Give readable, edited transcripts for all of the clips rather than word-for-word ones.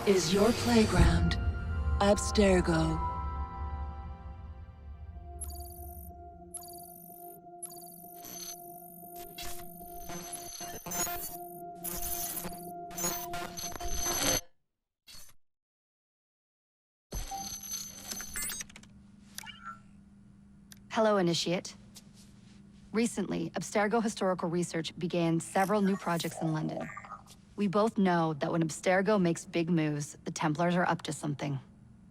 is your playground. Abstergo. Hello, Initiate. Recently, Abstergo Historical Research began several new projects in London. We both know that when Abstergo makes big moves, the Templars are up to something.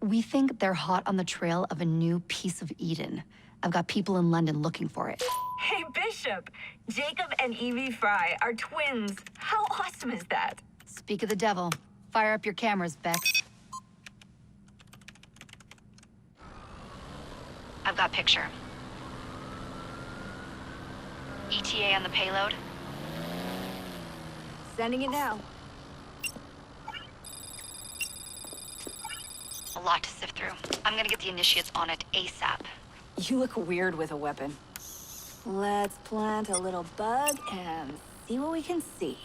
We think they're hot on the trail of a new piece of Eden. I've got people in London looking for it. Hey, Bishop! Jacob and Evie Frye are twins. How awesome is that? Speak of the devil. Fire up your cameras, Bex. I've got picture. ETA on the payload? Sending it now. A lot to sift through. I'm gonna get the Initiates on it ASAP. You look weird with a weapon. Let's plant a little bug and see what we can see.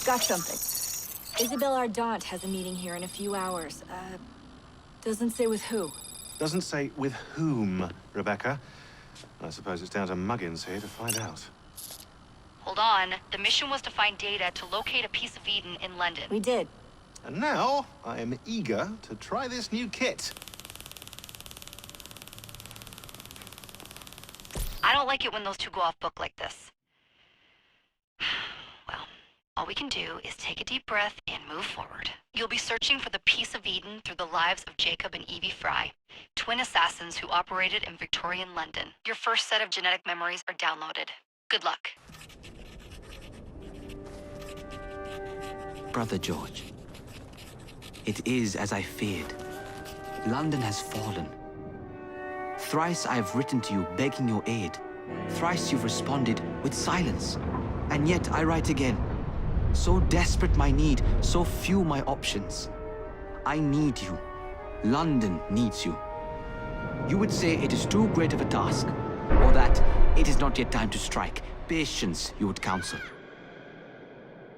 Got something. Isabel Ardant has a meeting here in a few hours. Doesn't say with who. Doesn't say with whom, Rebecca. I suppose it's down to Muggins here to find out. Hold on. The mission was to find data to locate a piece of Eden in London. We did. And now, I am eager to try this new kit. I don't like it when those two go off book like this. Well, all we can do is take a deep breath and move forward. You'll be searching for the piece of Eden through the lives of Jacob and Evie Frye, twin assassins who operated in Victorian London. Your first set of genetic memories are downloaded. Good luck. Brother George, it is as I feared. London has fallen. Thrice I have written to you begging your aid. Thrice you've responded with silence. And yet I write again. So desperate my need, so few my options. I need you. London needs you. You would say it is too great of a task, or that it is not yet time to strike. Patience, you would counsel.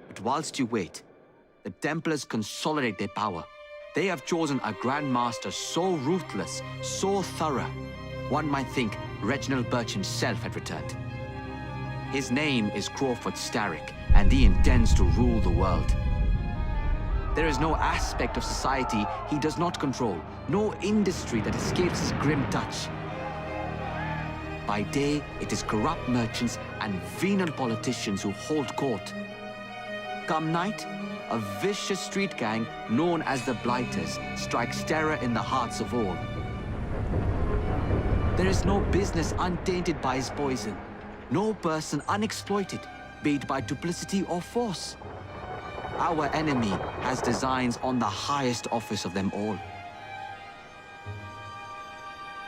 But whilst you wait, the Templars consolidate their power. They have chosen a Grand Master so ruthless, so thorough, one might think Reginald Birch himself had returned. His name is Crawford Starrick, and he intends to rule the world. There is no aspect of society he does not control, no industry that escapes his grim touch. By day, it is corrupt merchants and venal politicians who hold court. Come night, a vicious street gang known as the Blighters strikes terror in the hearts of all. There is no business untainted by his poison, no person unexploited, be it by duplicity or force. Our enemy has designs on the highest office of them all.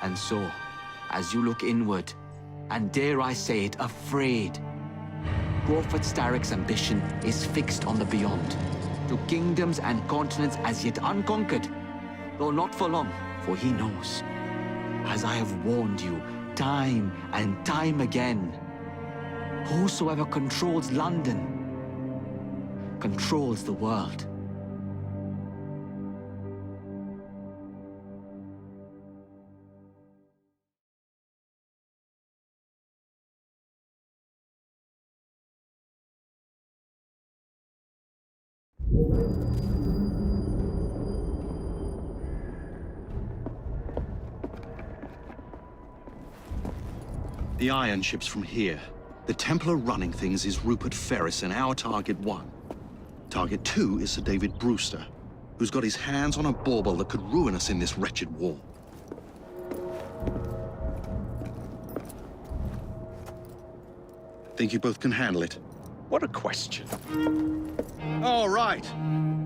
And so, as you look inward, and dare I say it, afraid, Crawford Starrick's ambition is fixed on the beyond, to kingdoms and continents as yet unconquered, though not for long, for he knows, as I have warned you time and time again, whosoever controls London controls the world. The iron ship's from here. The Templar running things is Rupert Ferris and our target 1. Target 2 is Sir David Brewster, who's got his hands on a bauble that could ruin us in this wretched war. Think you both can handle it? What a question. All right.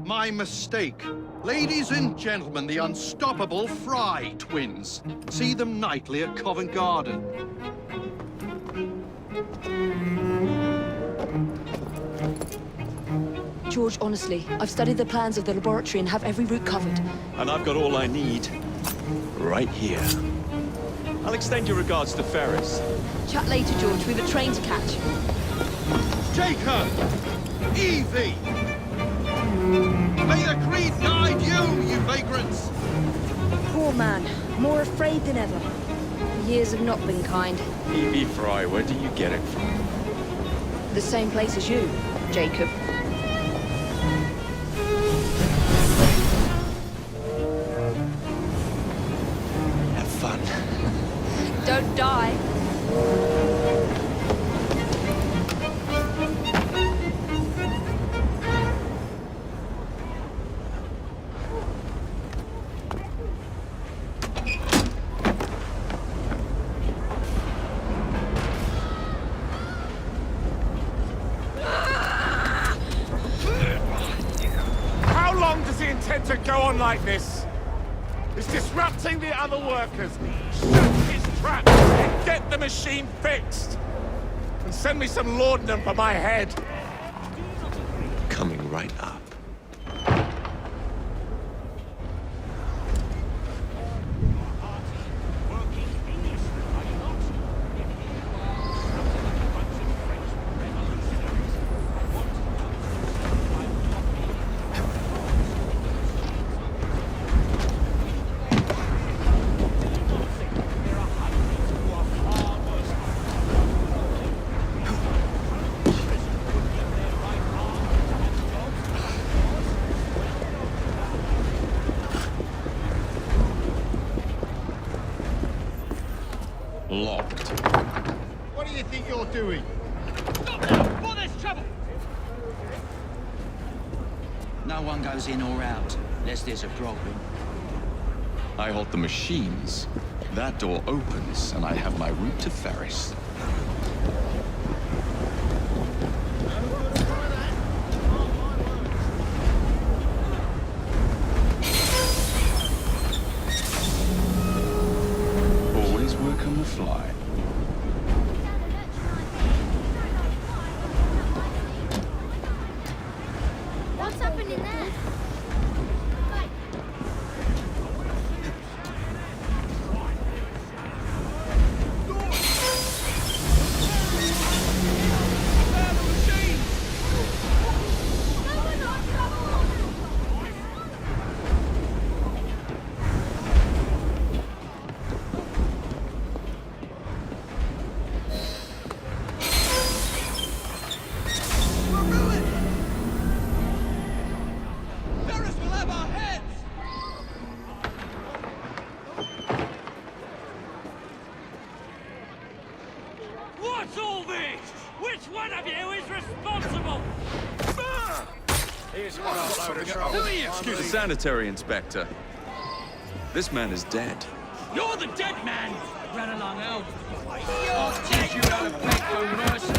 My mistake. Ladies and gentlemen, the unstoppable Frye twins. See them nightly at Covent Garden. George, honestly, I've studied the plans of the laboratory and have every route covered. And I've got all I need right here. I'll extend your regards to Ferris. Chat later, George. We've a train to catch. Jacob! Evie! afraid than ever. Years have not been kind. Evie Frye, where do you get it from? The same place as you, Jacob. Have fun. Don't die. How long does he intend to go on like this? He's disrupting the other workers. Shut his trap and get the machine fixed. And send me some laudanum for my head. Coming right up. Locked. What do you think you're doing? No one goes in or out, unless there's a problem. I hold the machines. That door opens, and I have my route to Ferris. Always work on the fly. What's happening there? What's all this? Which one of you is responsible? Here's one load of trouble. Excuse the sanitary inspector. This man is dead. You're the dead man! Run along, Elf. I'll teach you how to beg for mercy.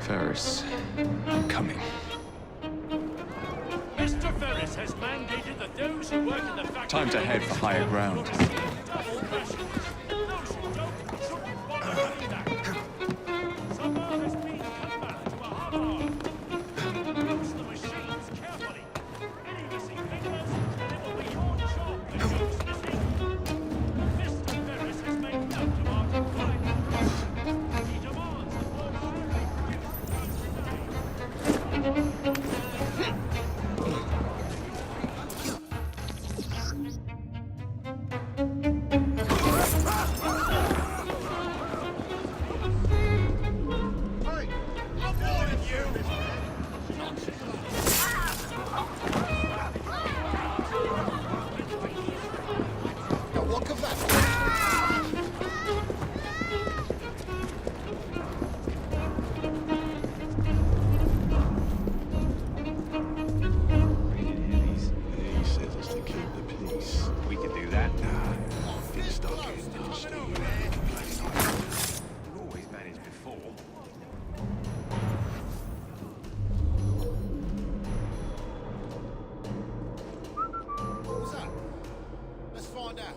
Ferris, I'm coming. Mr. Ferris has mandated that those who work in the factory... Time to head for higher ground. Someone has been cut back to a hard arm. Use the machines carefully. Any missing fingers, and it will be your job to fix this thing. Mr. Ferris has made note of our complaint. He demands a more order.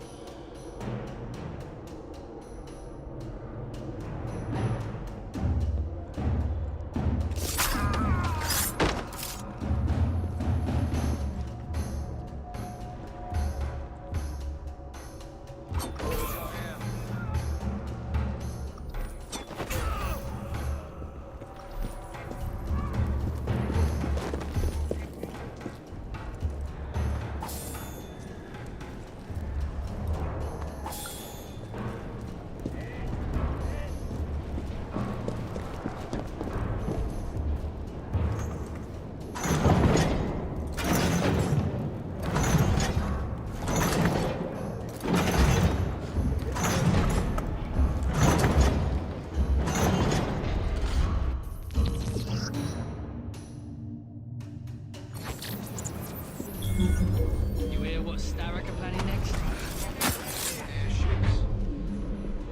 You hear what Starrick are planning next?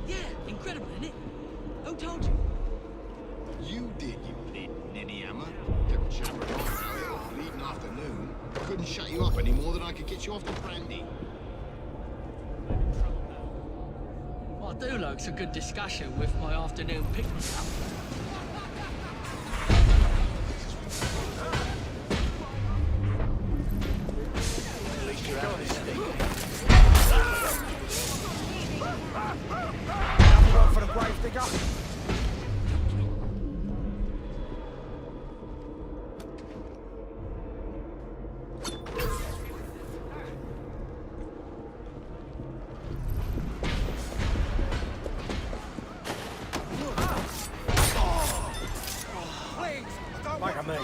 Yeah, incredible, isn't it? Who told you? You did, you bleeding ninny hammer. Kept jabbering on about it all bleeding afternoon. Couldn't shut you up any more than I could get you off the brandy. Well, I do like a good discussion with my afternoon pick-me-up. For the grave digger. Like a me.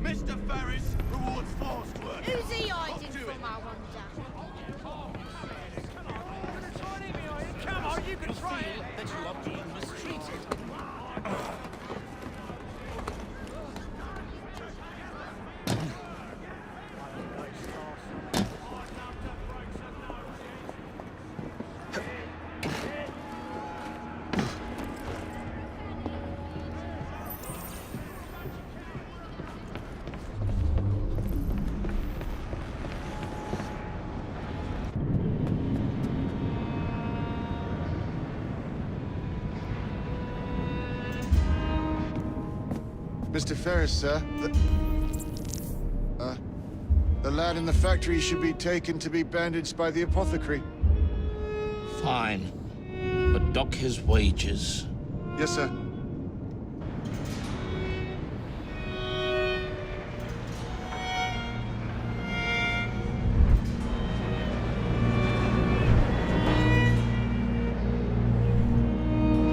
Mr. Ferris rewards fast work. Who's he hiding from, I wonder? Come on, you can try it. That you are being mistreated. Mr. Ferris, sir. The lad in the factory should be taken to be bandaged by the apothecary. Fine. But dock his wages. Yes, sir.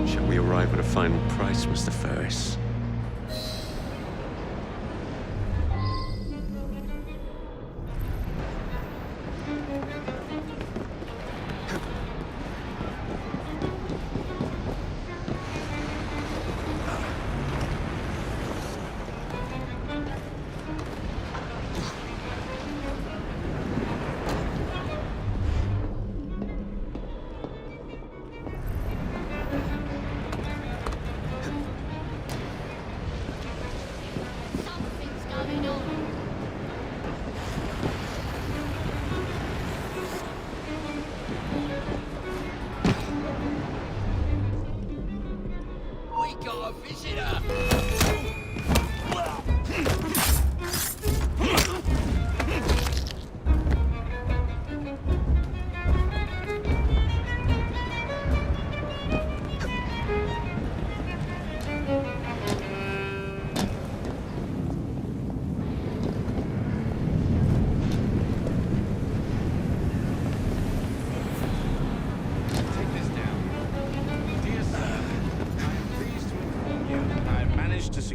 Shall we arrive at a final price, Mr. Ferris?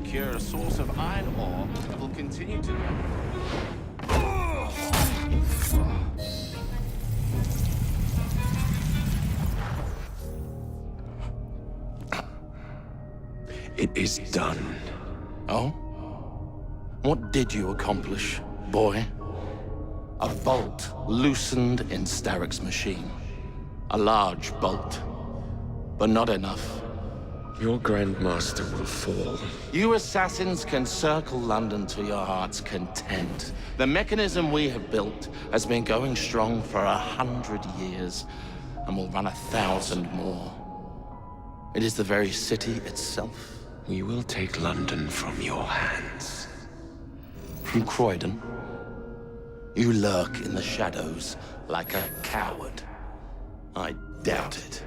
secure a source of iron ore that will continue to... It is done. Oh? What did you accomplish, boy? A bolt loosened in Starrick's machine. A large bolt, but not enough. Your Grandmaster will fall. You assassins can circle London to your heart's content. The mechanism we have built has been going strong for 100 years, and will run 1,000 more. It is the very city itself. We will take London from your hands. From Croydon? You lurk in the shadows like a coward. I doubt it.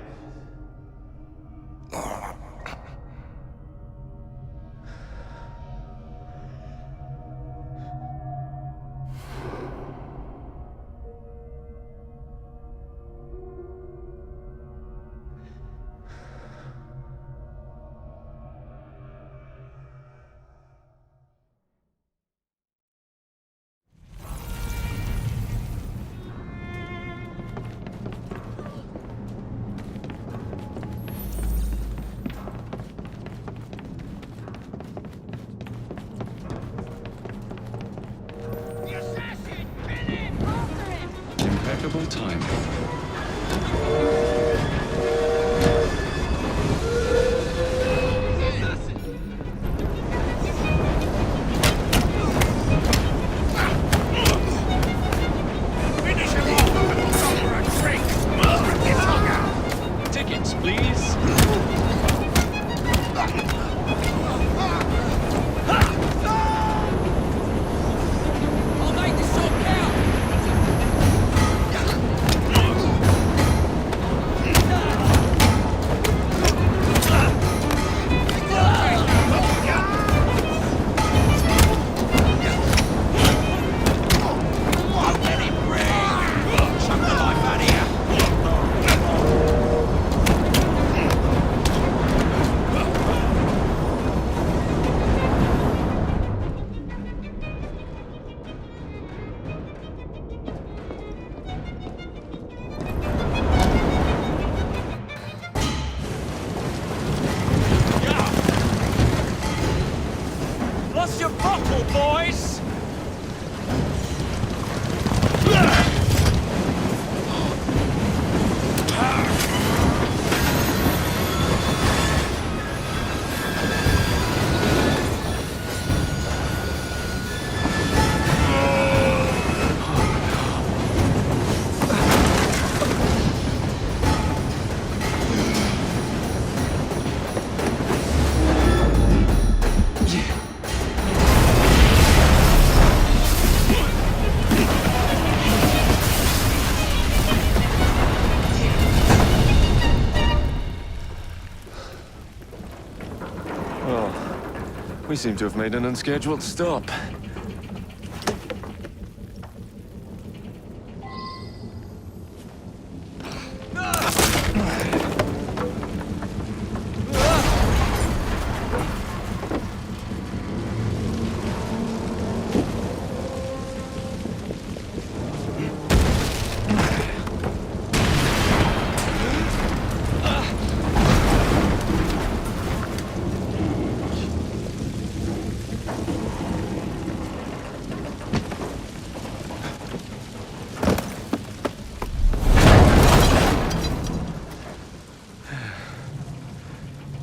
Impeccable timing. Tickets, please. I'll make this all count. Lost your bottle, boys! We seem to have made an unscheduled stop.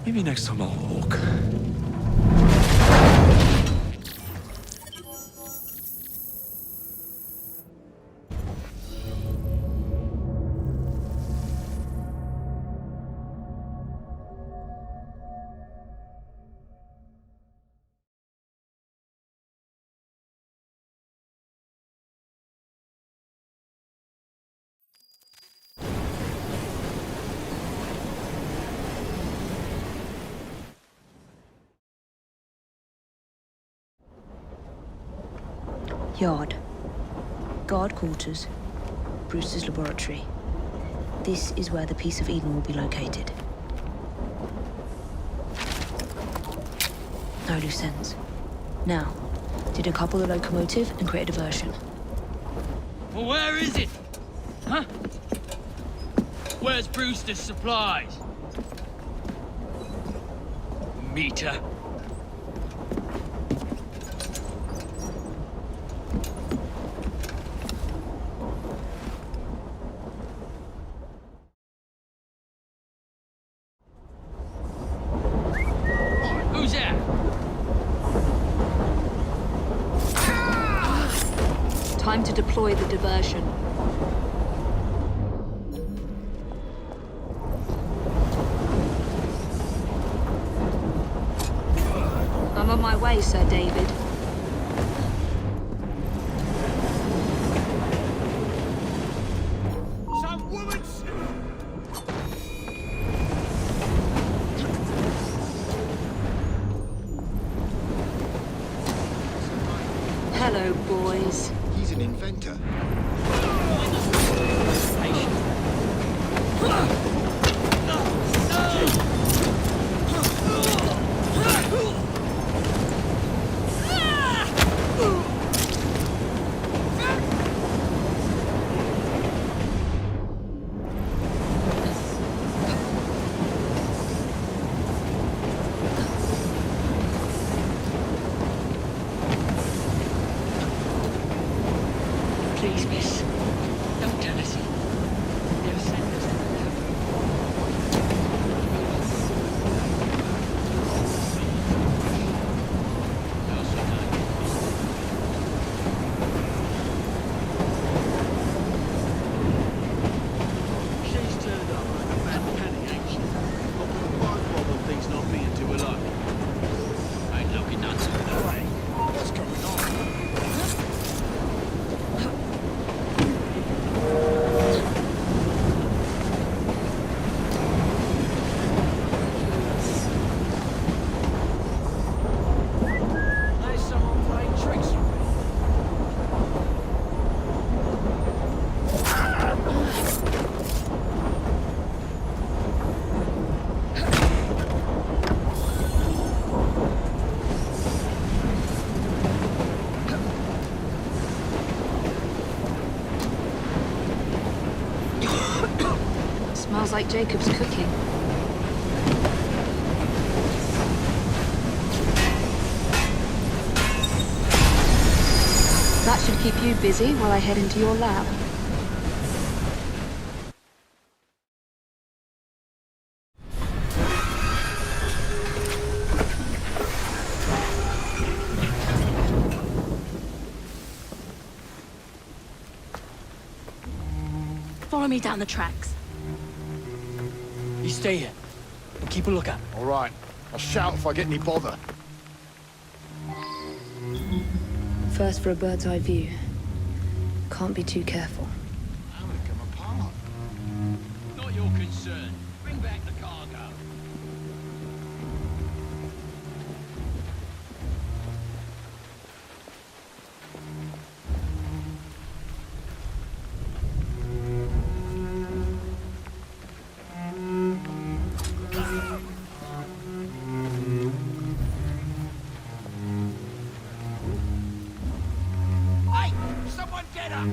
Maybe next time I'll walk. Yard. Guard quarters. Brewster's laboratory. This is where the piece of Eden will be located. No loose ends. Now, decouple the locomotive and create a diversion. Well, where is it? Huh? Where's Brewster's supplies? Meter. Who's that? Time to deploy the diversion. I'm on my way, Sir David. Some woman's... Hello, boys. He's an inventor. Please, miss. Don't tell us. They'll send us to the lab. She's turned up like a mad panic, ain't she? What problem things not being too alike? Ain't looking nuts in the way. What's going on? There's someone playing tricks on me. Smells like Jacob's cooking. That should keep you busy while I head into your lab. Follow me down the tracks. You stay here and keep a lookout. All right. I'll shout if I get any bother. First for a bird's eye view. Can't be too careful. How would it come apart? Not your concern. Bring back the cargo. Hey! Someone get her!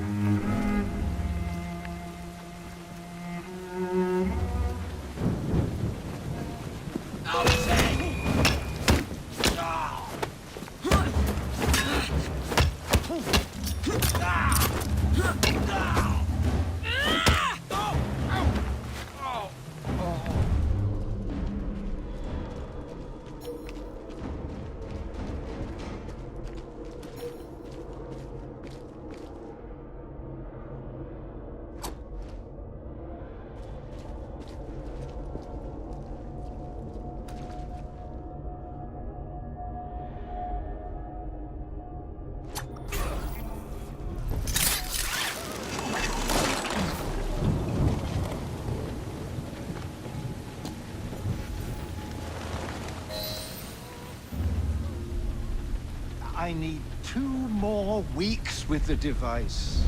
I need 2 more weeks with the device.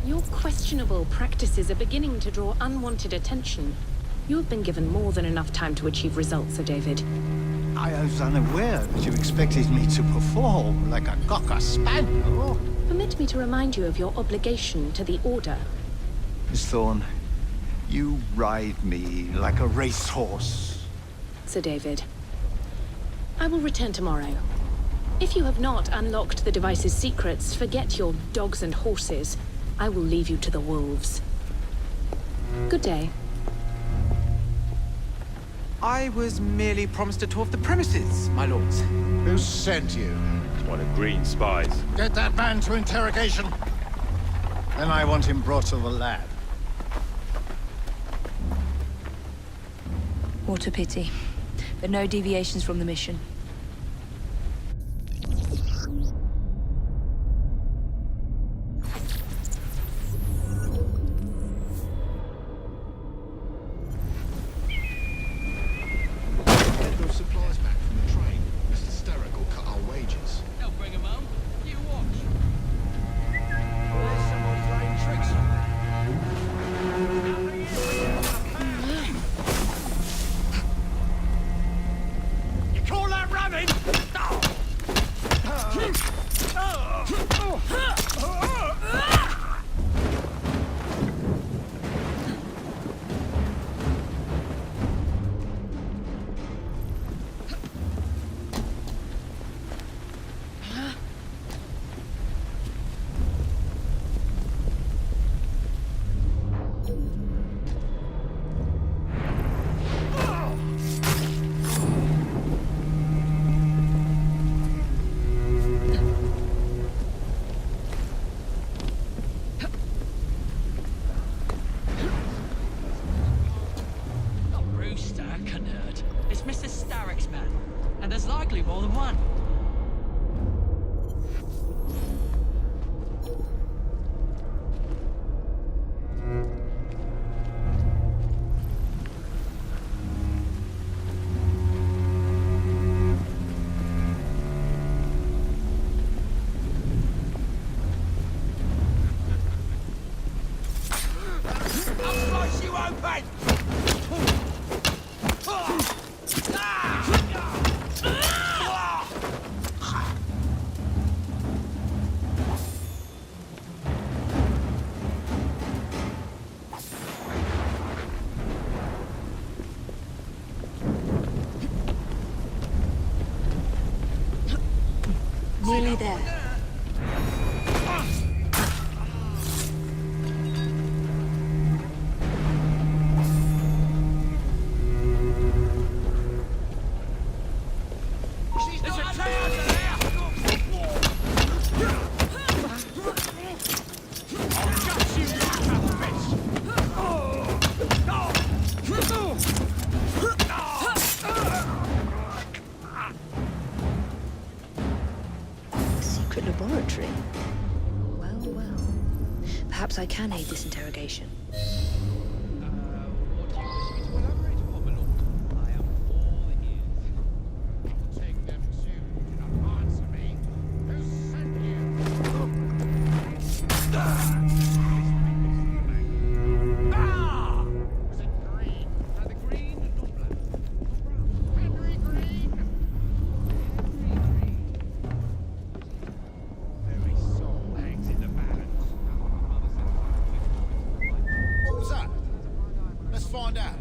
Your questionable practices are beginning to draw unwanted attention. You have been given more than enough time to achieve results, Sir David. I was unaware that you expected me to perform like a cocker spaniel. Permit me to remind you of your obligation to the Order. Miss Thorne, you ride me like a racehorse. Sir David. I will return tomorrow. If you have not unlocked the device's secrets, forget your dogs and horses. I will leave you to the wolves. Good day. I was merely promised a tour of the premises, my lords. Who sent you? It's one of Green's spies. Get that man to interrogation. Then I want him brought to the lab. What a pity. But no deviations from the mission. Get those supplies back from the train. Mr. Sterick will cut our wages. They'll bring him home. You watch. There's someone playing tricks on me. You call that running? Not Brewster, canard. It's Mr. Starrick's man. And there's likely more than one. I'll slice you open! Nearly there. There's a tree under there! I'll gut you, you tough bitch! Secret laboratory. Well, well. Perhaps I can aid this interrogation. Take them too. Now answer me. Who sent Was it Green? Either Green or Black. Henry Green. Very soul hangs in the balance. What was that? Let's find out.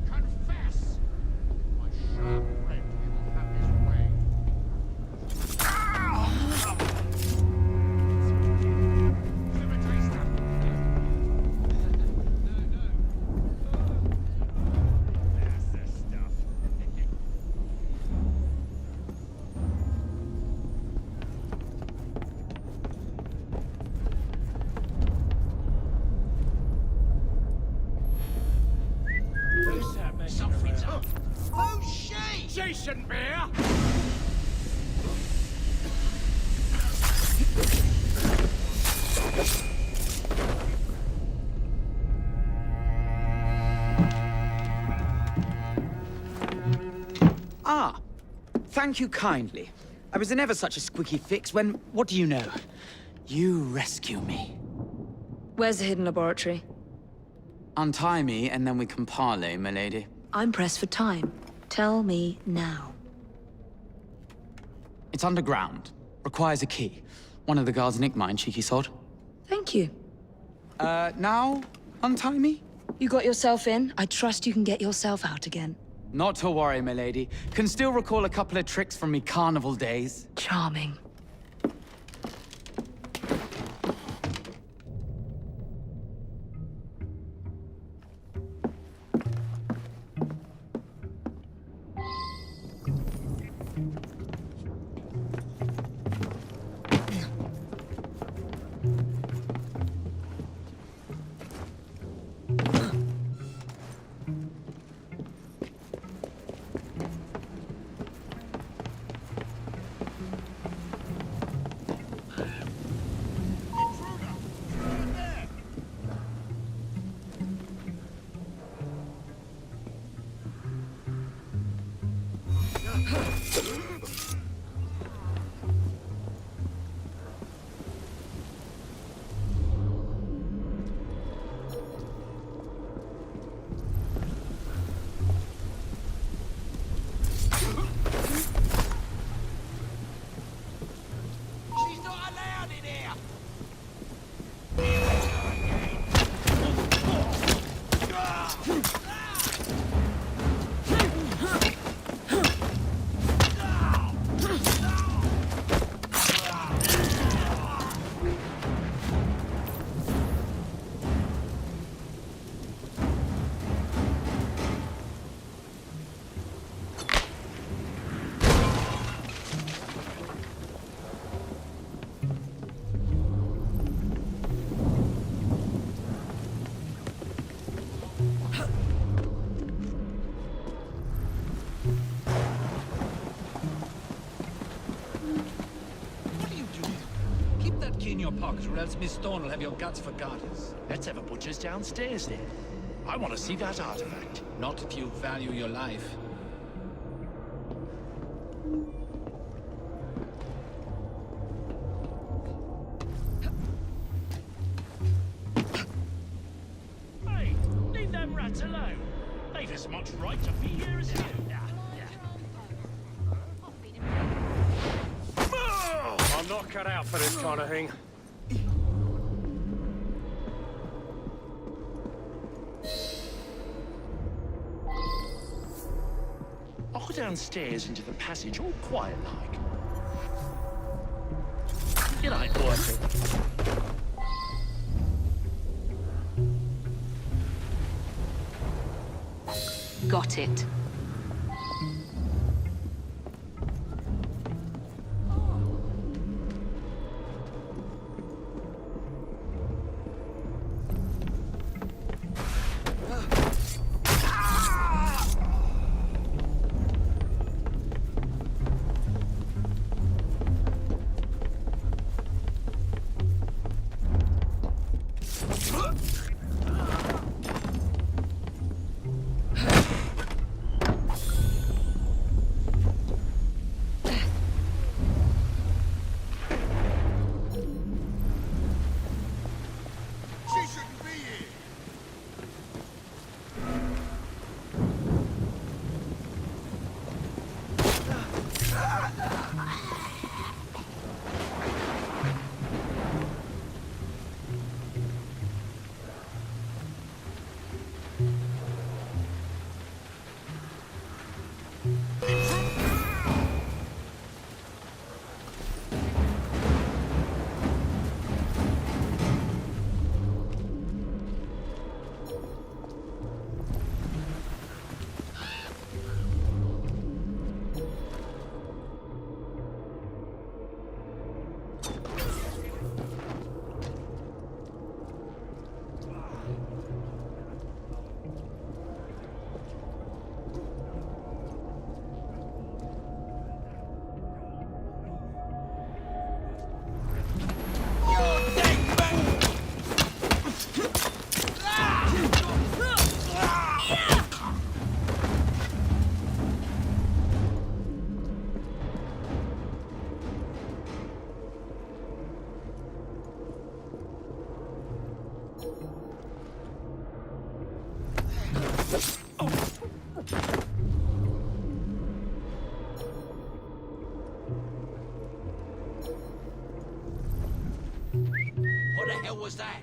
Confess! My sharp friend, he will have his way. Give him a taster. That's the stuff. Something's up. Who's she? She shouldn't be here. Ah, thank you kindly. I was in ever such a squeaky fix when, what do you know? You rescue me. Where's the hidden laboratory? Untie me and then we can parley, my lady. I'm pressed for time. Tell me now. It's underground. Requires a key. One of the guards nicked mine, cheeky sod. Thank you. Now? Untie me? You got yourself in. I trust you can get yourself out again. Not to worry, milady. Can still recall a couple of tricks from me carnival days. Charming. In your pocket, or else Miss Stone will have your guts for garters. Let's have a butcher's downstairs then. I want to see that artifact. Not if you value your life. Hey, leave them rats alone. They've as much right to be here as you. I'm not cut out for this kind of thing. I'll go downstairs into the passage all quiet like. It ain't worth it. Got it. hell was that?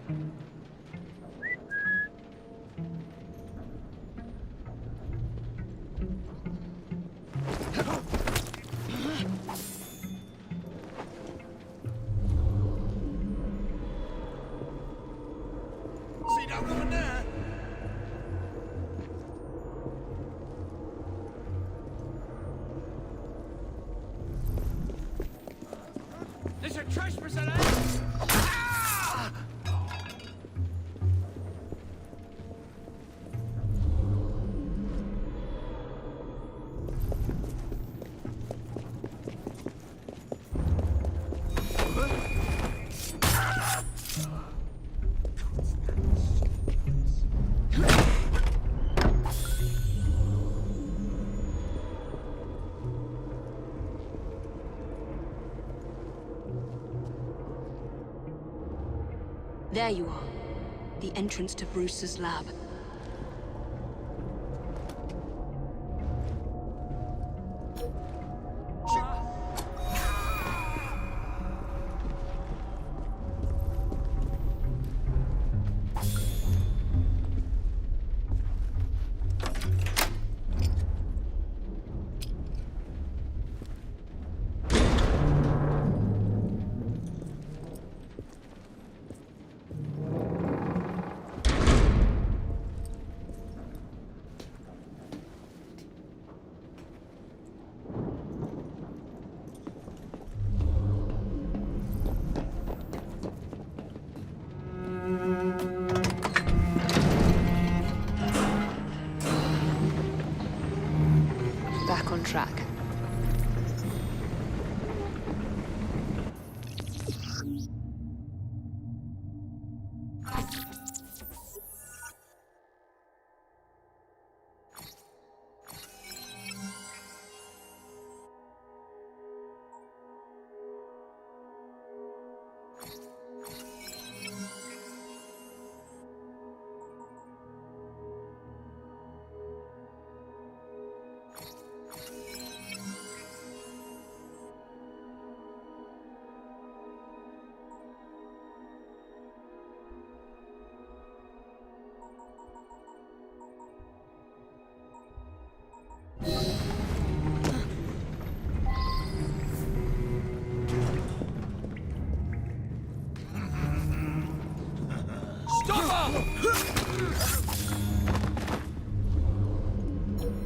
See that woman there? There's a trespasser there! There you are. The entrance to Bruce's lab. Back on track.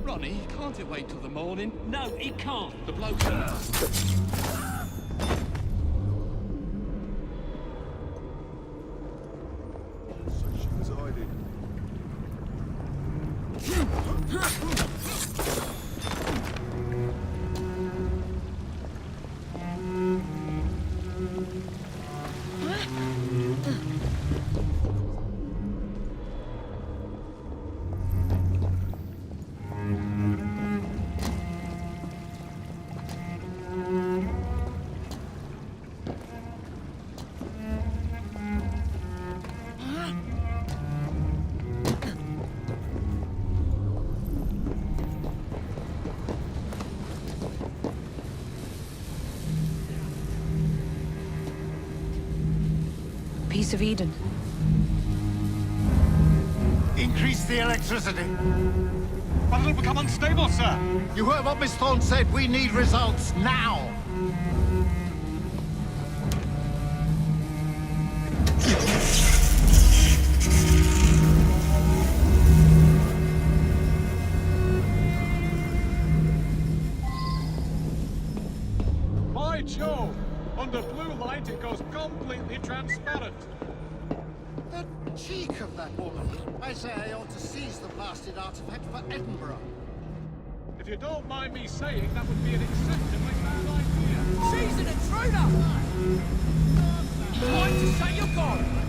Ronnie, can't it wait till the morning? No, it can't. The bloke's... Such as I did. Piece of Eden. Increase the electricity. But it'll become unstable, sir. You heard what Miss Thorne said. We need results now. By Jove! Under blue light, it goes completely transparent. The cheek of that woman. I say I ought to seize the blasted artifact for Edinburgh. If you don't mind me saying, that would be an exceptionally bad idea. She's an intruder! Time to say you're gone!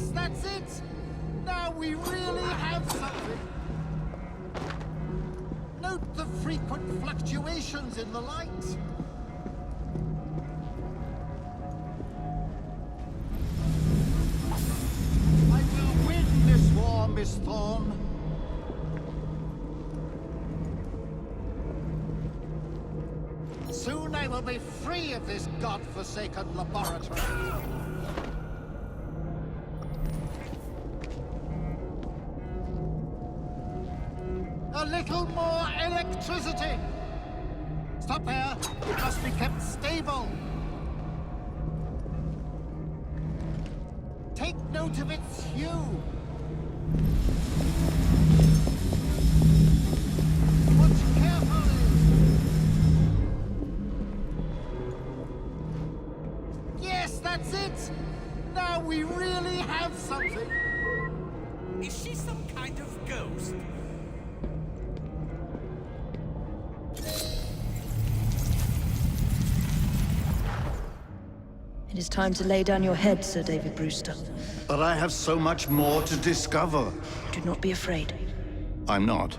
Yes, that's it! Now we really have something! Note the frequent fluctuations in the light. I will win this war, Miss Thorne. Soon I will be free of this godforsaken laboratory. A little more electricity! Stop there! It must be kept stable! Take note of its hue! Watch carefully! Yes, that's it! Now we really have something! Is she some kind of ghost? It is time to lay down your head, Sir David Brewster. But I have so much more to discover. Do not be afraid. I'm not.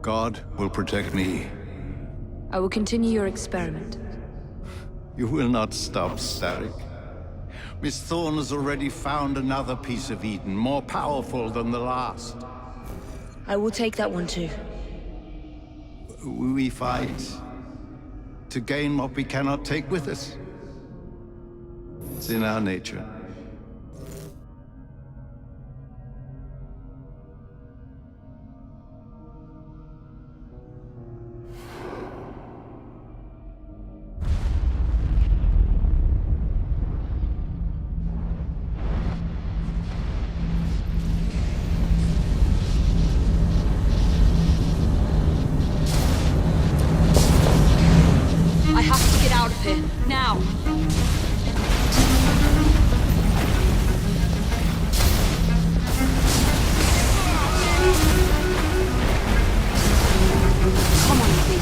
God will protect me. I will continue your experiment. You will not stop, Starrick. Miss Thorne has already found another piece of Eden, more powerful than the last. I will take that one too. We fight to gain what we cannot take with us. It's in our nature. I have to get out of here, now! Come on, Evie.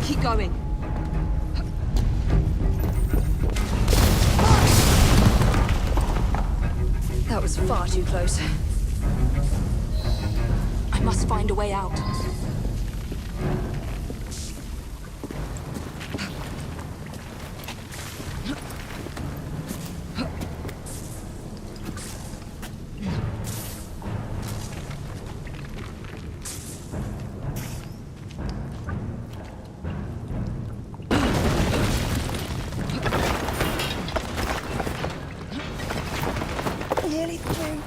Keep going. That was far too close. I must find a way out. Nearly through.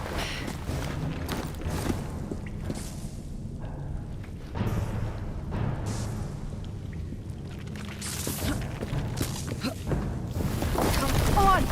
Come on!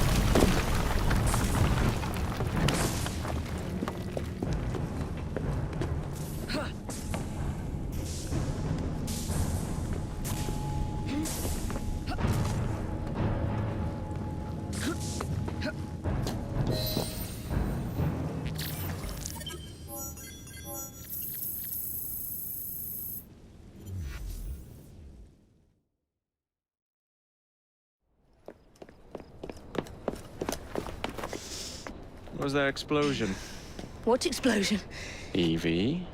What was that explosion? What explosion? Evie?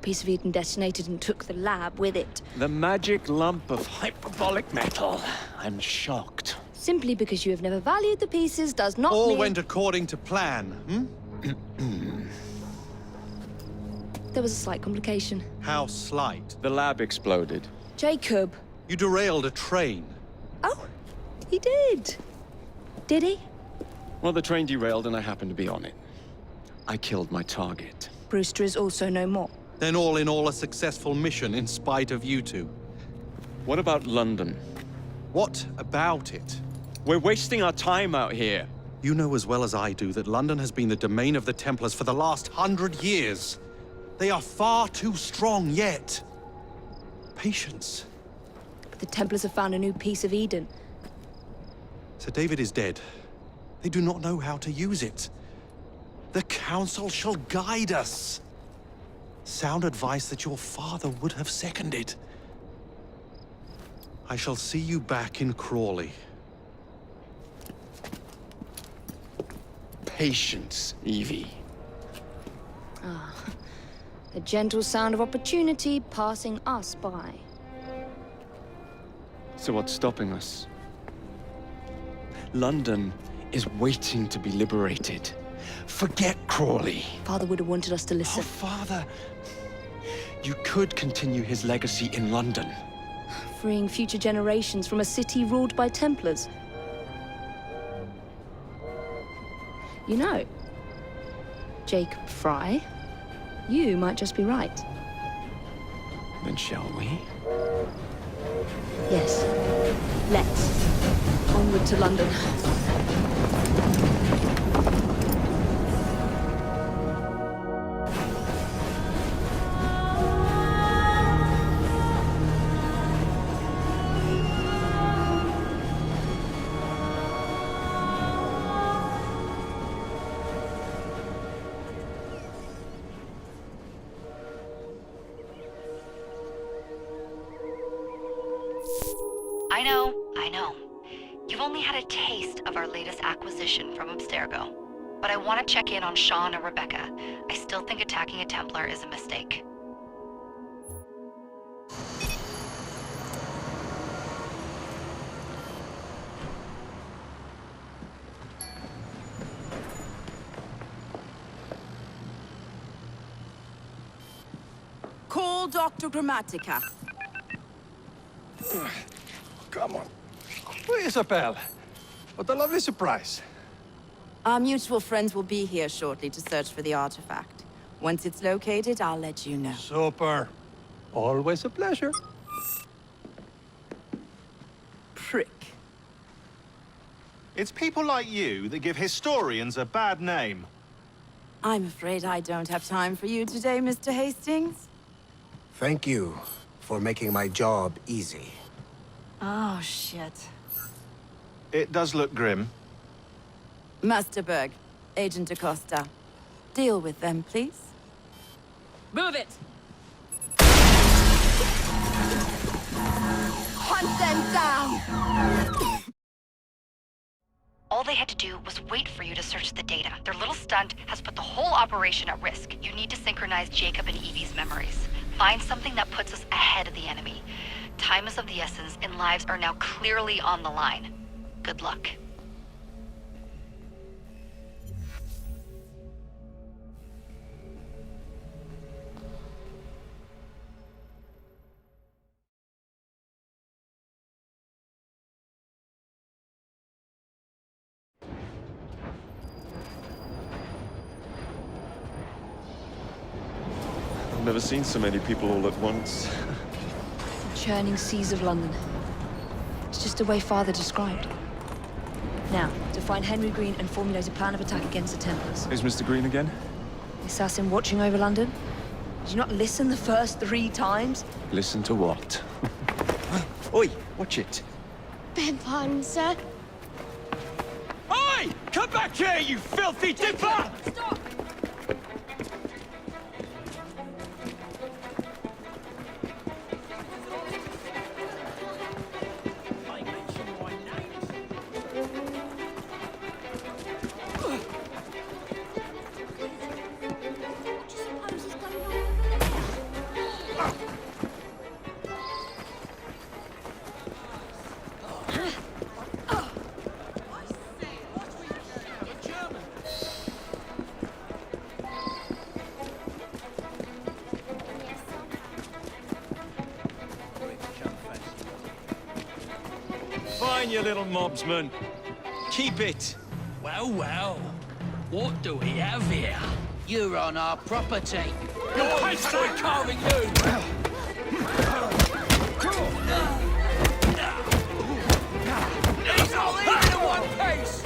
Piece of Eden detonated and took the lab with it. The magic lump of hyperbolic metal. I'm shocked. Simply because you have never valued the pieces does not All mean... went according to plan, There was a slight complication. How slight? The lab exploded. Jacob. You derailed a train. Oh, he did. Did he? Well, the train derailed and I happened to be on it. I killed my target. Brewster is also no more. Then all in all, a successful mission in spite of you two. What about London? What about it? We're wasting our time out here. You know as well as I do that London has been the domain of the Templars for the last 100 years. They are far too strong yet. Patience. But the Templars have found a new piece of Eden. Sir David is dead. They do not know how to use it. The council shall guide us. Sound advice that your father would have seconded. I shall see you back in Crawley. Patience, Evie. Ah, the gentle sound of opportunity passing us by. So what's stopping us? London is waiting to be liberated. Forget Crawley. Father would have wanted us to listen. Oh, Father! You could continue his legacy in London. Freeing future generations from a city ruled by Templars. You know, Jacob Frye, you might just be right. Then shall we? Yes. Let's. Onward to London. I know. You've only had a taste of our latest acquisition from Abstergo. But I want to check in on Sean and Rebecca. I still think attacking a Templar is a mistake. Call Dr. Grammatica. Come on. Isabel, what a lovely surprise. Our mutual friends will be here shortly to search for the artifact. Once it's located, I'll let you know. Super. Always a pleasure. Prick. It's people like you that give historians a bad name. I'm afraid I don't have time for you today, Mr. Hastings. Thank you for making my job easy. Oh, shit. It does look grim. Master Berg, Agent Acosta. Deal with them, please. Move it! Hunt them down! All they had to do was wait for you to search the data. Their little stunt has put the whole operation at risk. You need to synchronize Jacob and Evie's memories. Find something that puts us ahead of the enemy. Time is of the essence, and lives are now clearly on the line. Good luck. I've never seen so many people all at once. The churning seas of London. It's just the way Father described. Now, to find Henry Green and formulate a plan of attack against the Templars. Is Mr. Green again? The assassin watching over London? Did you not listen the first 3 times? Listen to what? Oi, watch it. Beg pardon, sir. Oi! Come back here, you filthy dipper! Stop! Fine, you little mobsman. Keep it. Well, well. What do we have here? You're on our property. I start carving you! It's all in one piece!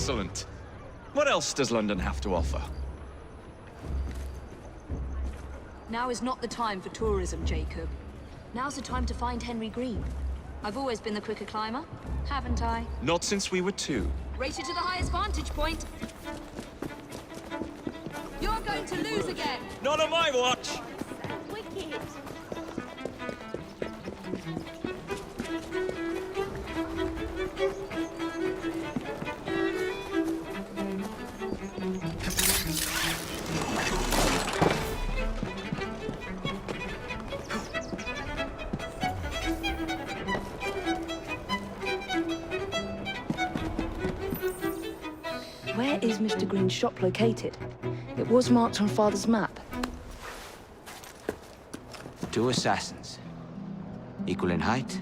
Excellent. What else does London have to offer? Now is not the time for tourism, Jacob. Now's the time to find Henry Green. I've always been the quicker climber, haven't I? Not since we were 2. Race you to the highest vantage point. You're going to lose again. Not on my watch! Wicked. Where is Mr. Green's shop located? It was marked on Father's map. 2 assassins. Equal in height,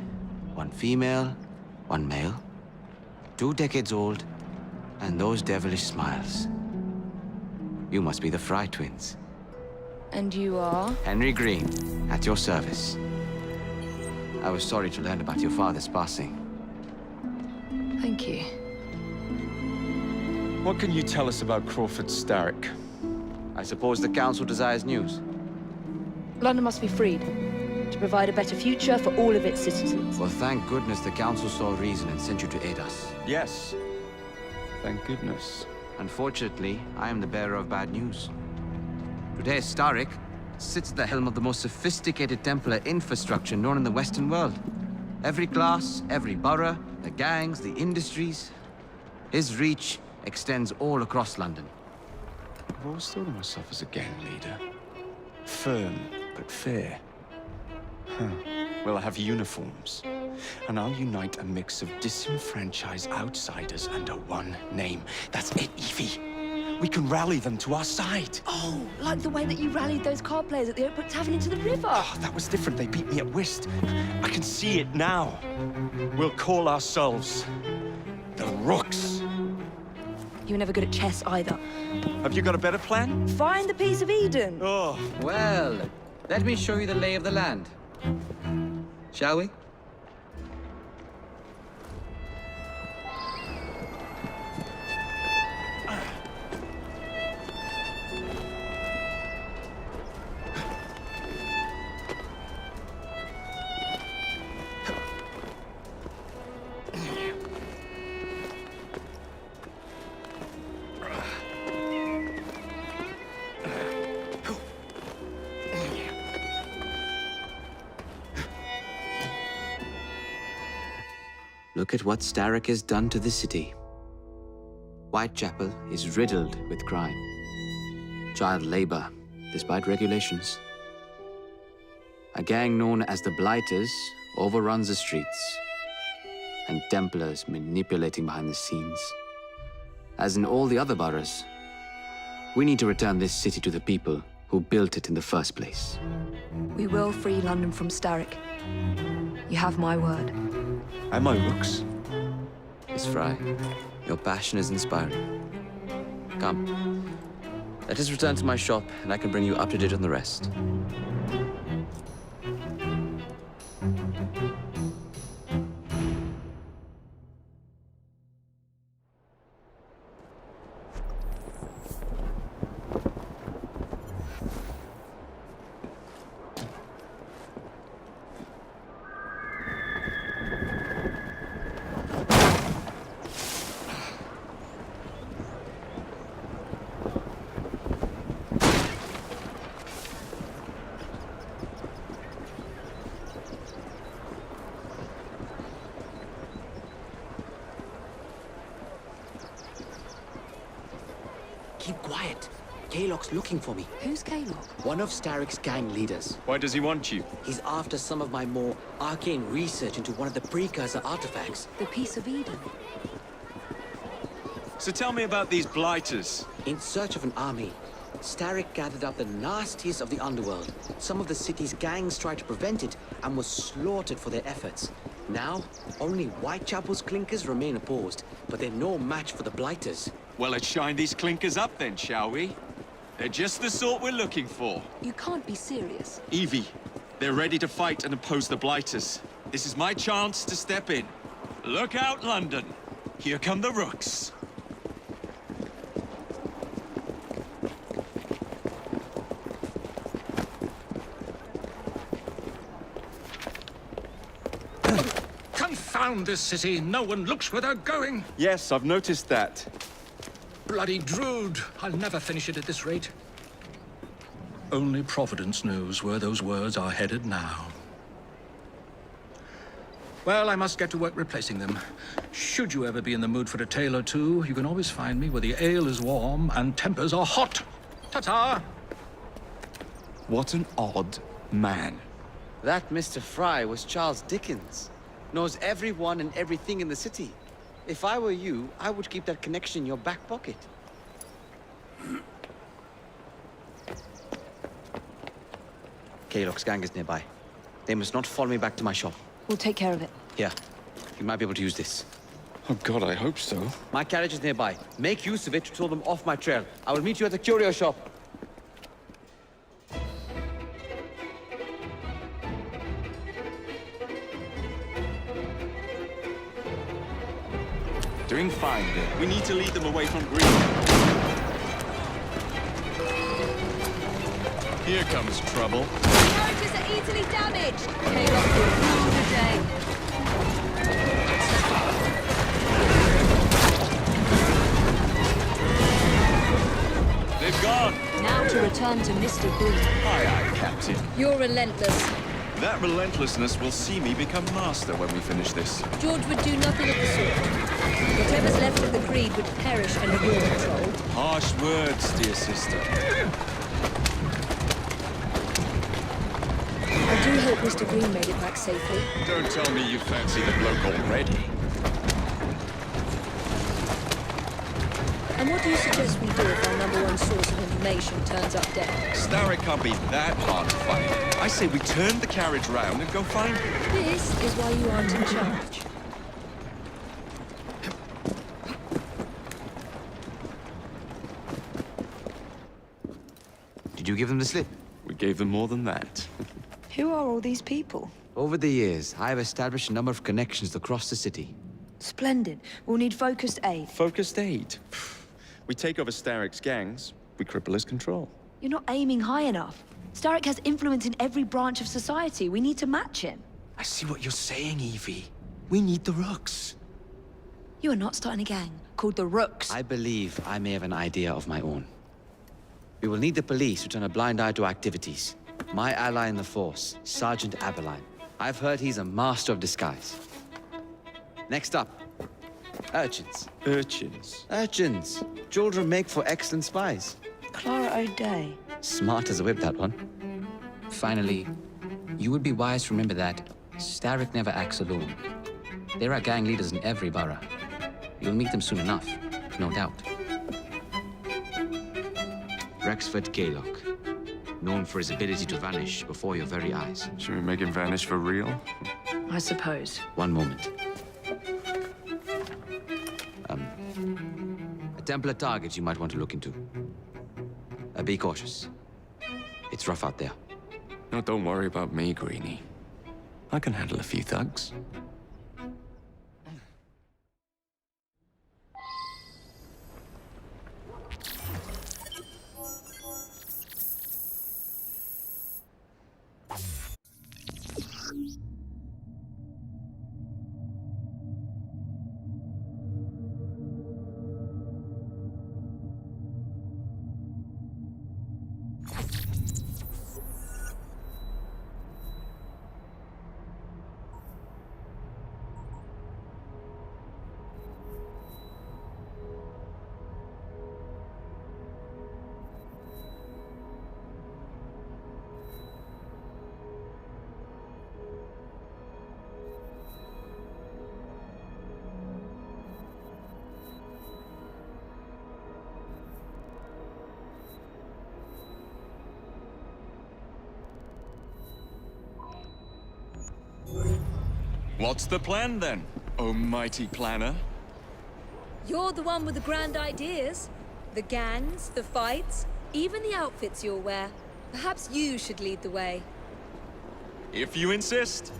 1 female, 1 male. 2 decades old, and those devilish smiles. You must be the Frye twins. And you are? Henry Green, at your service. I was sorry to learn about your father's passing. Thank you. What can you tell us about Crawford Starrick? I suppose the Council desires news. London must be freed, to provide a better future for all of its citizens. Well, thank goodness the Council saw reason and sent you to aid us. Yes. Thank goodness. Unfortunately, I am the bearer of bad news. Today, Starrick sits at the helm of the most sophisticated Templar infrastructure known in the Western world. Every class, every borough, the gangs, the industries. His reach extends all across London. I've always thought of myself as a gang leader. Firm, but fair. Huh. Well, I have uniforms. And I'll unite a mix of disenfranchised outsiders under one name. That's it, Evie. We can rally them to our side. Oh, like the way that you rallied those card players at the Oakbrook Tavern into the river. Oh, that was different. They beat me at whist. I can see it now. We'll call ourselves the Rooks. You were never good at chess either. Have you got a better plan? Find the piece of Eden. Oh. Well, let me show you the lay of the land. Shall we? Look at what Starrick has done to the city. Whitechapel is riddled with crime. Child labor, despite regulations. A gang known as the Blighters overruns the streets, and Templars manipulating behind the scenes. As in all the other boroughs, we need to return this city to the people who built it in the first place. We will free London from Starrick. You have my word. And my Rooks. Miss Frye, your passion is inspiring. Come, let us return to my shop, and I can bring you up to date on the rest. Keep quiet. Kaylock's looking for me. Who's Kaylock? One of Starrick's gang leaders. Why does he want you? He's after some of my more arcane research into one of the precursor artifacts. The piece of Eden. So tell me about these Blighters. In search of an army, Starrick gathered up the nastiest of the underworld. Some of the city's gangs tried to prevent it and were slaughtered for their efforts. Now, only Whitechapel's clinkers remain opposed, but they're no match for the Blighters. Well, let's shine these clinkers up then, shall we? They're just the sort we're looking for. You can't be serious. Evie, they're ready to fight and oppose the Blighters. This is my chance to step in. Look out, London. Here come the Rooks. around this city, no one looks where they're going. Yes, I've noticed that. Bloody Drood. I'll never finish it at this rate. Only Providence knows where those words are headed now. Well, I must get to work replacing them. Should you ever be in the mood for a tale or two, you can always find me where the ale is warm and tempers are hot. Ta-ta! What an odd man. That Mr. Frye was Charles Dickens. Knows everyone and everything in the city. If I were you, I would keep that connection in your back pocket. Kaylock's gang is nearby. They must not follow me back to my shop. We'll take care of it. Here, you might be able to use this. Oh God, I hope so. My carriage is nearby. Make use of it to throw them off my trail. I will meet you at the curio shop. Doing fine, dear. We need to lead them away from Green. Here comes trouble. Carriages are easily damaged. Kaylock will rule the day. They've gone. Now to return to Mr. Green. Aye, aye, Captain. You're relentless. That relentlessness will see me become master when we finish this. George would do nothing of the sort. Whatever's left of the Creed would perish under your control. Harsh words, dear sister. I do hope Mr. Green made it back safely. Don't tell me you fancy the bloke already. And what do you suggest we do if our #1 source of information turns up dead? Starrick can't be that hard to find. I say we turn the carriage round and go find him. This is why you aren't in charge. Did you give them the slip? We gave them more than that. Who are all these people? Over the years, I have established a number of connections across the city. Splendid. We'll need focused aid. Focused aid. We take over Starrick's gangs, we cripple his control. You're not aiming high enough. Starrick has influence in every branch of society. We need to match him. I see what you're saying, Evie. We need the Rooks. You are not starting a gang called the Rooks. I believe I may have an idea of my own. We will need the police to turn a blind eye to activities. My ally in the force, Sergeant Aberline. I've heard he's a master of disguise. Next up, urchins. Urchins? Urchins. Children make for excellent spies. Clara O'Day. Smart as a whip, that one. Finally, you would be wise to remember that Starrick never acts alone. There are gang leaders in every borough. You'll meet them soon enough, no doubt. Rexford Kaylock, known for his ability to vanish before your very eyes. Should we make him vanish for real? I suppose. One moment. A Templar target you might want to look into. Be cautious. It's rough out there. No, don't worry about me, Greenie. I can handle a few thugs. What's the plan, then, oh mighty planner? You're the one with the grand ideas. The gangs, the fights, even the outfits you'll wear. Perhaps you should lead the way. If you insist.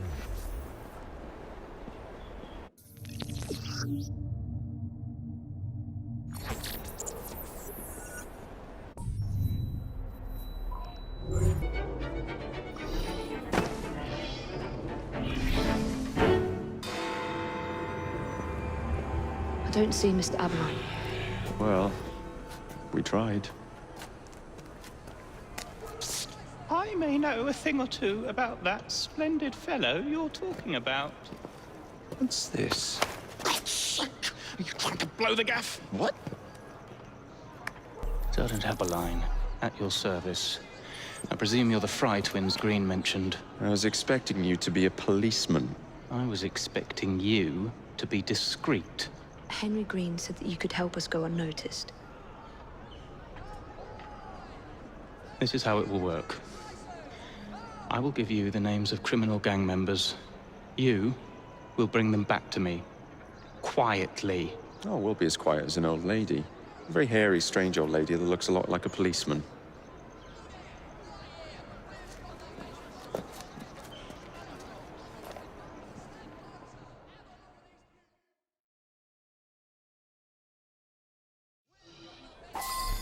don't see Mr. Aberline. Well, we tried. I may know a thing or two about that splendid fellow you're talking about. What's this? God's sake! Are you trying to blow the gaff? What? Sergeant Aberline, at your service. I presume you're the Frye twins Green mentioned. I was expecting you to be a policeman. I was expecting you to be discreet. Henry Green said that you could help us go unnoticed. This is how it will work. I will give you the names of criminal gang members. You will bring them back to me. Quietly. Oh, we'll be as quiet as an old lady. A very hairy, strange old lady that looks a lot like a policeman.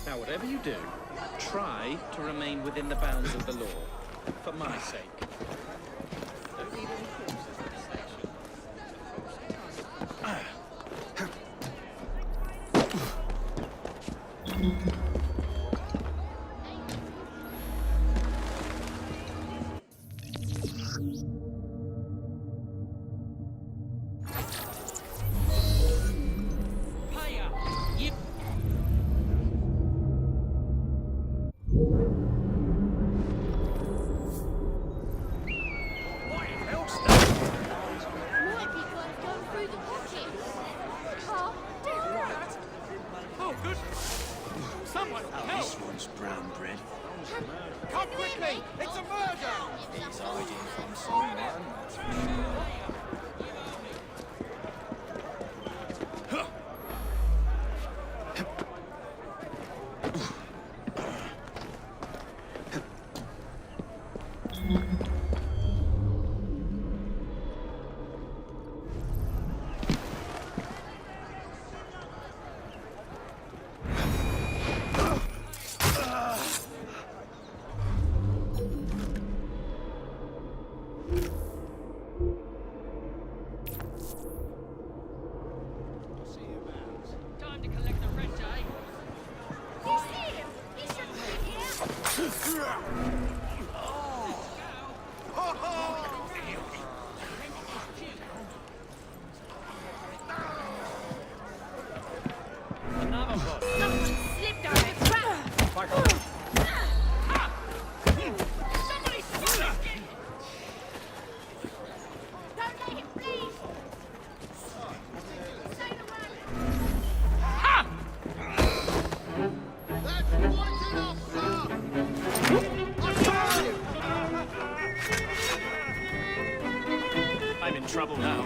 Now, whatever you do, try to remain within the bounds of the law. For my sake. Don't need any forces at this station. I'm in trouble now.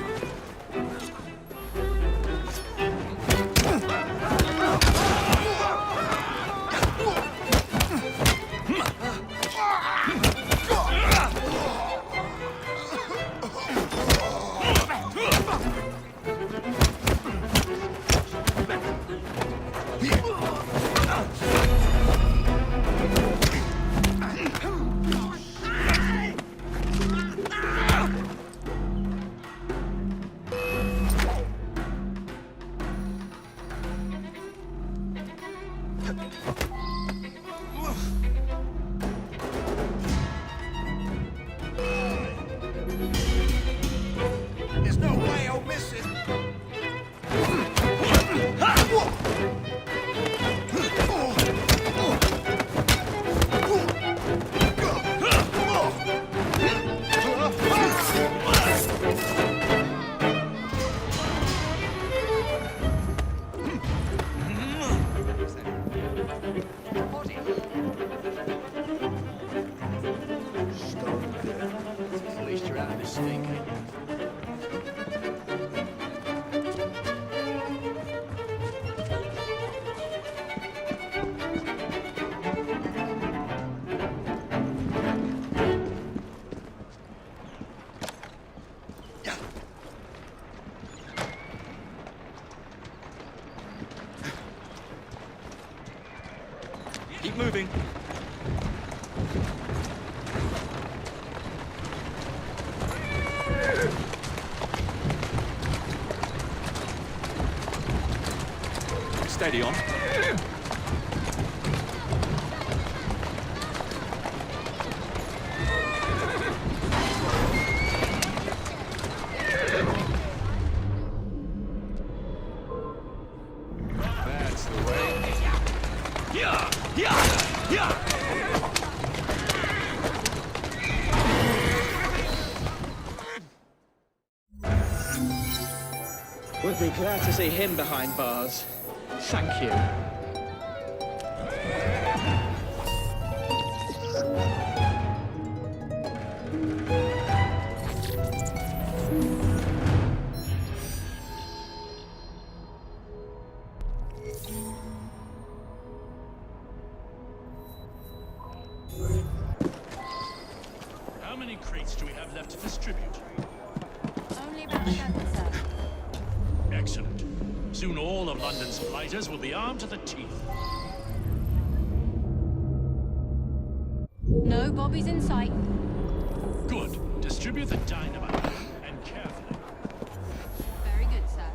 There's no way I'll miss it. At least you're out of this stink, ain't you? Keep moving. Steady on. That's the way. Yeah! Yeah! Yeah! Would be glad to see him behind bars. Thank you. How many crates do we have left to distribute? Only about 7, sir. Excellent. Soon all of London's flighters will be armed to the teeth. No bobbies in sight. Good. Distribute the dynamite, and carefully. Very good, sir.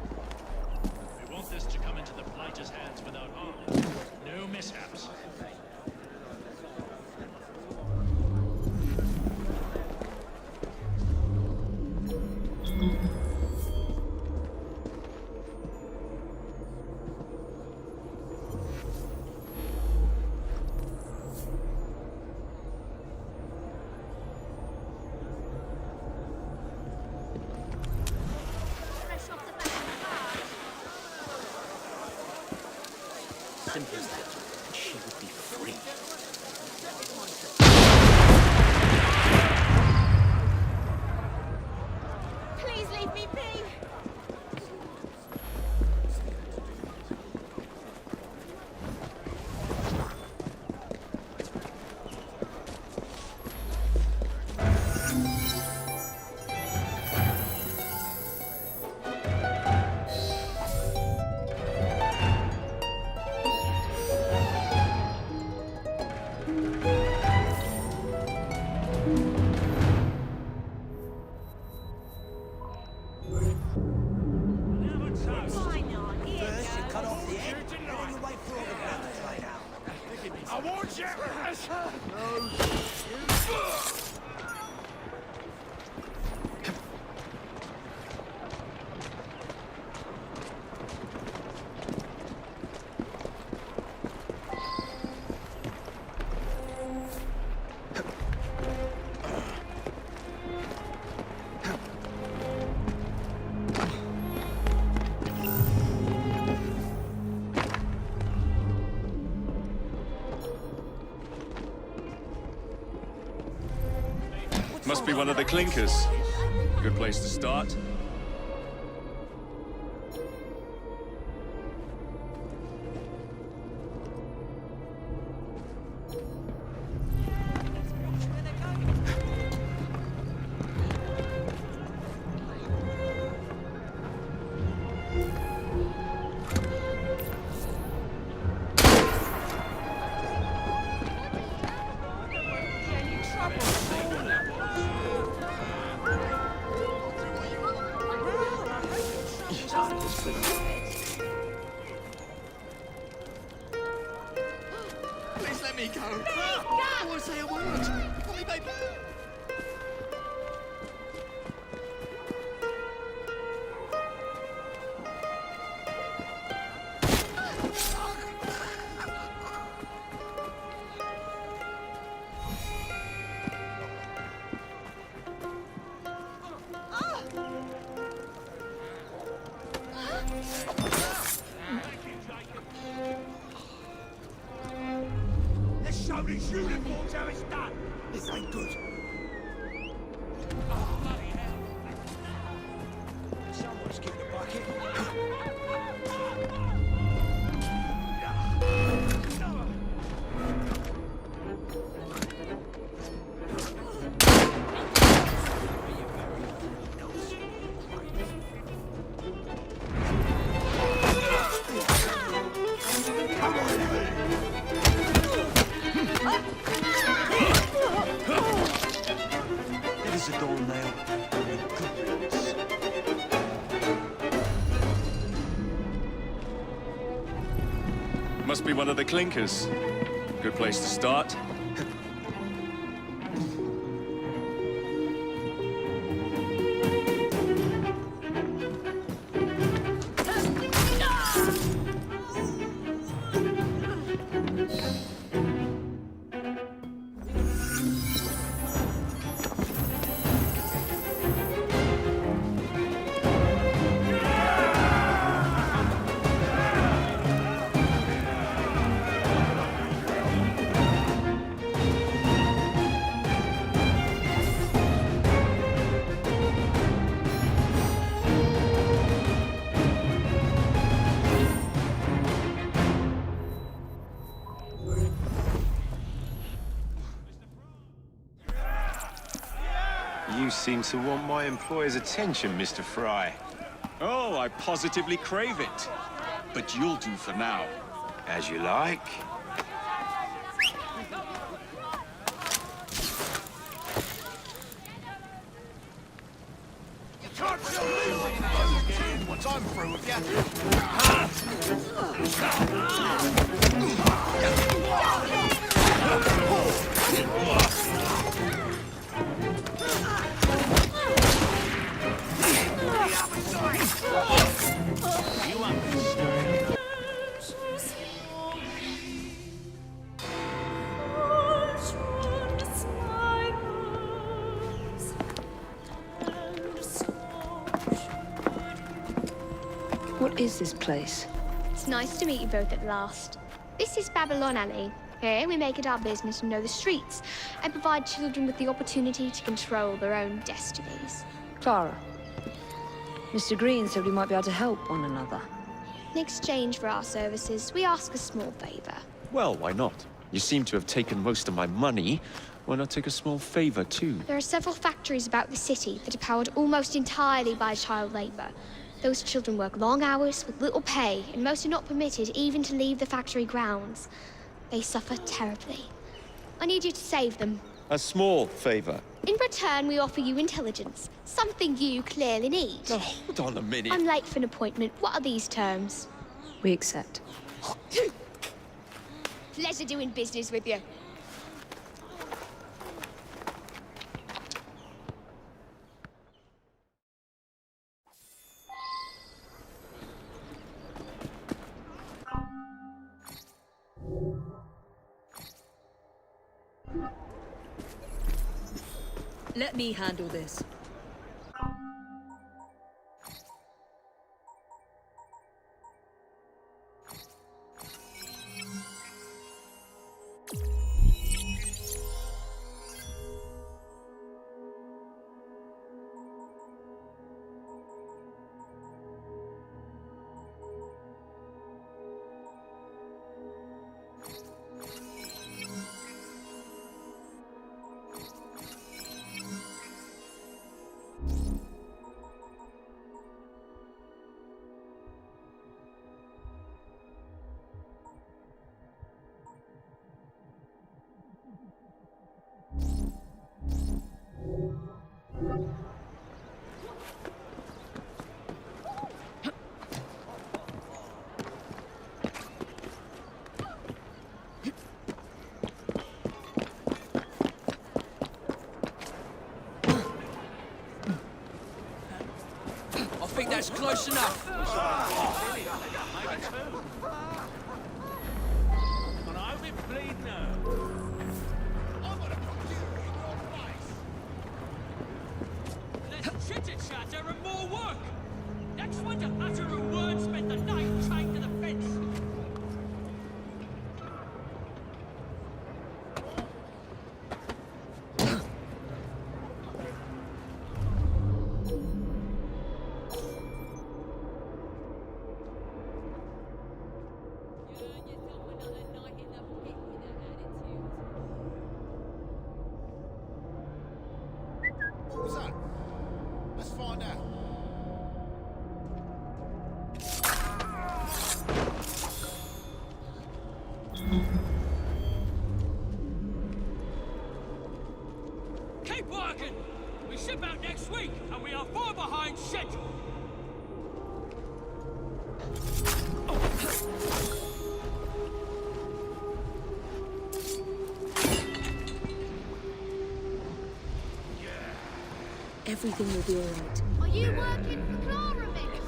We want this to come into the flighters' hands without harm. No mishaps. Simple as that. She would be free. Please leave me be! I warned you! Must be one of the clinkers. Good place to start. Please let me go. I want to say a word. Call me baby. Let's show these uniforms how it's done. This ain't good. Oh, bloody hell. Someone's kicked the bucket. Come on, Evie. Must be one of the clinkers. Good place to start. You seem to want my employer's attention, Mr. Frye. Oh, I positively crave it. But you'll do for now. As you like. Once I'm through with What is this place? It's nice to meet you both at last. This is Babylon Alley. Here we make it our business to know the streets and provide children with the opportunity to control their own destinies. Clara. Mr. Green said we might be able to help one another. In exchange for our services, we ask a small favor. Well, why not? You seem to have taken most of my money. Why not take a small favor, too? There are several factories about the city that are powered almost entirely by child labor. Those children work long hours with little pay, and most are not permitted even to leave the factory grounds. They suffer terribly. I need you to save them. A small favor. In return, we offer you intelligence, something you clearly need. Now, hold on a minute. I'm late for an appointment. What are these terms? We accept. Pleasure doing business with you. Let me handle this. I think that's close enough. And I hope it bleed now. Let's chitter-chatter and more work. Next one to utter a word spent the night tied to the fence. What was that? Let's find out. Everything will be all right. Are you working for Clara, Miss?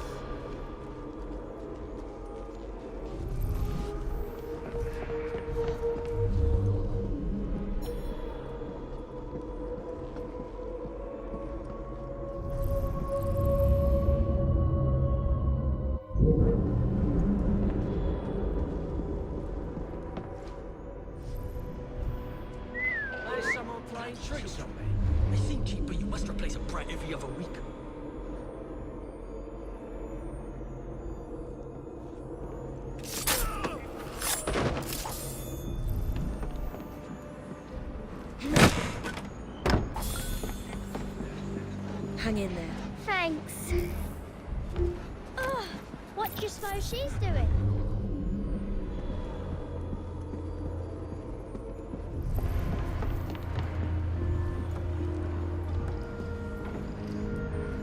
There's someone playing tricks on me. They seem cheap, but you must replace a brat every other week. Hang in there. Thanks. Oh, what do you suppose she's doing?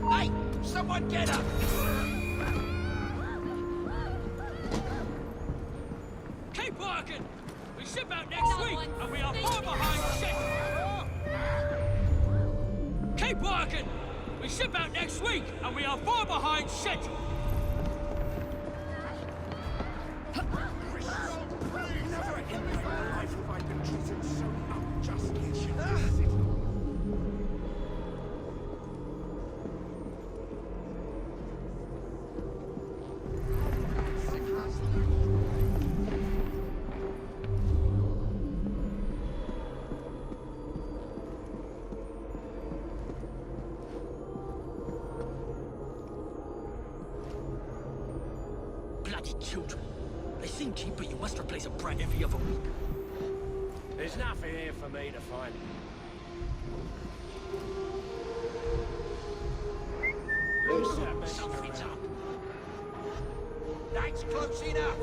Hey! Someone get her! Keep working! We ship out next week, and we are far behind schedule! Keep working! We ship out next week, and we are far behind schedule! Never in my life have I been treated so unjustly as you. Bloody children. They seem cheap, but you must replace a brat every other week. There's nothing here for me to find. Who's that messing Something's around? up. That's close enough.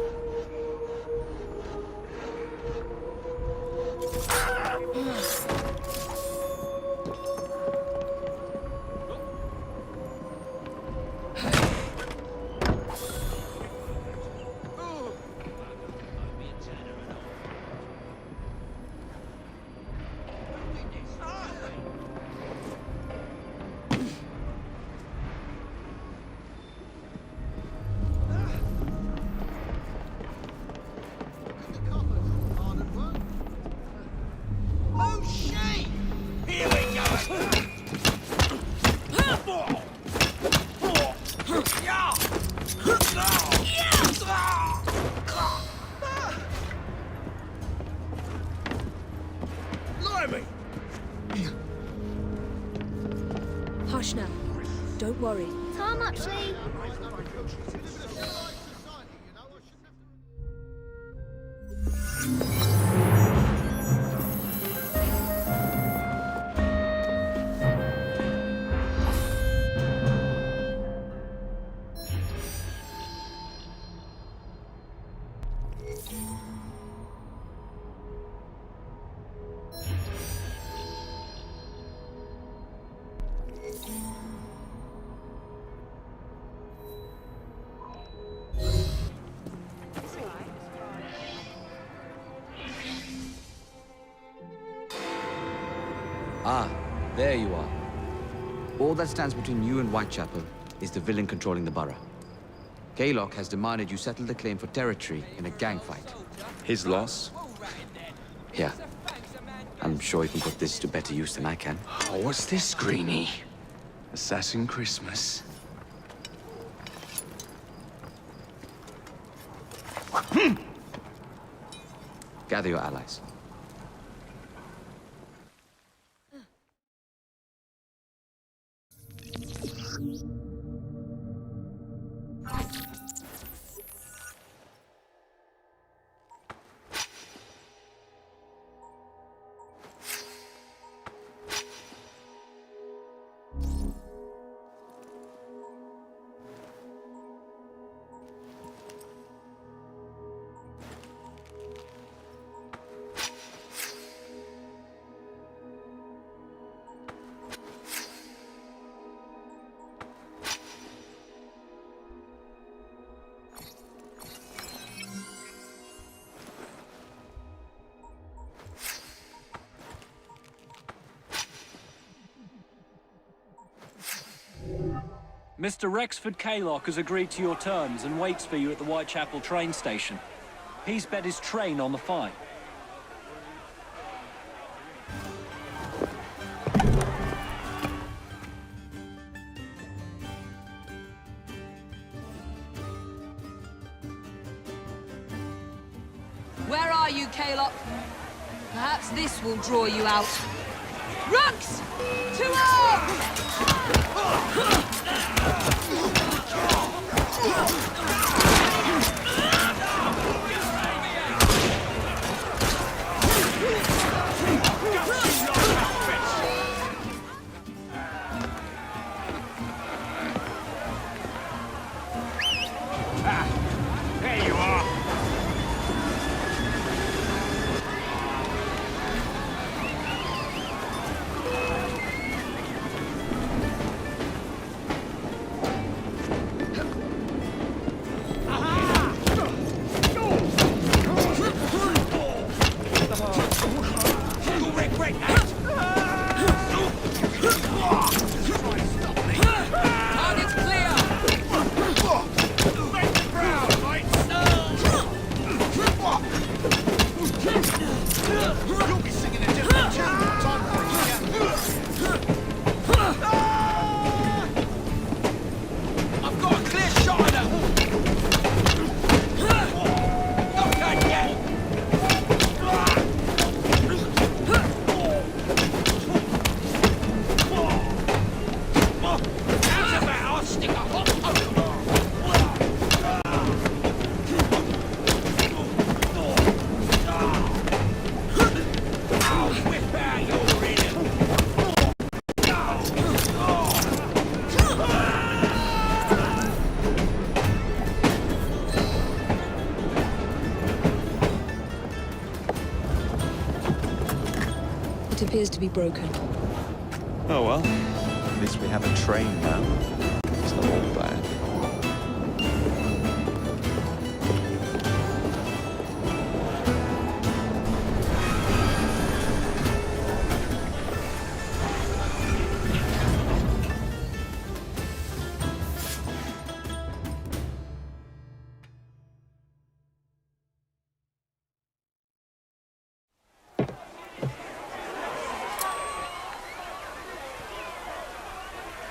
Oh, shit! Here we go! Blimey! Hush now. Don't worry. Tom, actually. Ah, there you are. All that stands between you and Whitechapel is the villain controlling the borough. Kaylock has demanded you settle the claim for territory in a gang fight. His loss? Yeah. I'm sure he can put this to better use than I can. Oh, what's this, Greenie? Assassin Christmas. Gather your allies. Mr. Rexford Kaylock has agreed to your terms and waits for you at the Whitechapel train station. He's bet his train on the fight. Where are you, Kaylock? Perhaps this will draw you out. Rucks! To arms! There you are. Target's clear! You'll be singing a different tune once I'm I've got a clear shot at her! Not done yet! How's about I'll stick a hot poke? I'll whip out your rhythm! It appears to be broken. Oh well, at least we have a train now. It's not all bad.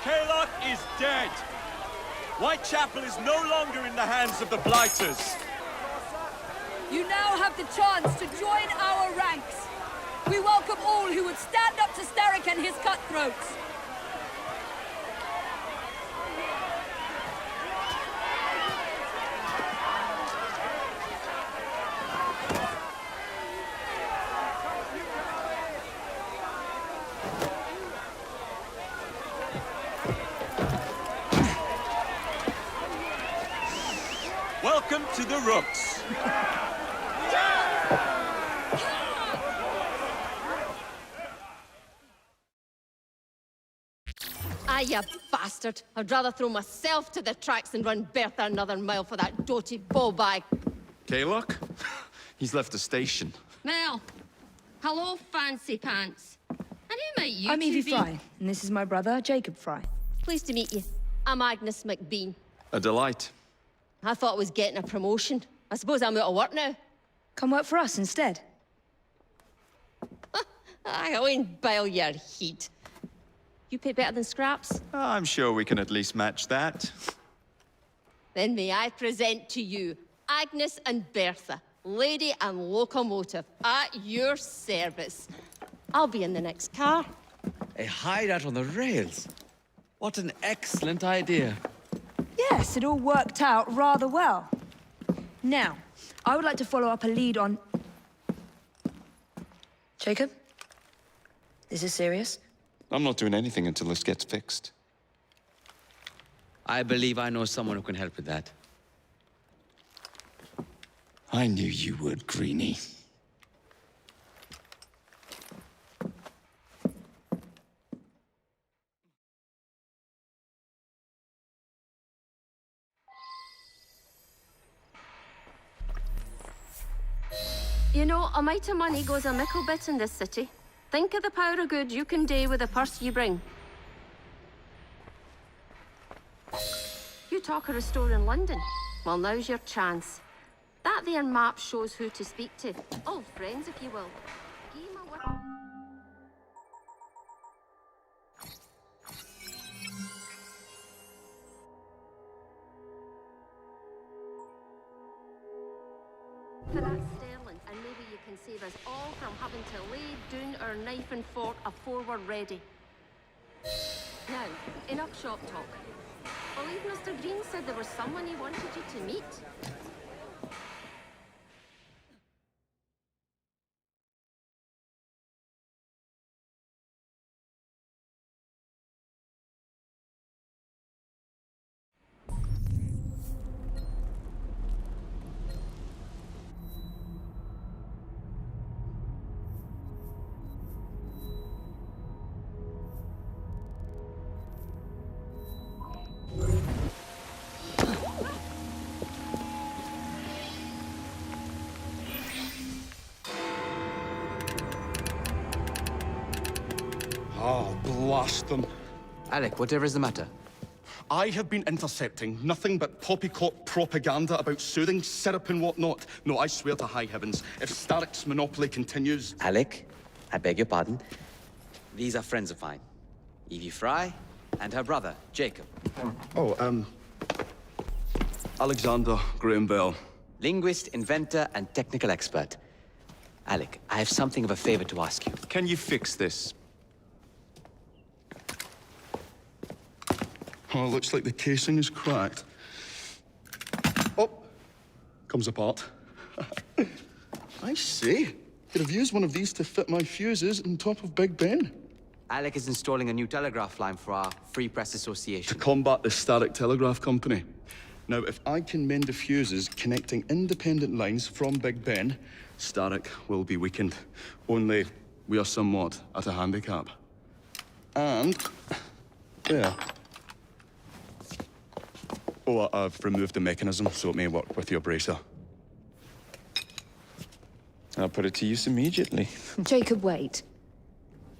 Kaylock is dead. Whitechapel is no longer in the hands of the Blighters. You now have the chance to join our ranks. We welcome all who would stand up to Starrick and his cutthroats. Welcome to the Rooks. Ah, you bastard. I'd rather throw myself to the tracks than run Bertha another mile for that doty ball-bag. Kaylock? He's left the station. Mel. Hello, fancy pants. And who might you I'm two Evie be? Frye, and this is my brother, Jacob Frye. Pleased to meet you. I'm Agnes McBean. A delight. I thought I was getting a promotion. I suppose I'm out of work now. Come work for us instead. I won't bile your heat. You pay better than scraps? I'm sure we can at least match that. Then may I present to you Agnes and Bertha, lady and locomotive, at your service. I'll be in the next car. A hideout on the rails. What an excellent idea. Yes, it all worked out rather well. Now, I would like to follow up a lead on... Jacob? This is serious? I'm not doing anything until this gets fixed. I believe I know someone who can help with that. I knew you would, Greenie. You know, a mite of money goes a mickle bit in this city. Think of the power of good you can do with the purse you bring. talk of restoring London? Well, now's your chance. That there map shows who to speak to. Old friends, if you will. Give 'em a word. For that sterling, and maybe you can save us all from having to lay down our knife and fork afore we're ready. Now, enough shop talk. I believe Mr. Green said there was someone he wanted you to meet. Ah, blast them. Alec, whatever is the matter? I have been intercepting nothing but poppycock propaganda about soothing syrup and whatnot. No, I swear to high heavens, if Starrick's monopoly continues... Alec, I beg your pardon. These are friends of mine. Evie Frye and her brother, Jacob. Oh, Alexander Graham Bell. Linguist, inventor, and technical expert. Alec, I have something of a favor to ask you. Can you fix this? Oh, looks like the casing is cracked. Oh, comes apart. I see. Could have used one of these to fit my fuses on top of Big Ben. Alec is installing a new telegraph line for our Free Press Association. To combat the Starrick Telegraph Company. Now, if I can mend the fuses connecting independent lines from Big Ben, Starrick will be weakened. Only we are somewhat at a handicap. And... there. Oh, I've removed the mechanism, so it may work with your bracer. I'll put it to use immediately. Jacob, wait.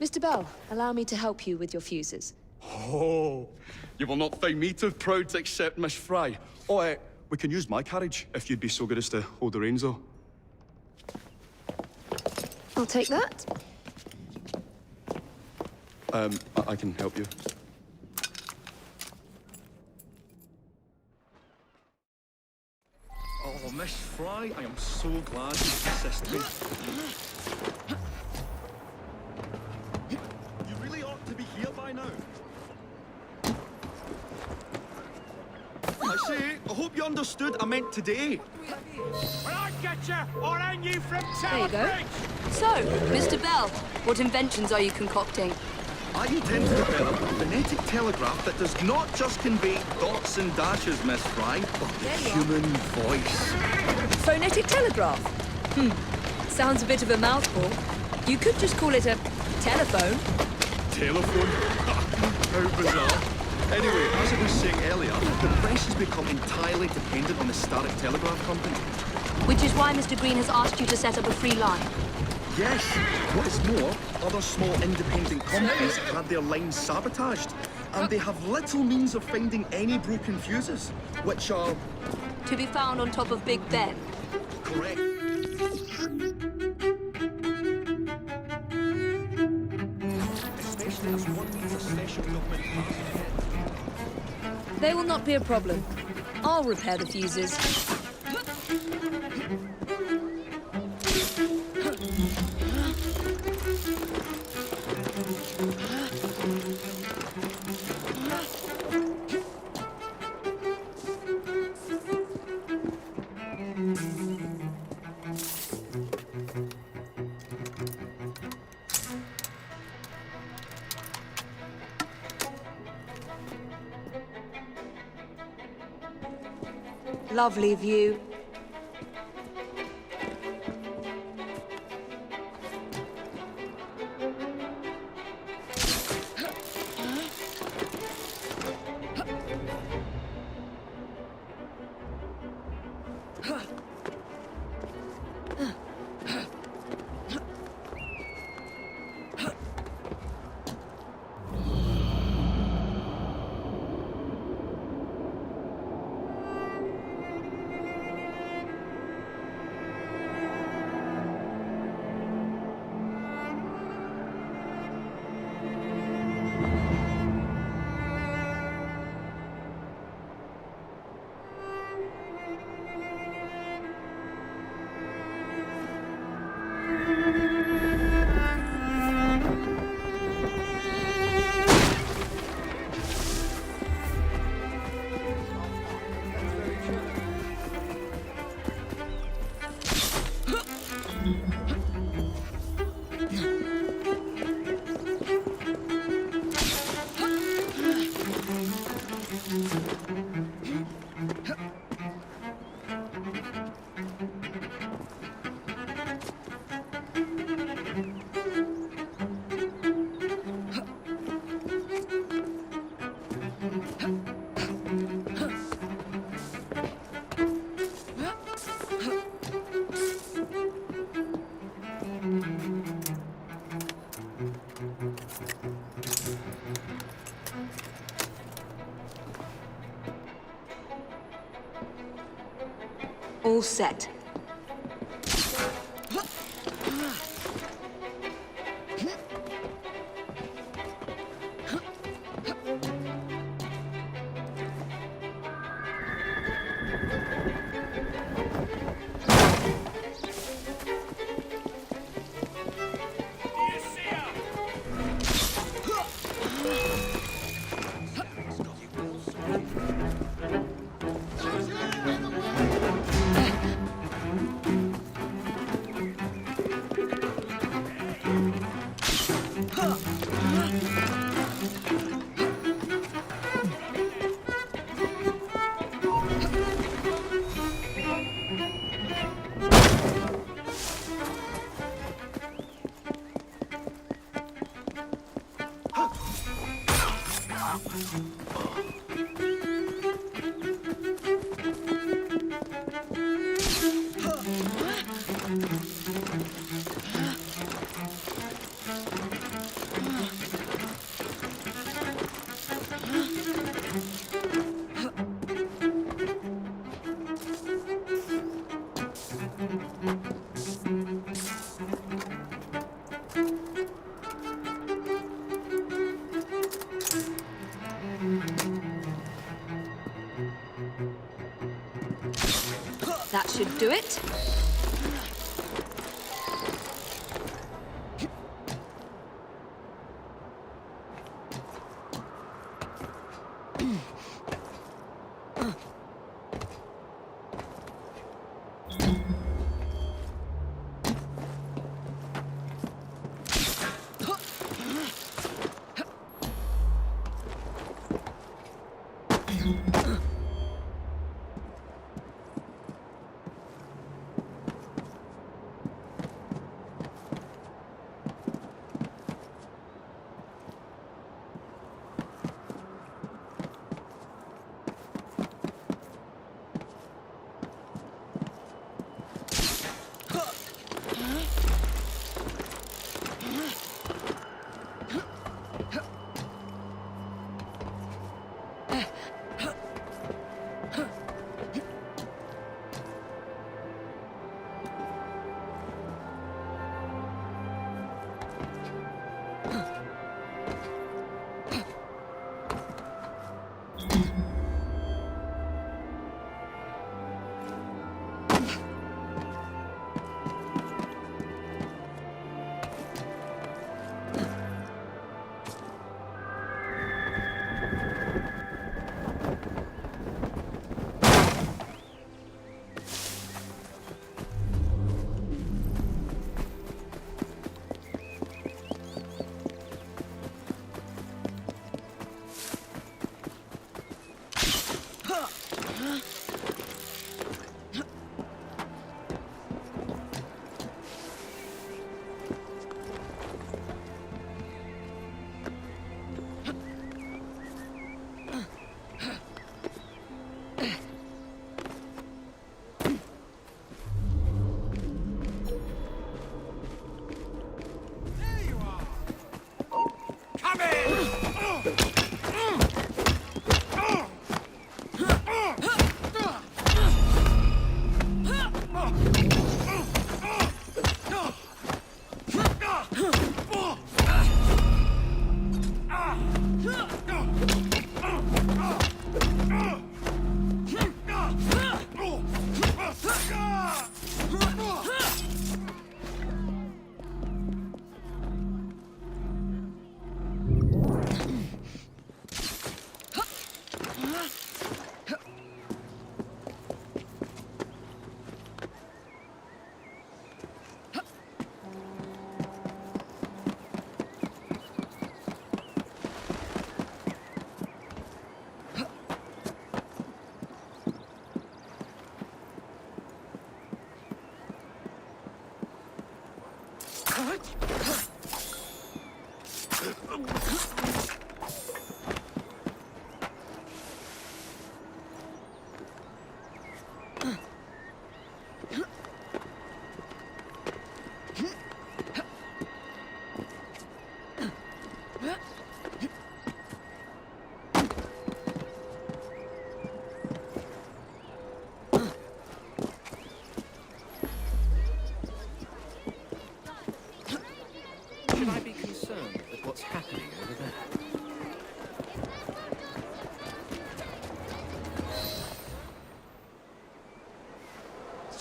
Mr. Bell, allow me to help you with your fuses. Oh, you will not find me too proud to accept Miss Frye. Oh, we can use my carriage, if you'd be so good as to hold the reins, though. I'll take that. I can help you. Oh, Miss Frye, I am so glad you persisted. You really ought to be here by now. I say, I hope you understood I meant today. Well, I get you, or hang you from There you Tower go. Bridge! So, Mr. Bell, what inventions are you concocting? I intend to develop a phonetic telegraph that does not just convey dots and dashes, Miss Frye, but the human voice. Phonetic telegraph? Sounds a bit of a mouthful. You could just call it a telephone. Telephone? How bizarre. Anyway, as I was saying earlier, the press has become entirely dependent on the Starrick Telegraph Company. Which is why Mr. Green has asked you to set up a free line. Yes. What is more, other small independent companies have had their lines sabotaged, and they have little means of finding any broken fuses, which are... To be found on top of Big Ben. Correct. Especially as one needs a special government pass ahead. They will not be a problem. I'll repair the fuses. Lovely view. All set. That should do it.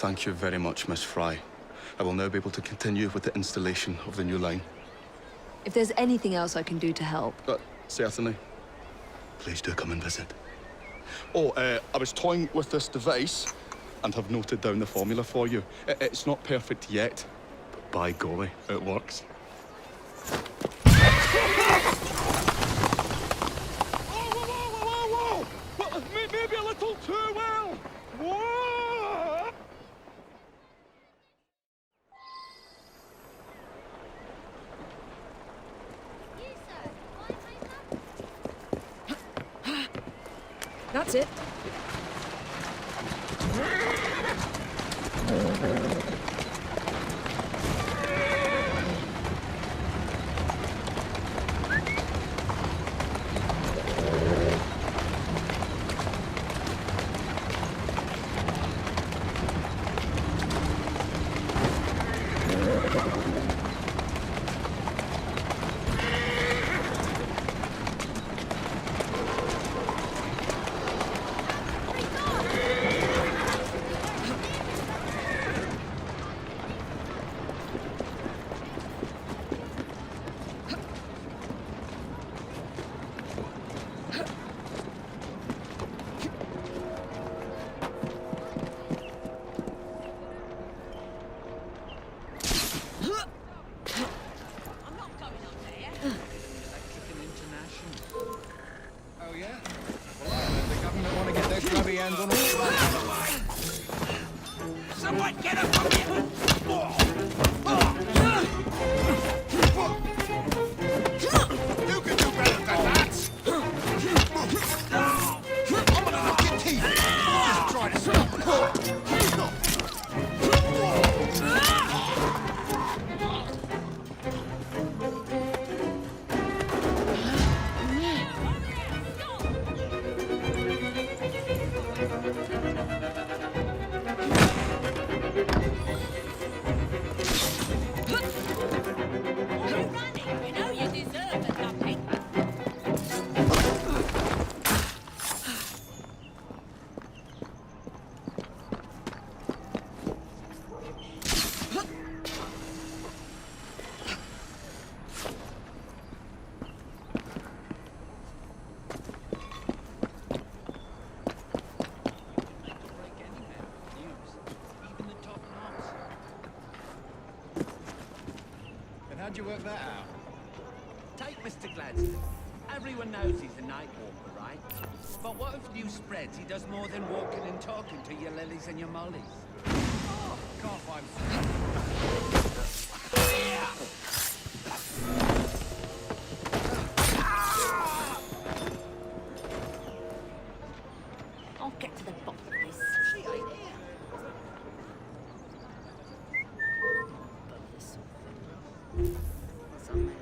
Thank you very much, Miss Frye. I will now be able to continue with the installation of the new line. If there's anything else I can do to help... Certainly. Please do come and visit. Oh, I was toying with this device and have noted down the formula for you. It's not perfect yet, but by golly, it works. Maybe a little too well. Whoa! That's it. Someone get her from here! You can do better than that! I'm gonna knock your teeth in. Just try to stop. How'd you work that out? Take Mr. Gladstone. Everyone knows he's a night walker, right? But what if news spreads he does more than walking and talking to your lilies and your mollies? Oh, can't find... I'll get to the bottom of this. She ain't here.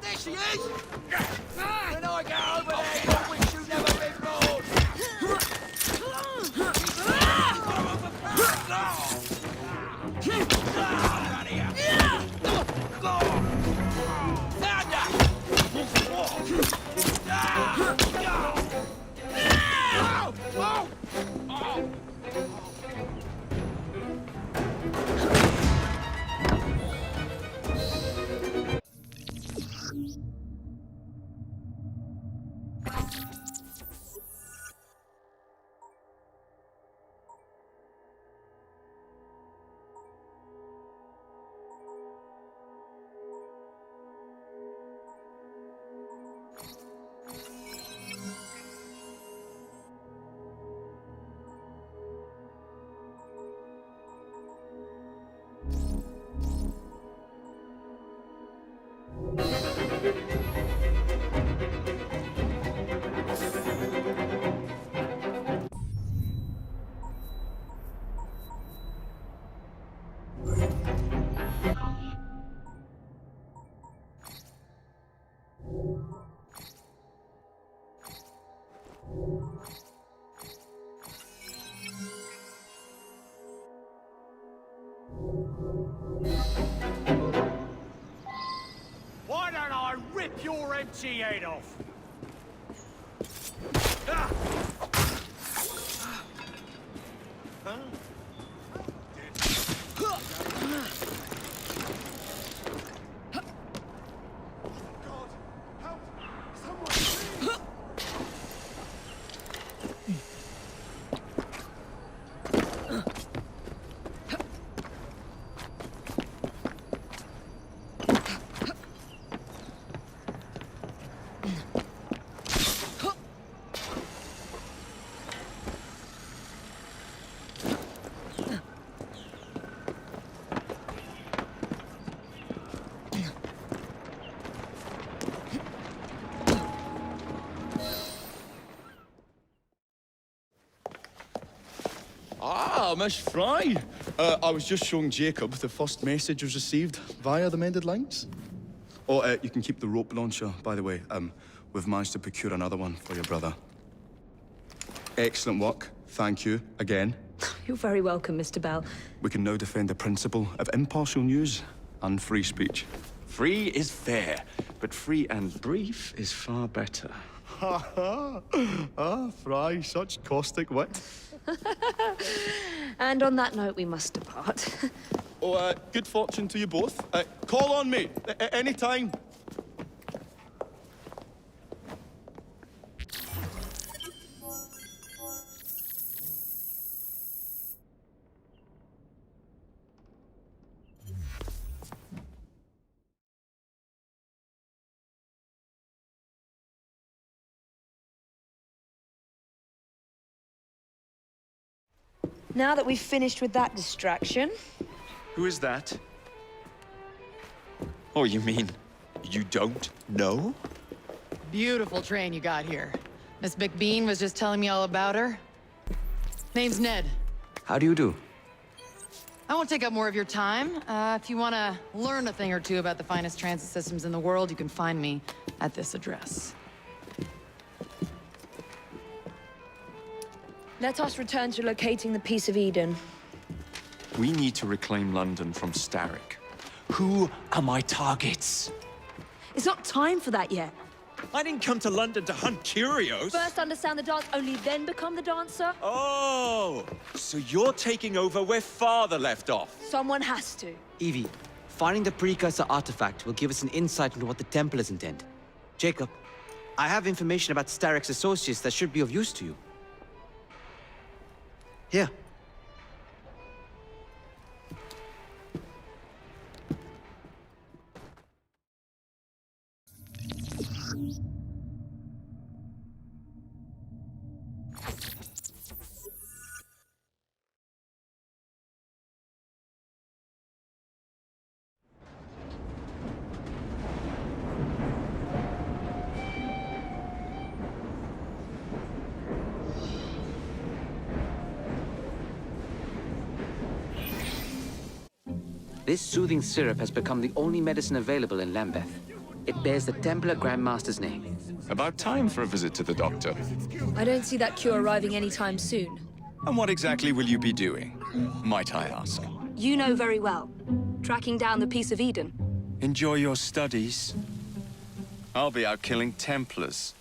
There she is! When I get over there, I wish you'd never been born! Why don't I rip your empty head off? Ah, Miss Frye. I was just showing Jacob the first message was received via the mended lines. Oh, you can keep the rope launcher, by the way. We've managed to procure another one for your brother. Excellent work. Thank you, again. You're very welcome, Mr. Bell. We can now defend the principle of impartial news and free speech. Free is fair, but free and brief is far better. Ha ha! Ah, Frye, such caustic wit. And on that note, we must depart. Oh, good fortune to you both. Call on me, anytime. Now that we've finished with that distraction... Who is that? Oh, you mean you don't know? Beautiful train you got here. Miss McBean was just telling me all about her. Name's Ned. How do you do? I won't take up more of your time. If you want to learn a thing or two about the finest transit systems in the world, you can find me at this address. Let us return to locating the Piece of Eden. We need to reclaim London from Starrick. Who are my targets? It's not time for that yet. I didn't come to London to hunt curios. First understand the dance, only then become the dancer. Oh, so you're taking over where Father left off. Someone has to. Evie, finding the precursor artifact will give us an insight into what the Templars intend. Jacob, I have information about Starrick's associates that should be of use to you. Here. This soothing syrup has become the only medicine available in Lambeth. It bears the Templar Grandmaster's name. About time for a visit to the doctor. I don't see that cure arriving anytime soon. And what exactly will you be doing, might I ask? You know very well. Tracking down the Piece of Eden. Enjoy your studies. I'll be out killing Templars.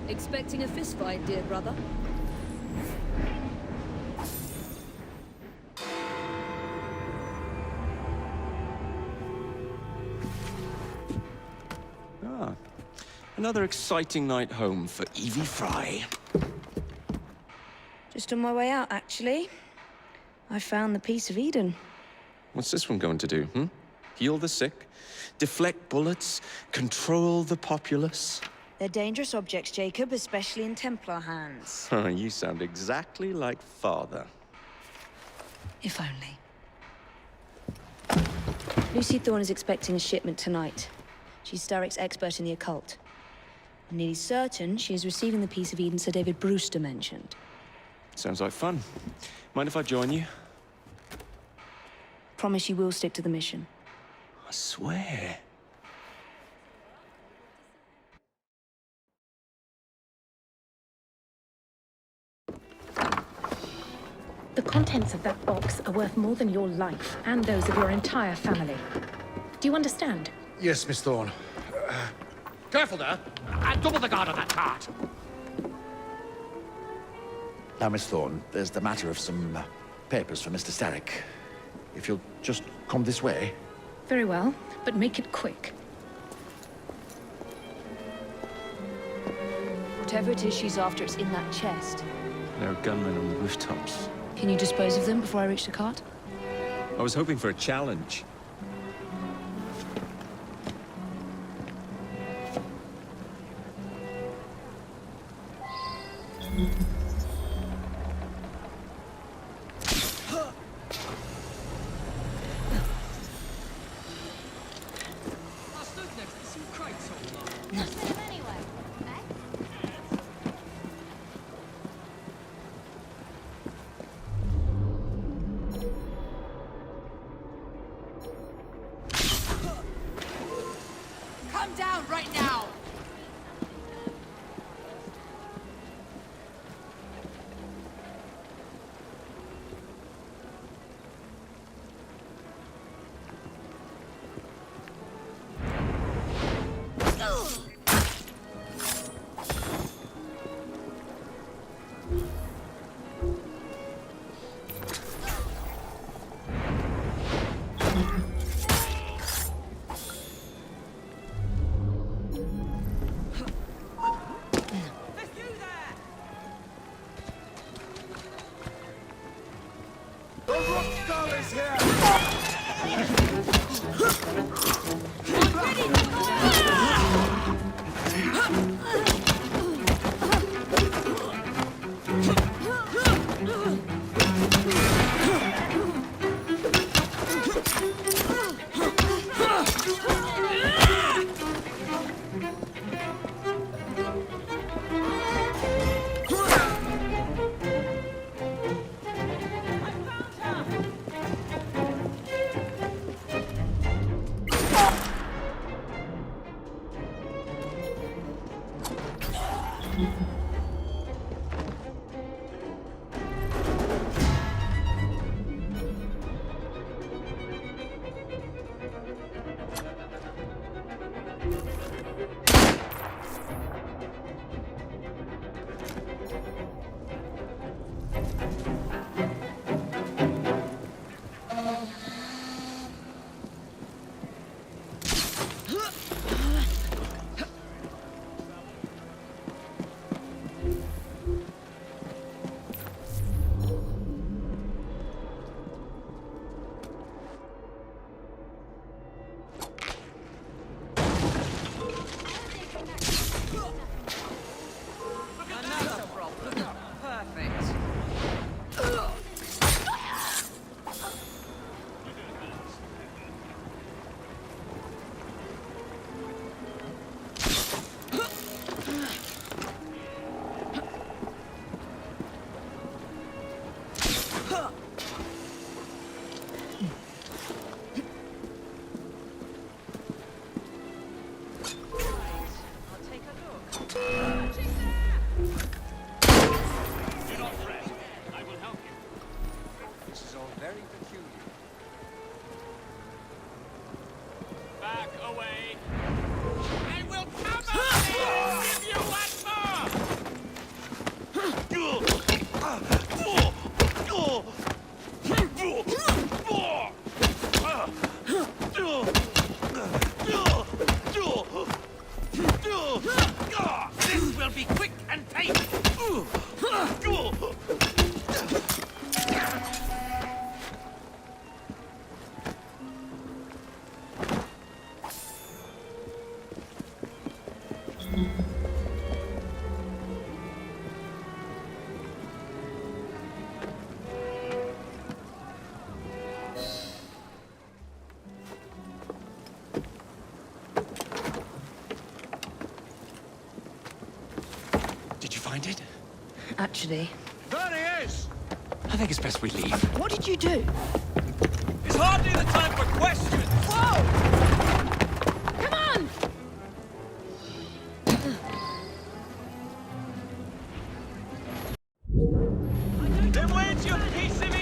Expecting a fistfight, dear brother? Ah, another exciting night home for Evie Frye. Just on my way out, actually. I found the Piece of Eden. What's this one going to do, Heal the sick, deflect bullets, control the populace? They're dangerous objects, Jacob, especially in Templar hands. You sound exactly like Father. If only. Lucy Thorne is expecting a shipment tonight. She's Starrick's expert in the occult. I'm nearly certain she is receiving the Piece of Eden Sir David Brewster mentioned. Sounds like fun. Mind if I join you? Promise you will stick to the mission. I swear. The contents of that box are worth more than your life and those of your entire family. Do you understand? Yes, Miss Thorne. Careful there! Double the guard on that cart! Now, Miss Thorne, there's the matter of some papers for Mr. Starrick. If you'll just come this way. Very well, but make it quick. Whatever it is she's after, it's in that chest. There are gunmen on the rooftops. Can you dispose of them before I reach the cart? I was hoping for a challenge. I stood next to some crates all night. Come down right now! The rook skull is here! Find it? Actually. There he is! I think it's best we leave. What did you do? It's hardly the time for questions! Whoa! Come on! Then where's your piece of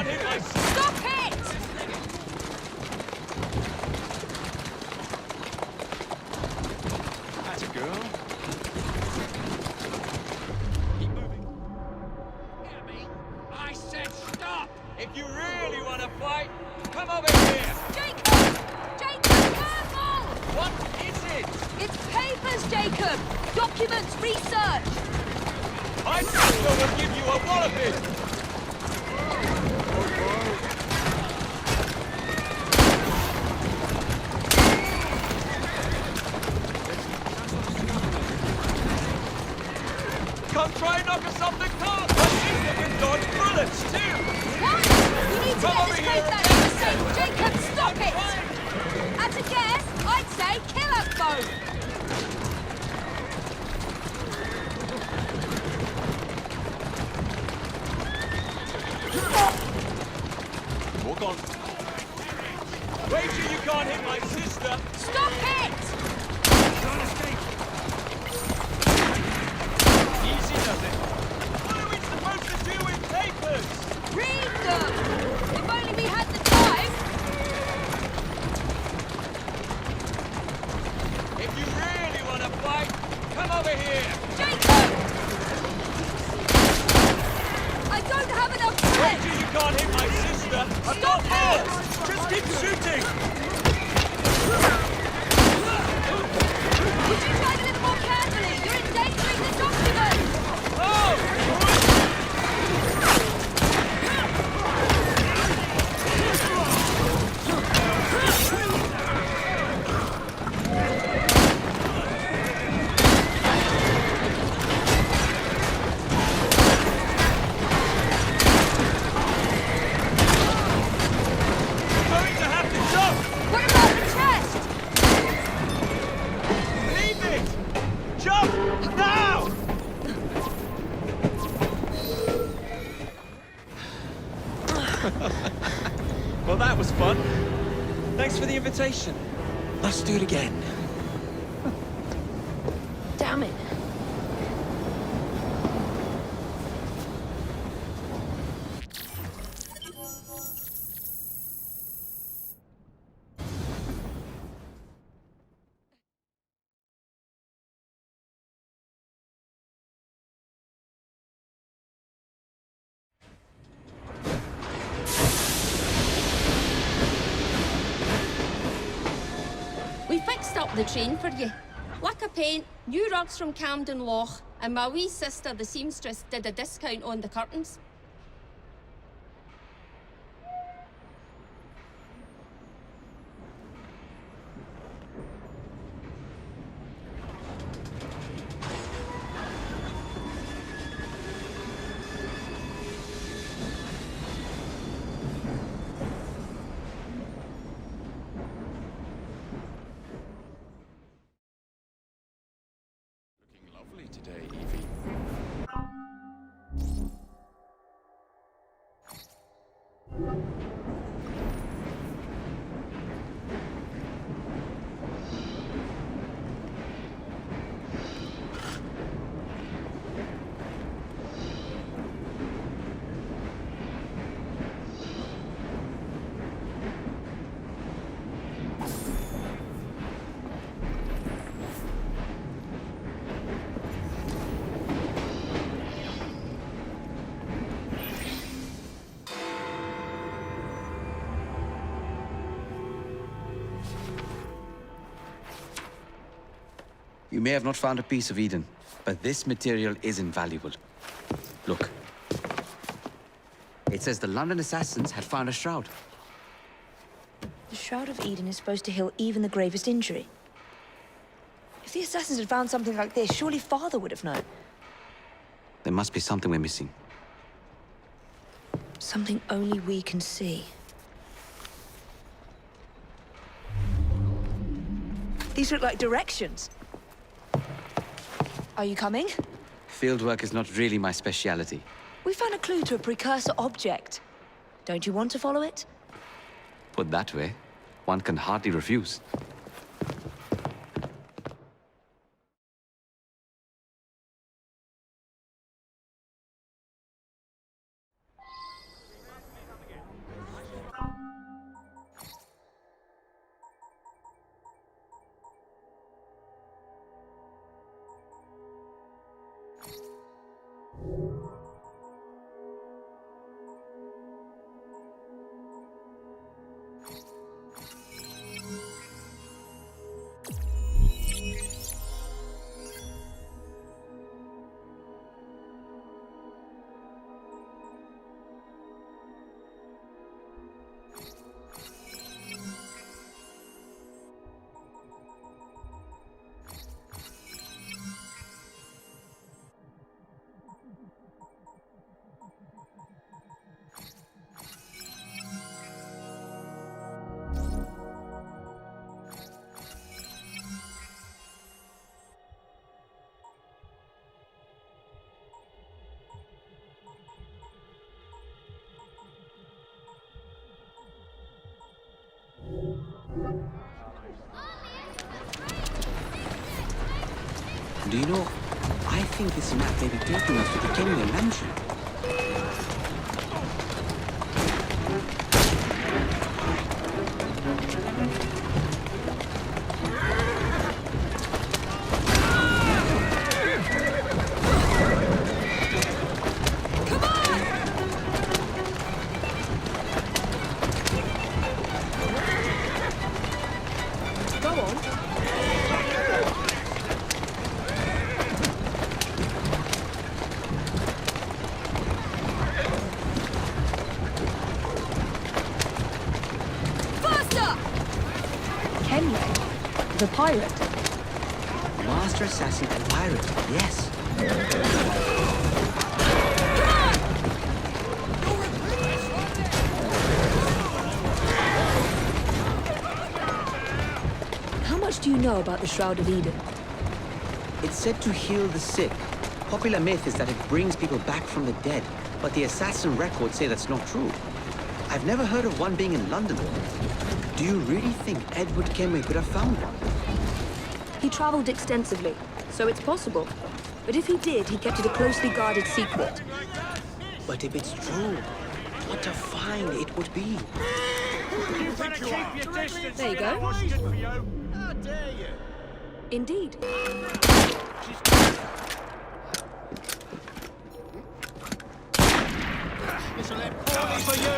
can't hit my... Stop it! That's a girl. I said stop! If you really want to fight, come over here! Jacob! Jacob, careful! What is it? It's papers, Jacob! Documents, research! My sister will give you a walloping! Come try and knock us off the car! My sister can dodge bullets, too! What? We need to get this place back to the safe! Jacob, stop it! At a guess, I'd say kill us both! Walk on. Wait till you can't hit my sister! Stop it! Don't escape! Easy does it. What are we supposed to do with papers? Read them! If only we had the time! If you really want to fight, come over here! Jacob! I don't have enough Wait bullets! till you can't hit my sister! I've got bullets! Just keep shooting! Would you ride a little more carefully? You're endangering the document! Going to have to jump! What about the chest? Leave it! Jump! Now! Well, that was fun. Thanks for the invitation. Let's do it again. Damn it. We fixed up the train for you. Lick of paint, new rugs from Camden Loch, and my wee sister, the seamstress, did a discount on the curtains. Looking lovely today, Evie. You may have not found a piece of Eden, but this material is invaluable. Look. It says the London assassins had found a shroud. The Shroud of Eden is supposed to heal even the gravest injury. If the assassins had found something like this, surely Father would have known. There must be something we're missing. Something only we can see. These look like directions. Are you coming? Fieldwork is not really my speciality. We found a clue to a precursor object. Don't you want to follow it? Put that way, one can hardly refuse. Do you know, I think this map may be taking us to the Kenway Mansion. The pirate? Master assassin and pirate, yes. How much do you know about the Shroud of Eden? It's said to heal the sick. Popular myth is that it brings people back from the dead, but the assassin records say that's not true. I've never heard of one being in London. Do you really think Edward Kenway could have found one? He traveled extensively, so it's possible. But if he did, he kept it a closely guarded secret. But if it's true, what a find it would be. You better keep your distance. There you go. What's good for you? How dare you? Indeed. This'll end poorly for you.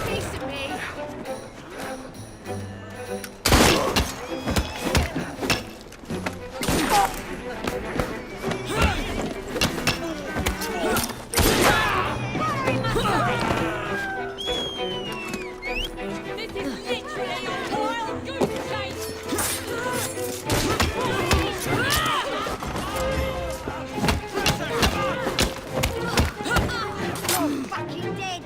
Piece of me. This is literally a wild goose chase! Fucking dead.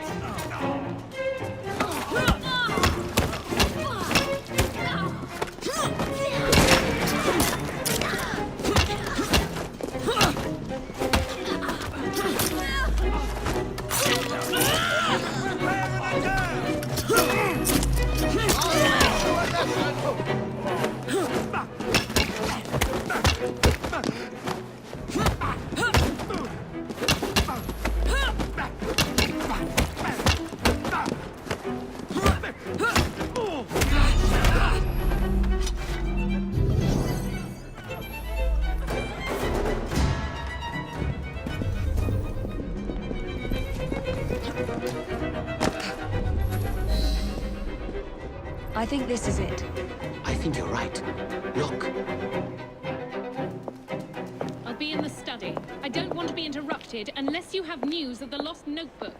I think this is it. I think you're right. Look. I'll be in the study. I don't want to be interrupted unless you have news of the lost notebook.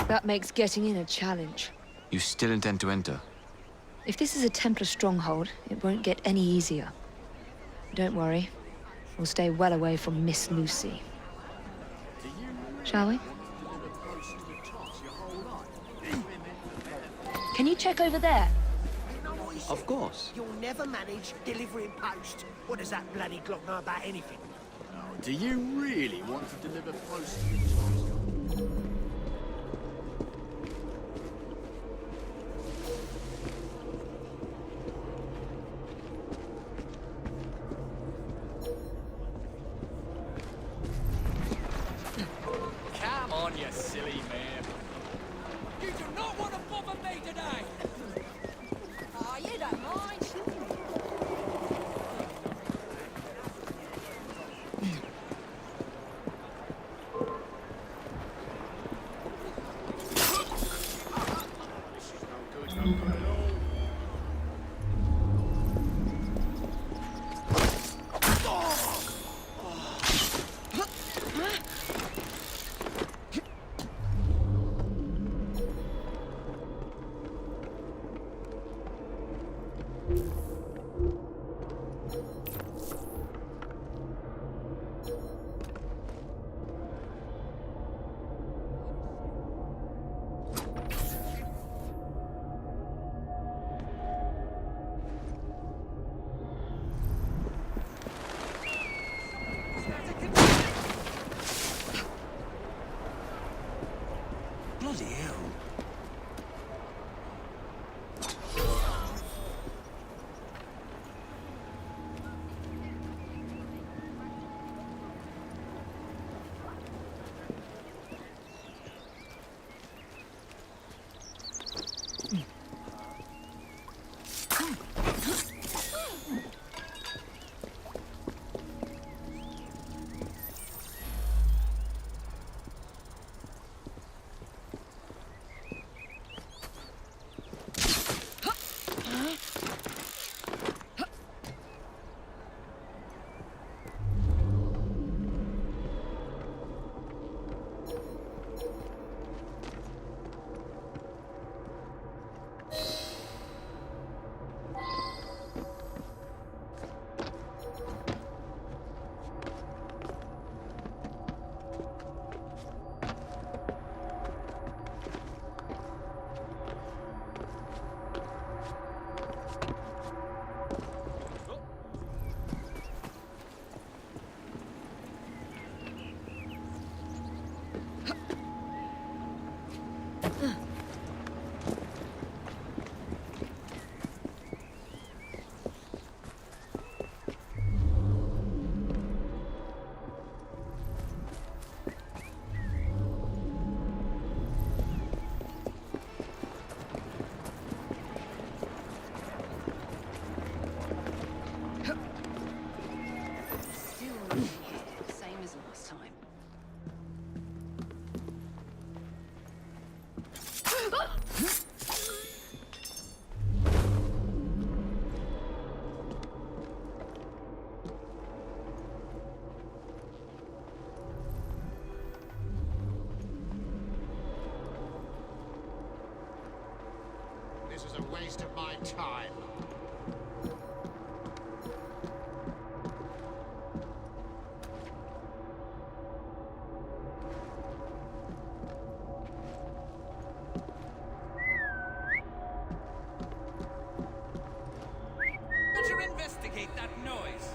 That makes getting in a challenge. You still intend to enter? If this is a Templar stronghold, it won't get any easier. Don't worry. We'll stay well away from Miss Lucy. Shall we? Can you check over there? Of course. You'll never manage delivering post. What does that bloody clock know about anything? Oh, do you really want to deliver post? Come on, you silly man. You do not want to bother me today! Oh, you don't mind. Bloody hell. Same as last time. This is a waste of my time. Better investigate that noise.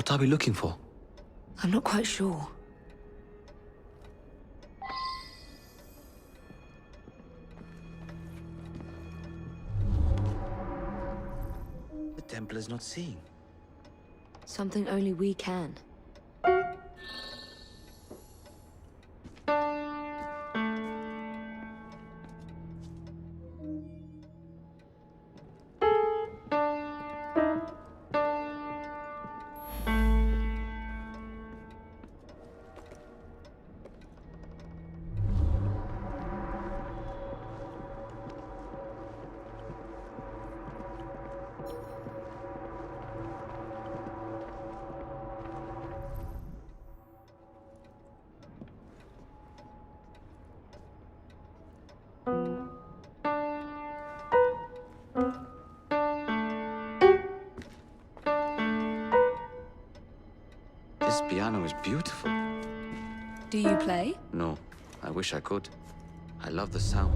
What are we looking for? I'm not quite sure. The temple is not seeing. Something only we can. This piano is beautiful. Do you play? No, I wish I could. I love the sound.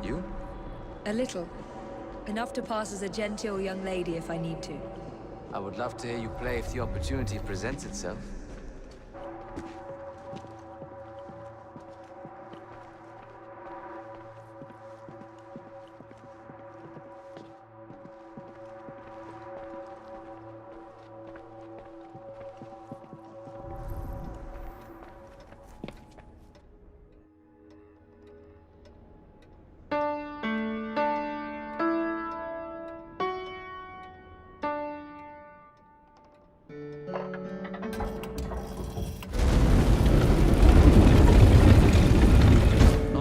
You? A little. Enough to pass as a genteel young lady if I need to. I would love to hear you play if the opportunity presents itself.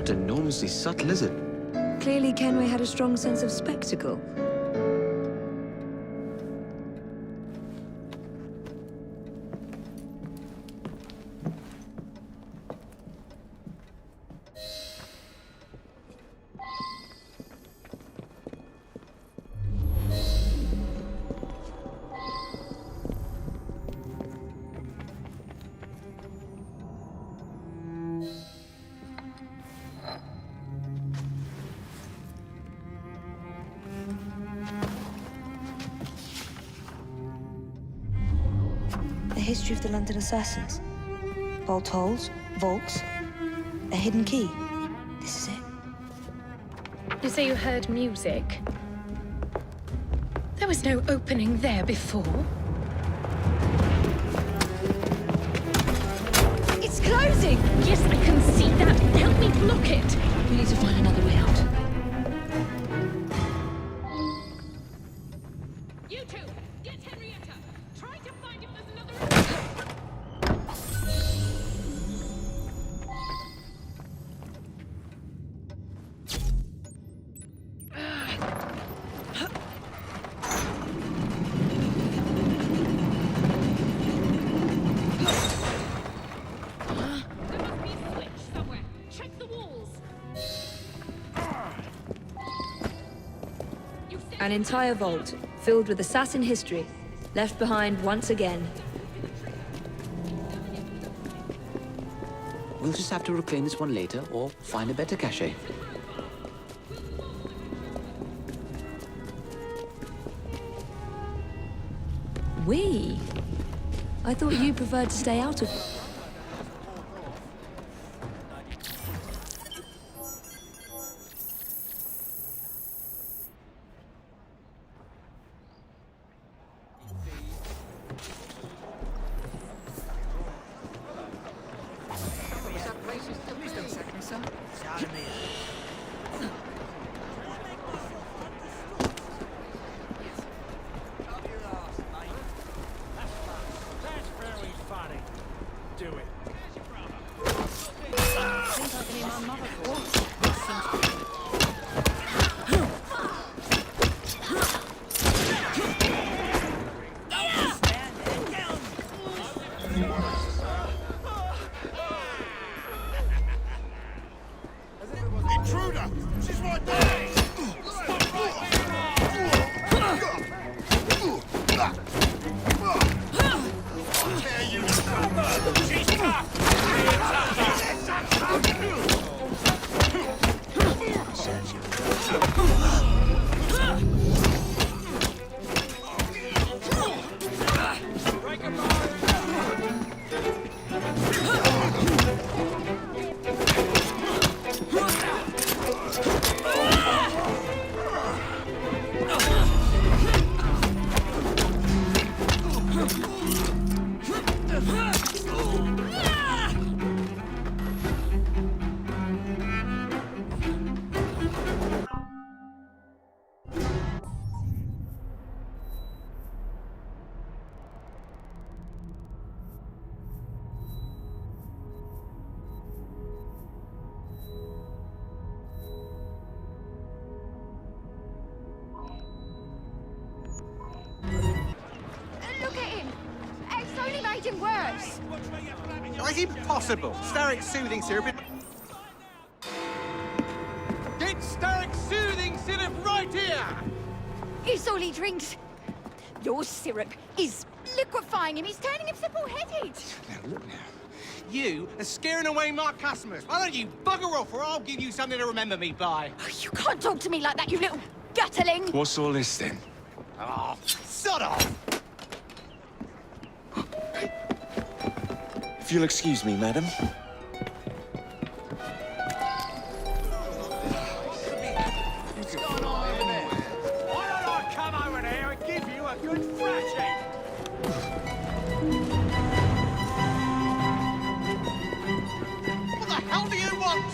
Enormously subtle, is it? Clearly, Kenway had a strong sense of spectacle. The history of the London assassins. Bolt holes, vaults, a hidden key. This is it. You say you heard music? There was no opening there before. It's closing! Yes, I can see that. Help me block it. We need to find another way out. You two, get Henrietta. Try to find if there's another. An entire vault, filled with assassin history, left behind once again. We'll just have to reclaim this one later, or find a better cache. We? I thought you preferred to stay out of... Intruder! She's right there! Break 'em getting worse. Is it possible? Starrick soothing syrup. Get Starrick soothing syrup right here! It's all he drinks. Your syrup is liquefying him. He's turning him simple-headed. Now, look now. You are scaring away my customers. Why don't you bugger off, or I'll give you something to remember me by. Oh, you can't talk to me like that, you little gutterling. What's all this then? Oh, sod off! If you'll excuse me, madam. What's going on over there? Why don't I come over there and give you a good thrashing? What the hell do you want?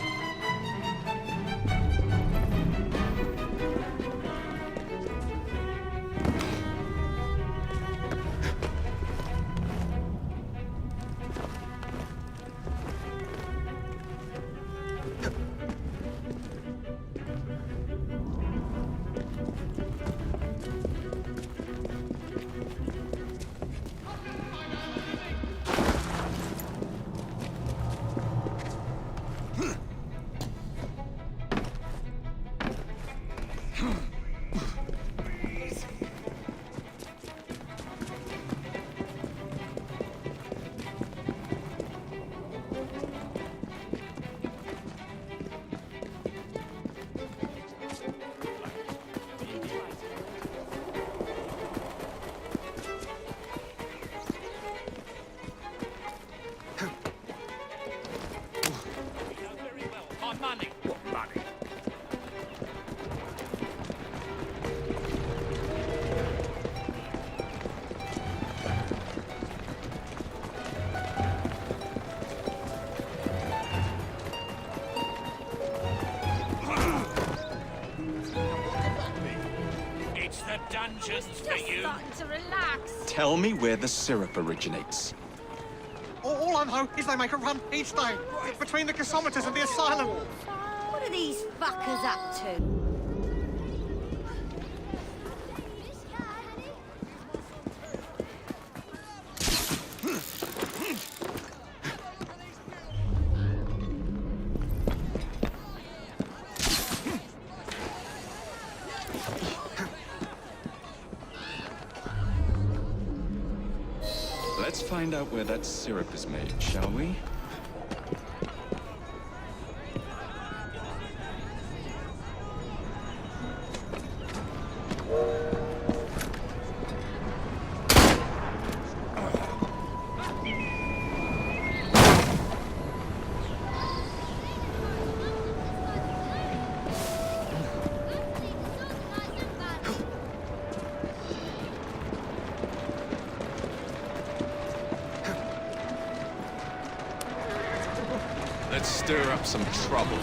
Dungeons for you. Starting to relax. Tell me where the syrup originates. All I know is they make a run each day between the gasometers and the asylum. What are these fuckers up to? Let's find out where that syrup is made, shall we? Let's stir up some trouble.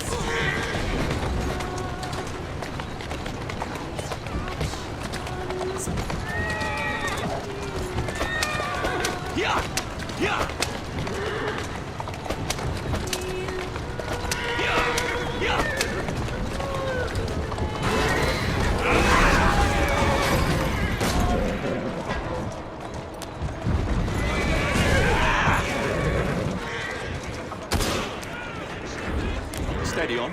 Yeah! Yeah! Steady on.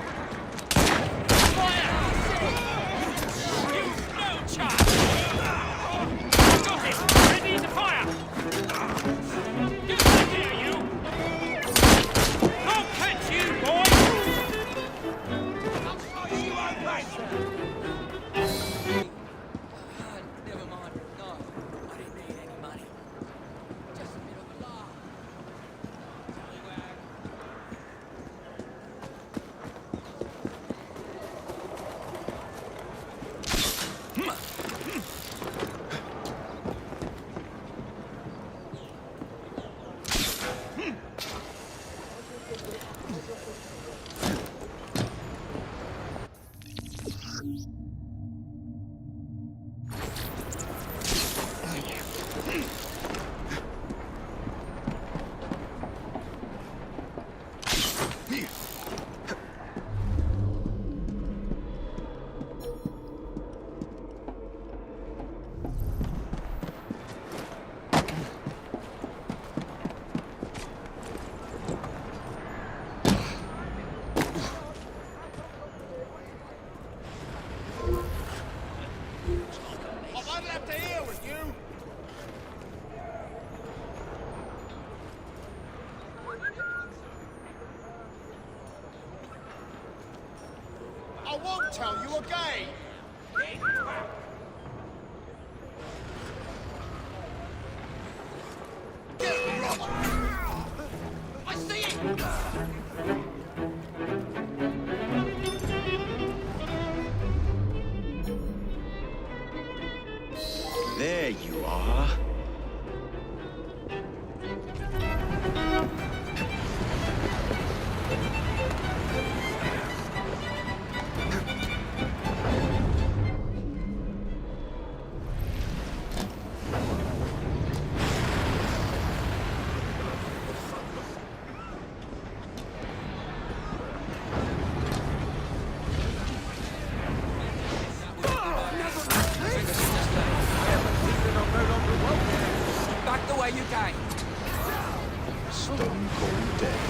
won't tell you again! Get Roger! I see it! There you are. Back the way you came. Stone cold death.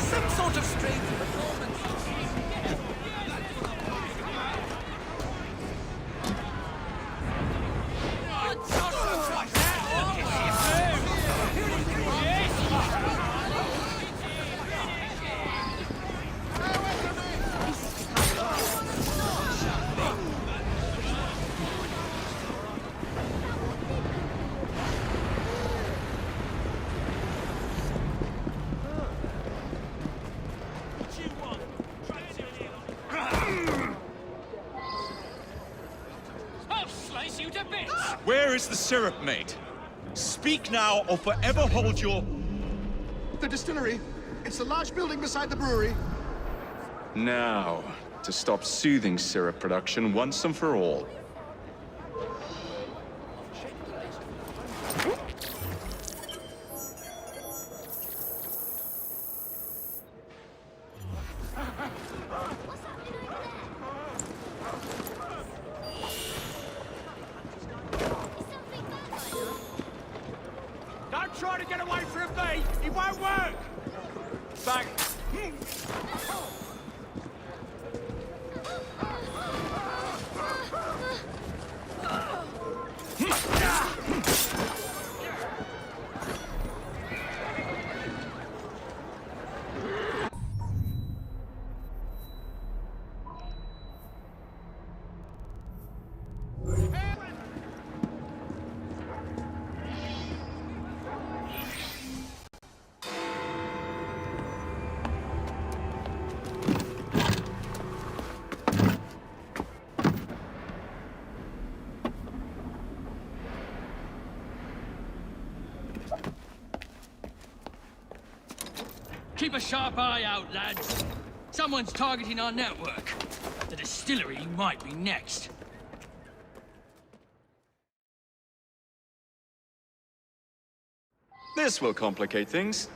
Some sort of strange performance. I'll slice you to bits! Where is the syrup, mate? Speak now or forever hold your... The distillery. It's the large building beside the brewery. Now, to stop soothing syrup production once and for all. Don't try to get away from me! It won't work! Back. Keep a sharp eye out, lads. Someone's targeting our network. The distillery might be next. This will complicate things.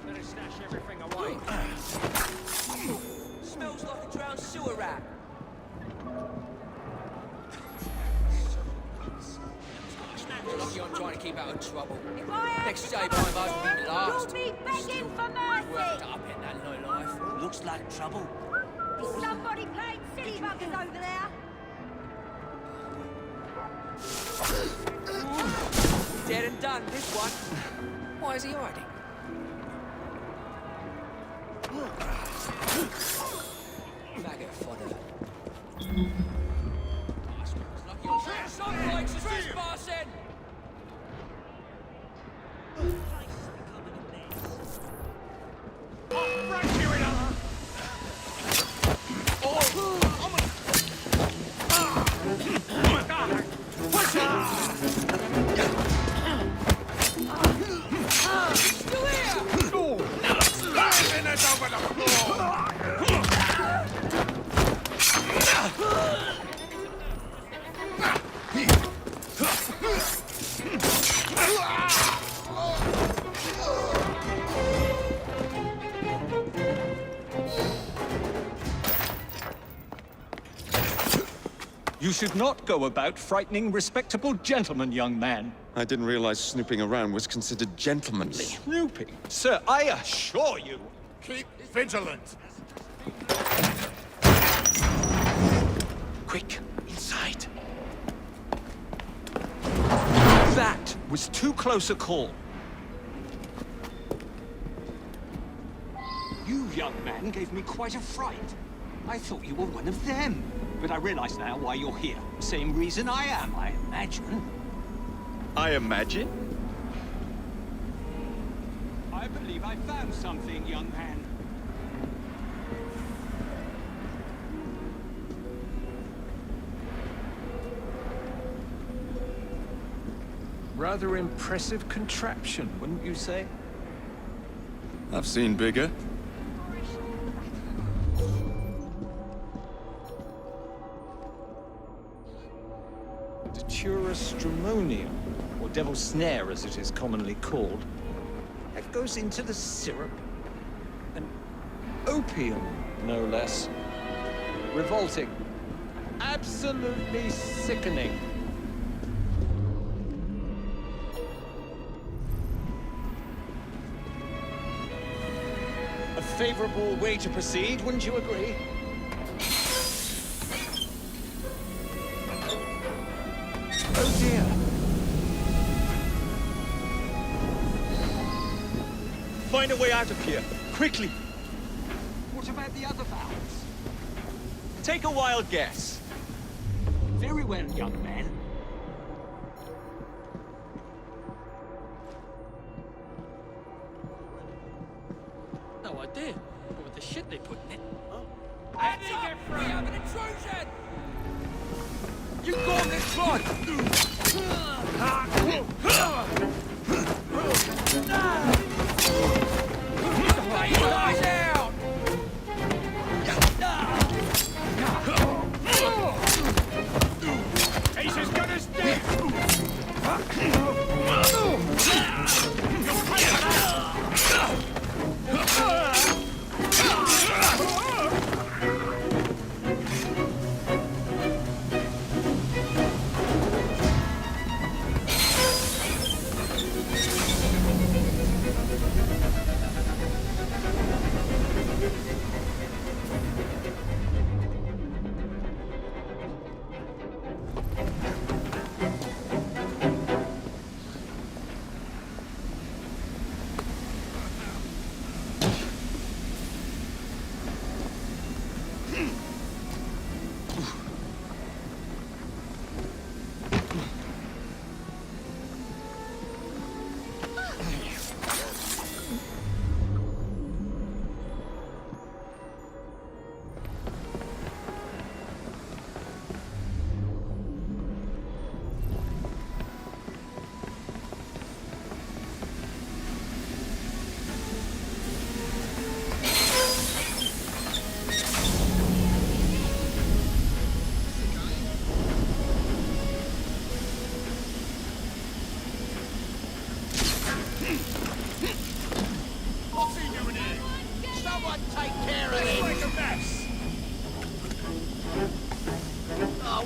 Better stash everything away. Smells like a drowned sewer rat. Lucky I'm trying to keep out of trouble. Next day, my mother will be last. You'll be begging for mercy! Worked up in that low life. Looks like trouble. Is somebody playing silly buggers over there? Dead and done, this one. Why is he hiding? Maggot fodder. Some likes us this boss end. I'll break you You should not go about frightening respectable gentlemen, young man. I didn't realize snooping around was considered gentlemanly. Snooping? Sir, I assure you. Keep vigilant. Quick, inside. That was too close a call. You, young man, gave me quite a fright. I thought you were one of them. But I realize now why you're here. Same reason I am, I imagine. I imagine? I believe I found something, young man. Rather impressive contraption, wouldn't you say? I've seen bigger. Stramonium, or devil's snare as it is commonly called. That goes into the syrup. And opium, no less. Revolting. Absolutely sickening. A favorable way to proceed, wouldn't you agree? Oh dear. Find a way out of here, quickly. What about the other valves? Take a wild guess. Very well, young man. No idea. But with the shit they put in it. Hands up! We have an intrusion! You go on this one! Lay your eyes out! Ace is gonna stay!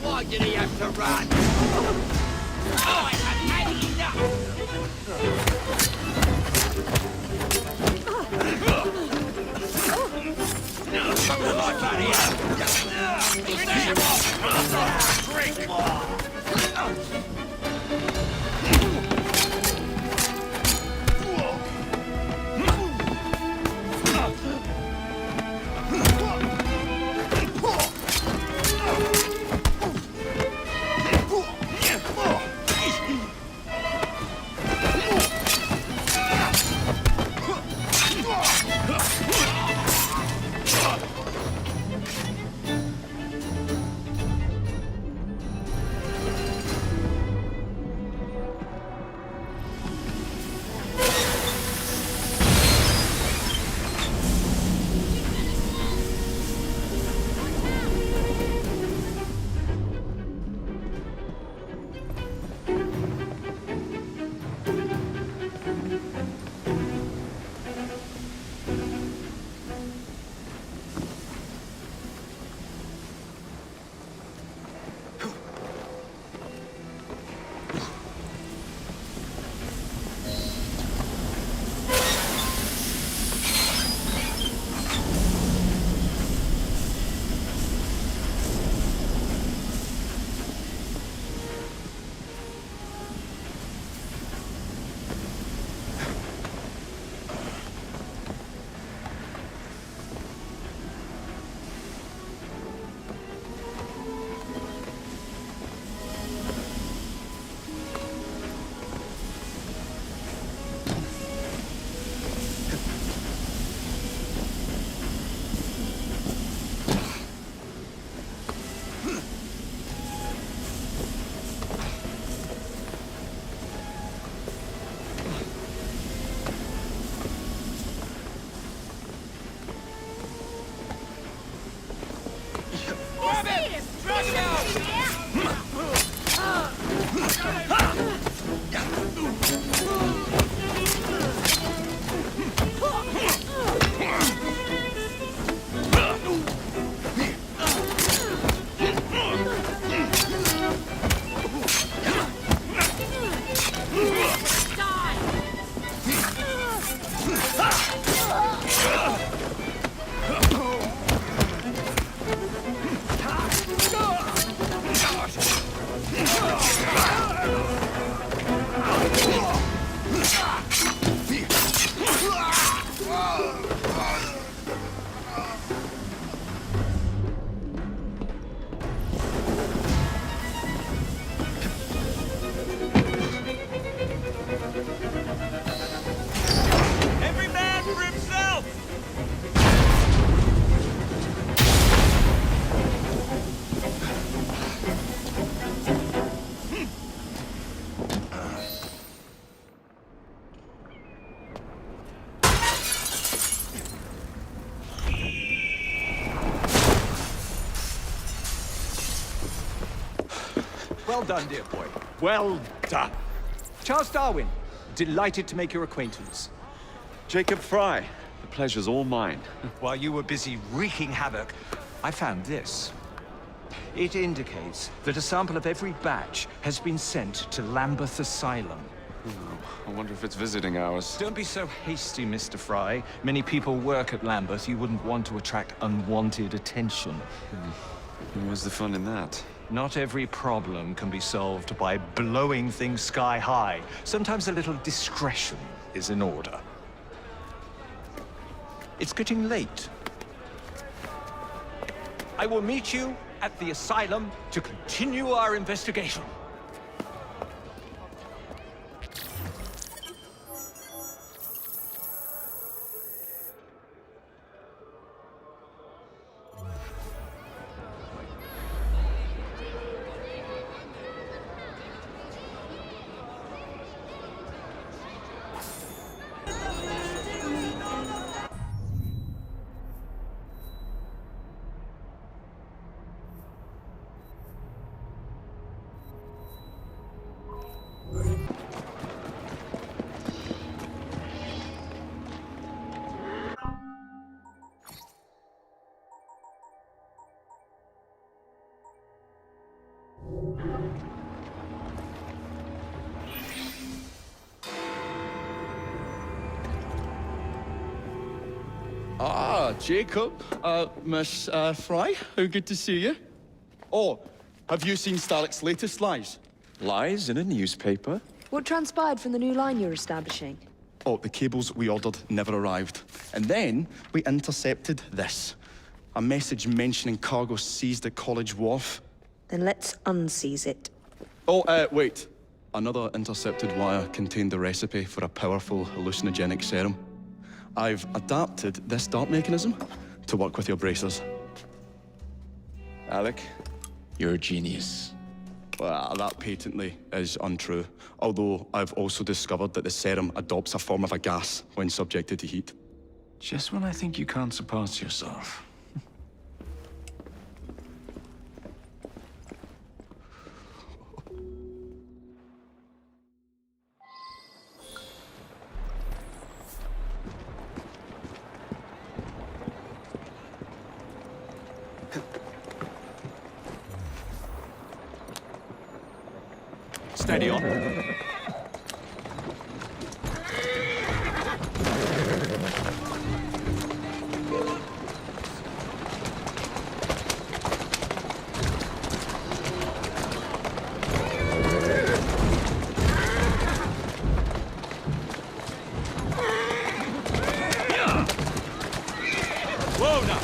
Why did he have to run? Oh, I've had enough! Now, come to my buddy up! Finish him off! Drink! Well done, dear boy. Well done. Charles Darwin, delighted to make your acquaintance. Jacob Frye, the pleasure's all mine. While you were busy wreaking havoc, I found this. It indicates that a sample of every batch has been sent to Lambeth Asylum. I wonder if it's visiting hours. Don't be so hasty, Mr. Frye. Many people work at Lambeth. You wouldn't want to attract unwanted attention. Where's the fun in that? Not every problem can be solved by blowing things sky high. Sometimes a little discretion is in order. It's getting late. I will meet you at the asylum to continue our investigation. Ah, Jacob, Miss Frye, how good to see you. Oh, have you seen Starrick's latest lies? Lies in a newspaper? What transpired from the new line you're establishing? Oh, the cables we ordered never arrived. And then we intercepted this. A message mentioning cargo seized at College Wharf. Then let's unseize it. Oh, wait. Another intercepted wire contained the recipe for a powerful hallucinogenic serum. I've adapted this dart mechanism to work with your bracers. Alec, you're a genius. Well, that patently is untrue. Although I've also discovered that the serum adopts a form of a gas when subjected to heat. Just when I think you can't surpass yourself. Steady on. Whoa, now.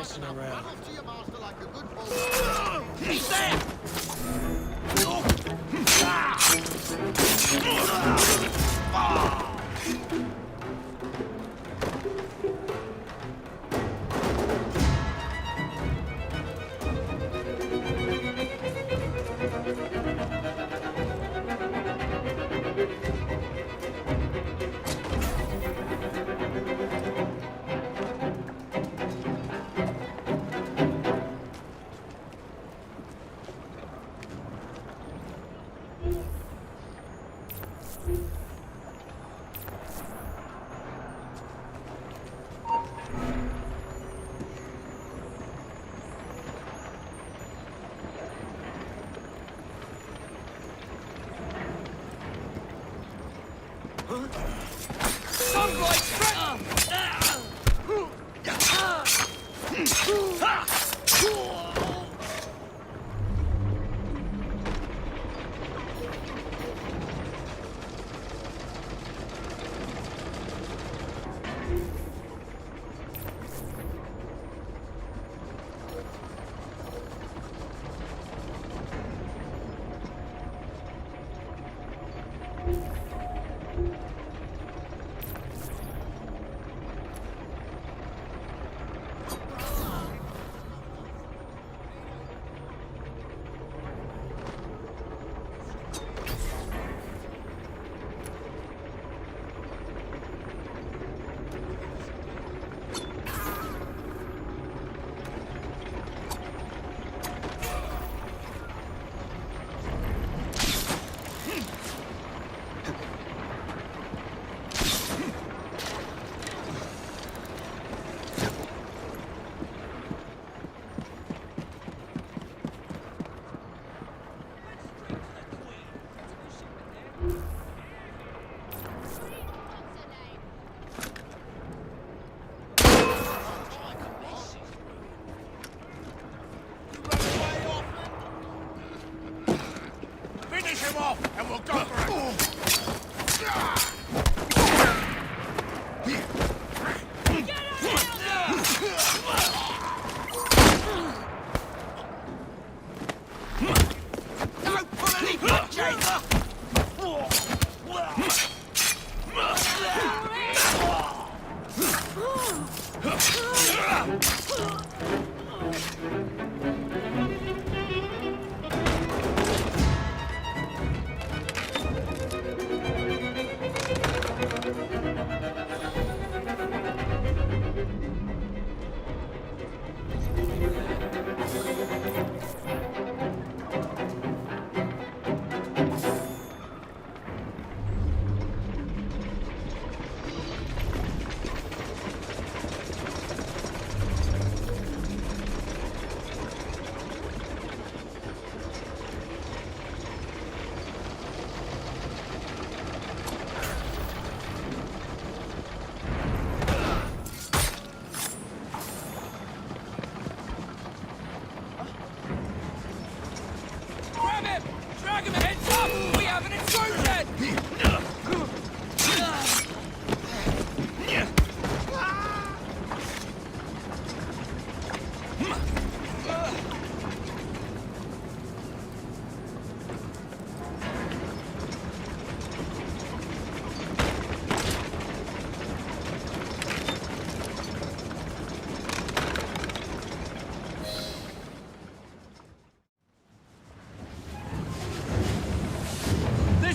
messing around. He's there! And we'll go for it! Don't pull any punches!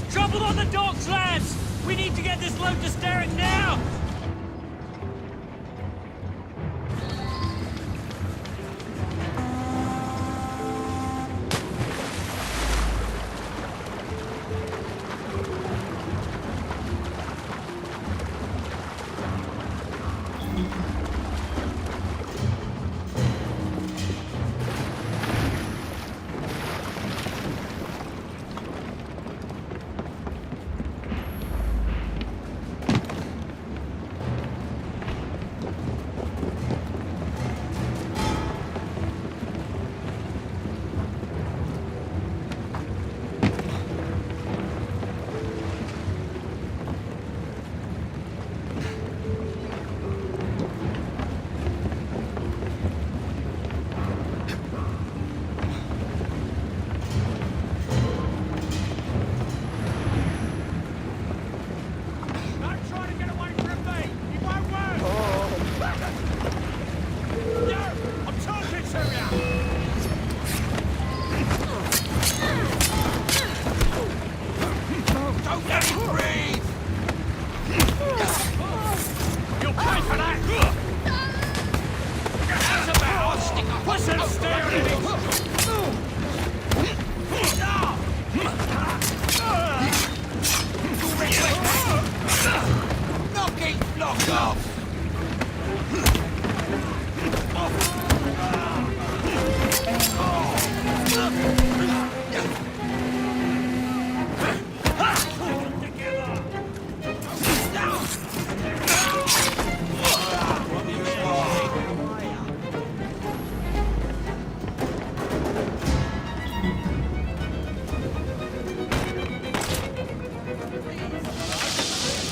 Trouble on the docks, lads! We need to get this load to Starrick now!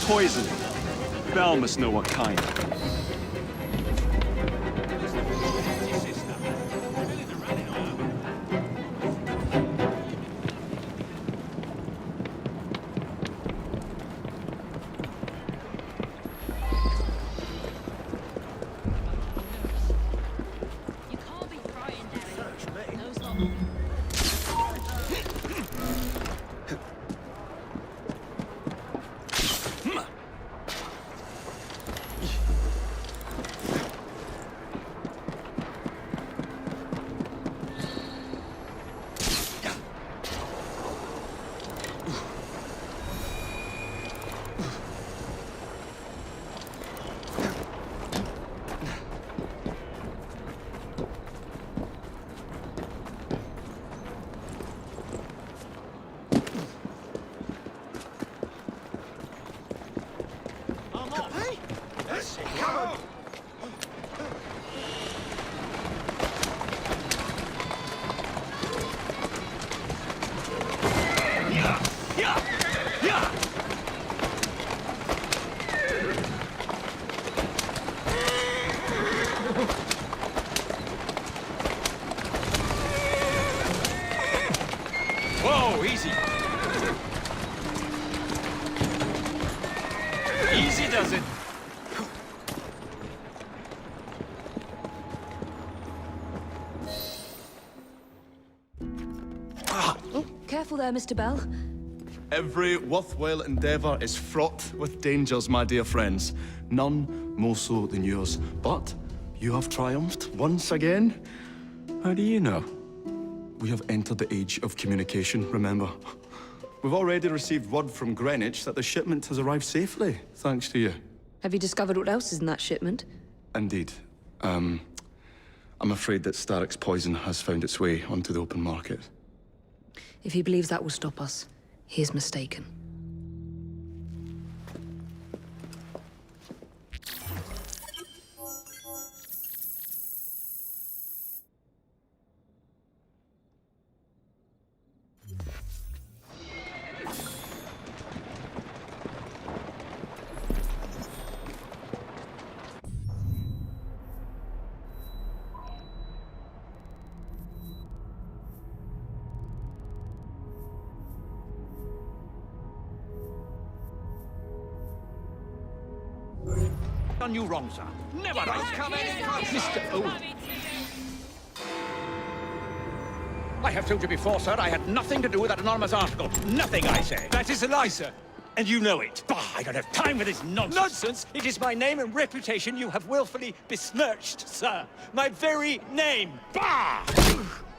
Poison. Bell must know what kind. Whoa, easy. Easy does it. Oh, careful there, Mr. Bell. Every worthwhile endeavour is fraught with dangers, my dear friends. None more so than yours. But you have triumphed once again. How do you know? We have entered the age of communication, remember? We've already received word from Greenwich that the shipment has arrived safely, thanks to you. Have you discovered what else is in that shipment? Indeed. I'm afraid that Starrick's poison has found its way onto the open market. If he believes that will stop us, he is mistaken. Done you wrong, sir. Never Mr. Owen. I have told you before, sir, I had nothing to do with that anonymous article. Nothing, I say. That is a lie, sir. And you know it. Bah, I don't have time for this nonsense. Nonsense? It is my name and reputation you have willfully besmirched, sir. My very name. Bah!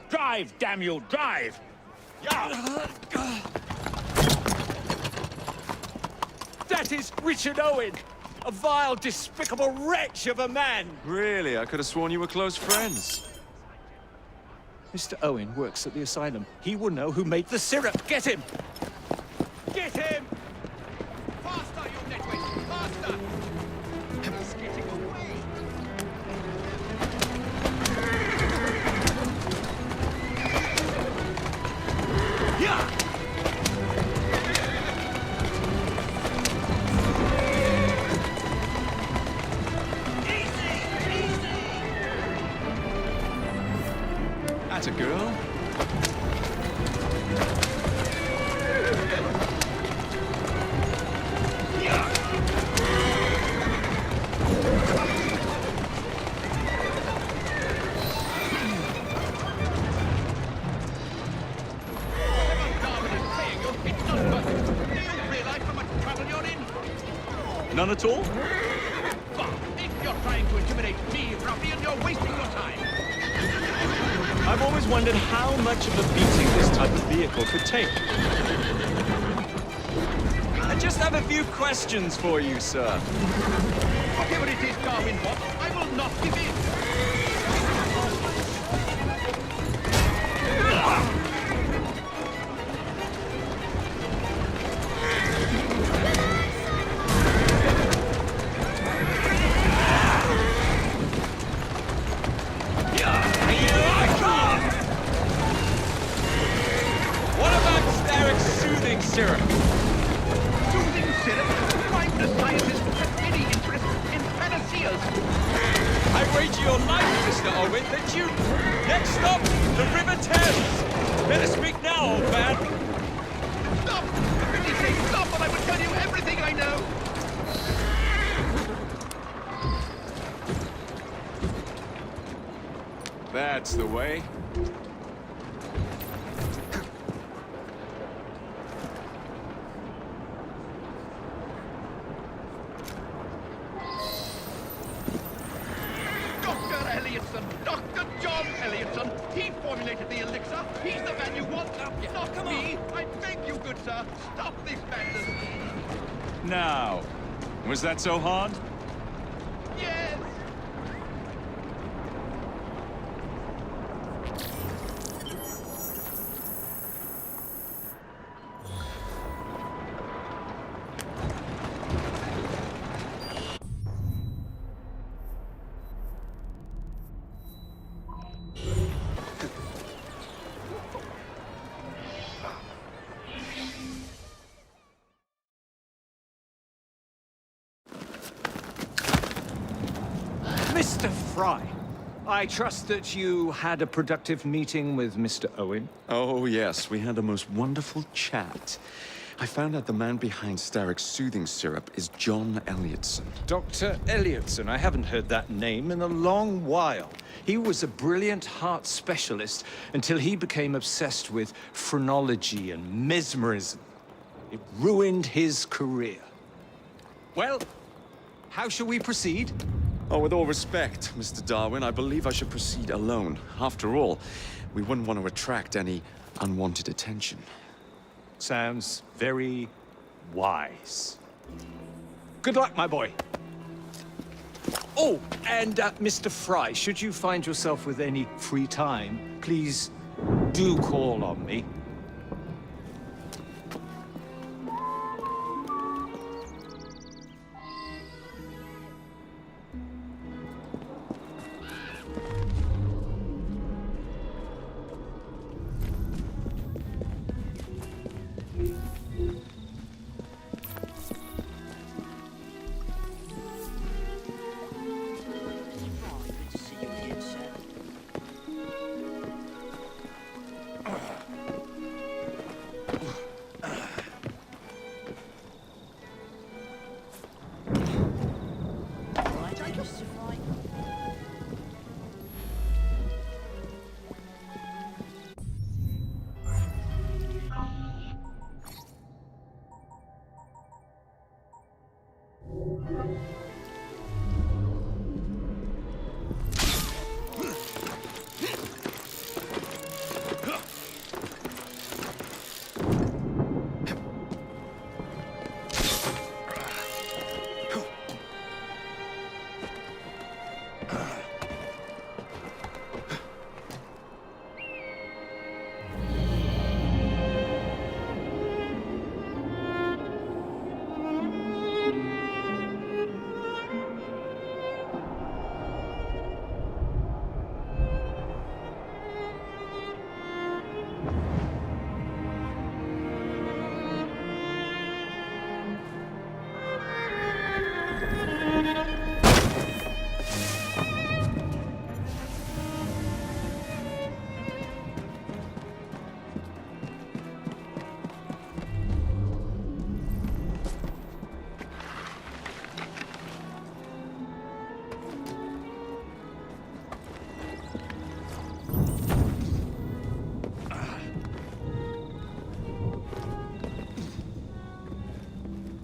Drive, damn you, drive! That is Richard Owen. A vile, despicable wretch of a man! Really? I could have sworn you were close friends. Mr. Owen works at the asylum. He will know who made the syrup. Get him! Get him! Faster, you nitwit! Faster! He's getting away! Yeah! That's a girl. None at all? Bah, if you're trying to intimidate me, ruffian, you're wasting your time. I've always wondered how much of a beating this type of vehicle could take. I just have a few questions for you, sir. Whatever it is Darwin wants, I will not give in. What about Starrick's soothing syrup? Soothing syrup? I'm the scientist who has any interest in panaceas. I wager your life, Mr. Owen, that you... Next stop, the River Thames. Better speak now, old man. Stop! For goodness sake, stop, and I will tell you everything I know. That's the way. Dr. Elliotson, Dr. John Elliotson. He formulated the elixir. He's the man you want, not me. I beg you, good sir, stop this madness. Now, was that so hard? Yes. Mr. Frye, I trust that you had a productive meeting with Mr. Owen? Oh, yes. We had a most wonderful chat. I found out the man behind Starrick's soothing syrup is John Elliotson. Dr. Elliotson, I haven't heard that name in a long while. He was a brilliant heart specialist until he became obsessed with phrenology and mesmerism. It ruined his career. Well, how shall we proceed? Oh, with all respect, Mr. Darwin, I believe I should proceed alone. After all, we wouldn't want to attract any unwanted attention. Sounds very wise. Good luck, my boy. Oh, and Mr. Frye, should you find yourself with any free time, please do call on me.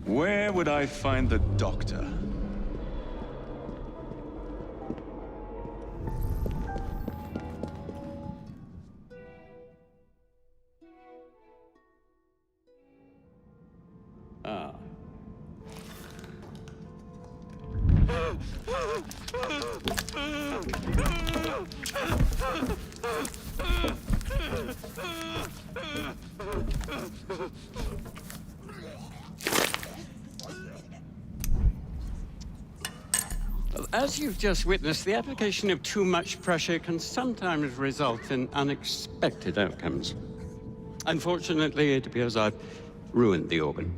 Where would I find the doctor? Ah, Well, as you've just witnessed, the application of too much pressure can sometimes result in unexpected outcomes. Unfortunately, it appears I've ruined the organ.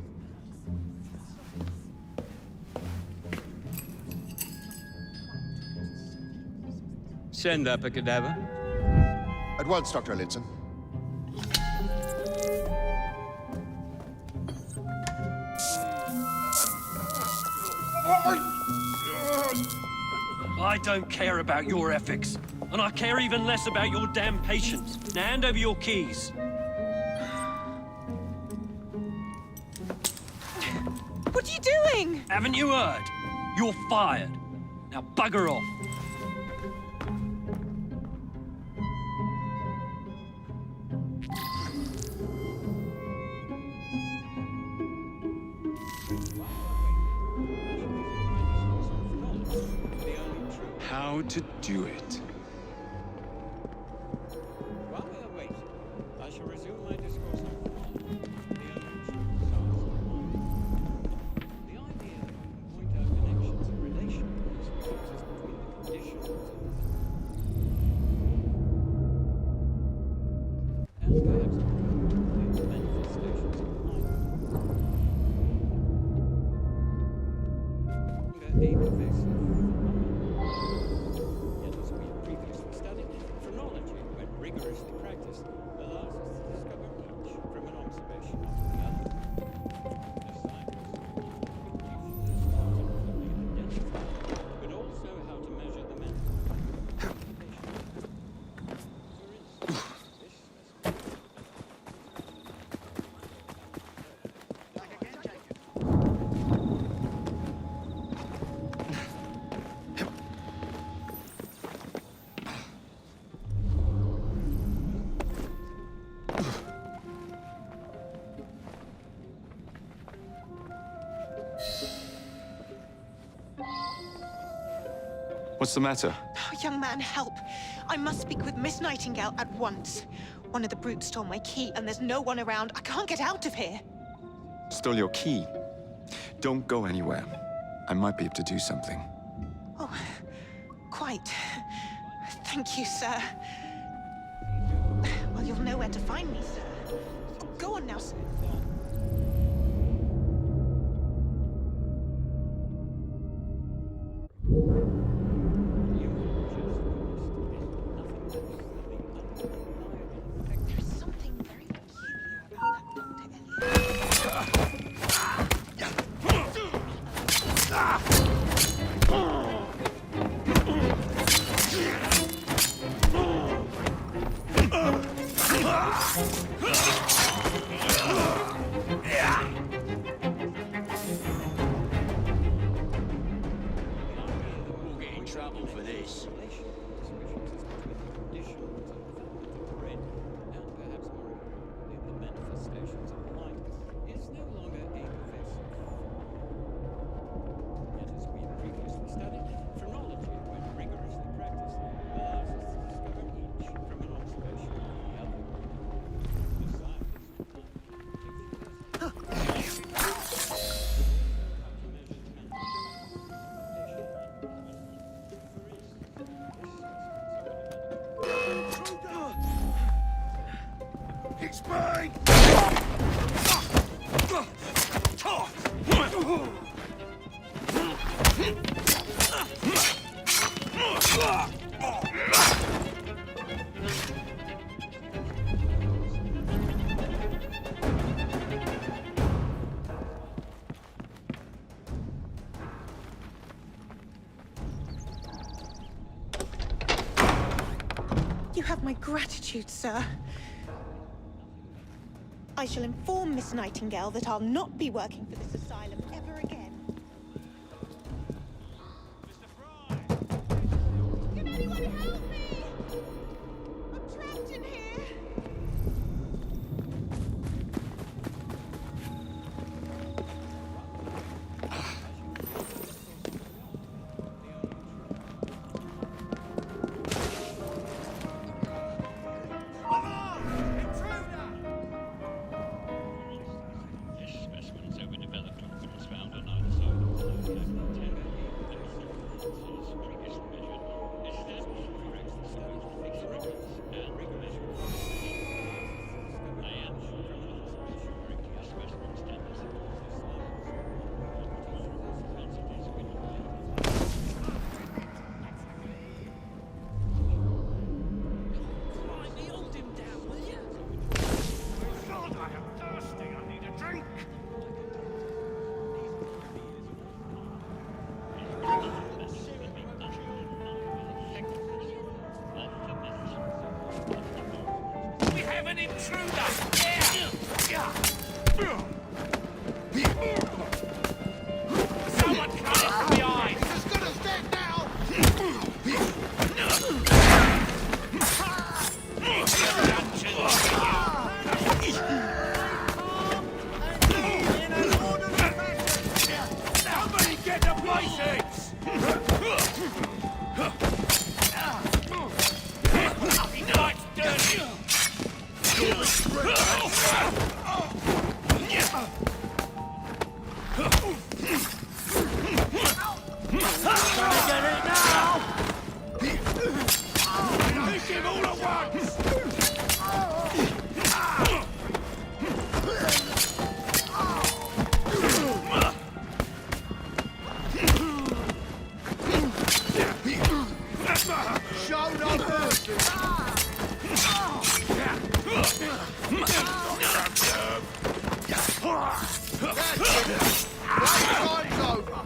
Send up a cadaver. At once, Dr. Elliotson. I don't care about your ethics, and I care even less about your damn patience. Now hand over your keys. What are you doing? Haven't you heard? You're fired. Now bugger off. How to do it. While we are waiting, I shall resume my discourse on the idea that we can point out connections and relations between the conditions and perhaps the manifestations of life. A pervasive. Yet as we previously studied, phrenology, when rigorously practiced, allows us to discover each from an observation of the other. The science but also how to measure the mental. What's the matter? Oh, young man, help. I must speak with Miss Nightingale at once. One of the brutes stole my key, and there's no one around. I can't get out of here. Stole your key. Don't go anywhere. I might be able to do something. Oh, quite. Thank you, sir. Well, you'll know where to find me, sir. Oh, go on now, sir. We'll get in trouble for this. Manifestations of light is no longer a pervasive. Yet as we previously studied, phrenology, when rigorously practiced, allows us to discover each from an observation of the other. The science It's mine! You have my gratitude, sir. I shall inform Miss Nightingale that I'll not be working for this asylum ever again. Can anyone help me? I'm trapped in here. Someone coming from behind! He's as good as dead now! Somebody get the places! Night's dirty! Get it now! Hit him all at once! Show no mercy! Playtime's over!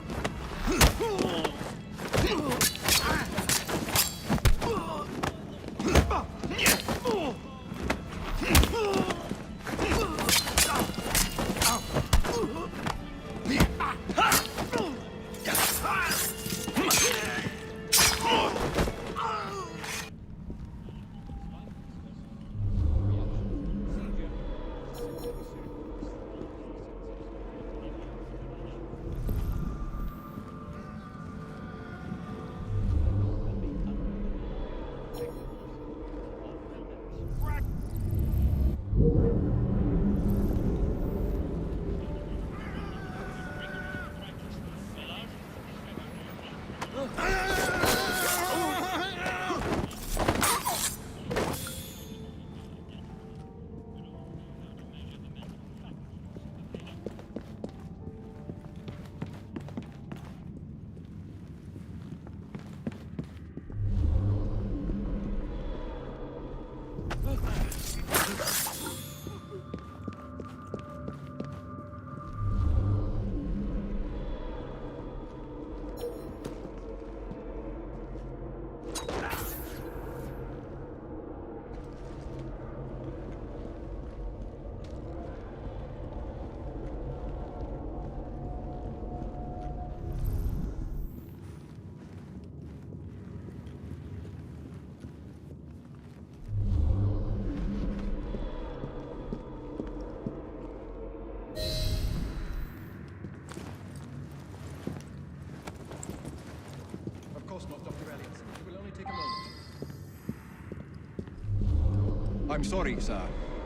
I'm sorry, sir,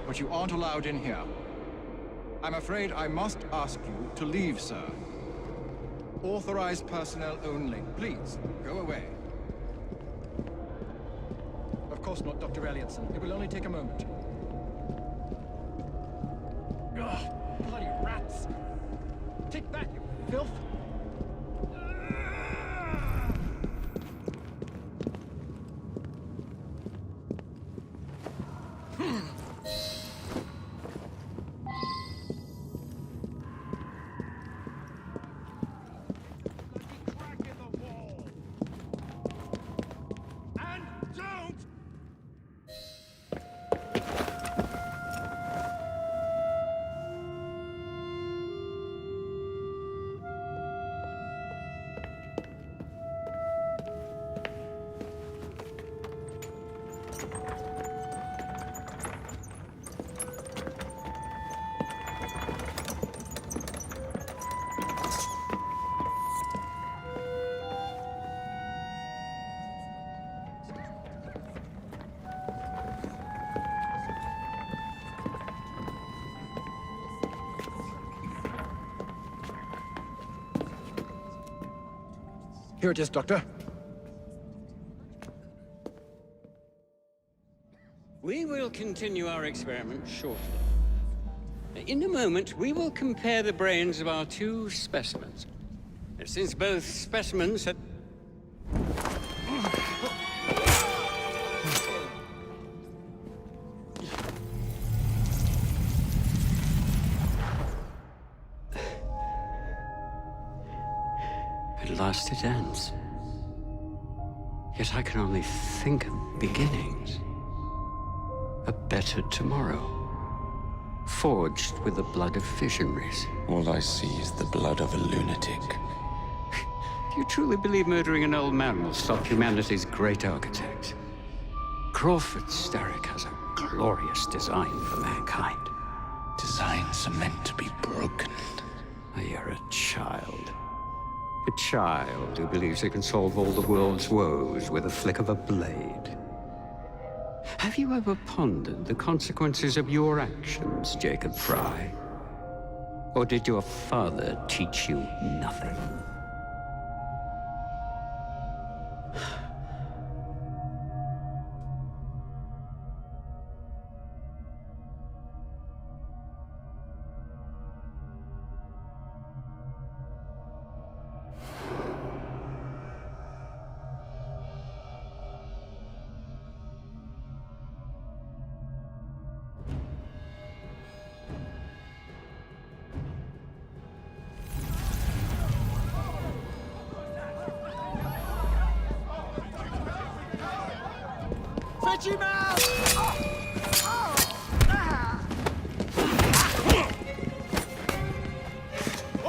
but you aren't allowed in here. I'm afraid I must ask you to leave, sir. Authorized personnel only. Please, go away. Of course not, Dr. Elliotson. It will only take a moment. Ugh, bloody rats! Take that, you filth! Here it is, Doctor. We will continue our experiment shortly. In a moment, we will compare the brains of our two specimens. Since both specimens had... At last it ends. Yet I can only think of beginnings. A better tomorrow. forged with the blood of visionaries. All I see is the blood of a lunatic. Do you truly believe murdering an old man will stop humanity's great architect? Crawford Starrick has a glorious design for mankind. Designs are meant to be broken. You're a child. A child who believes it can solve all the world's woes with a flick of a blade. Have you ever pondered the consequences of your actions, Jacob Frye? Or did your father teach you nothing? Fetch him out!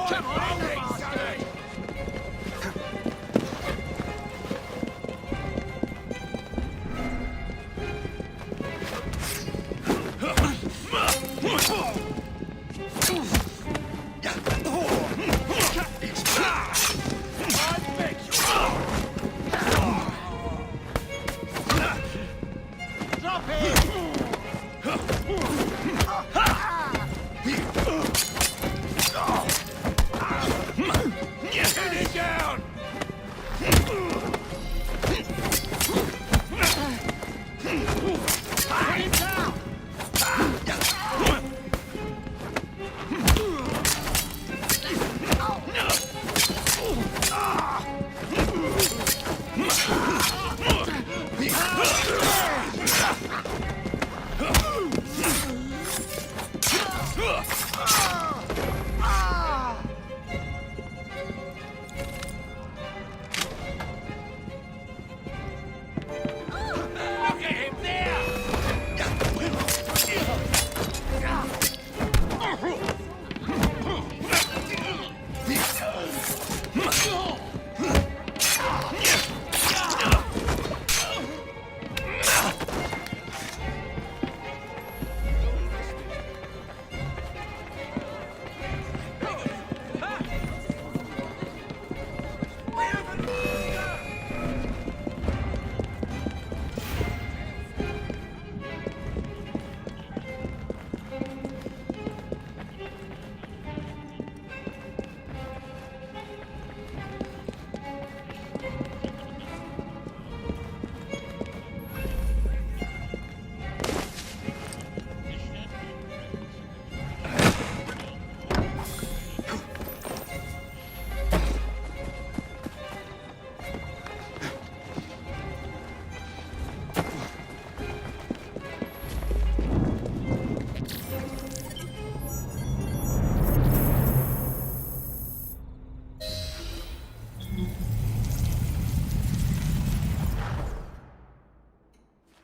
Come on, bastard!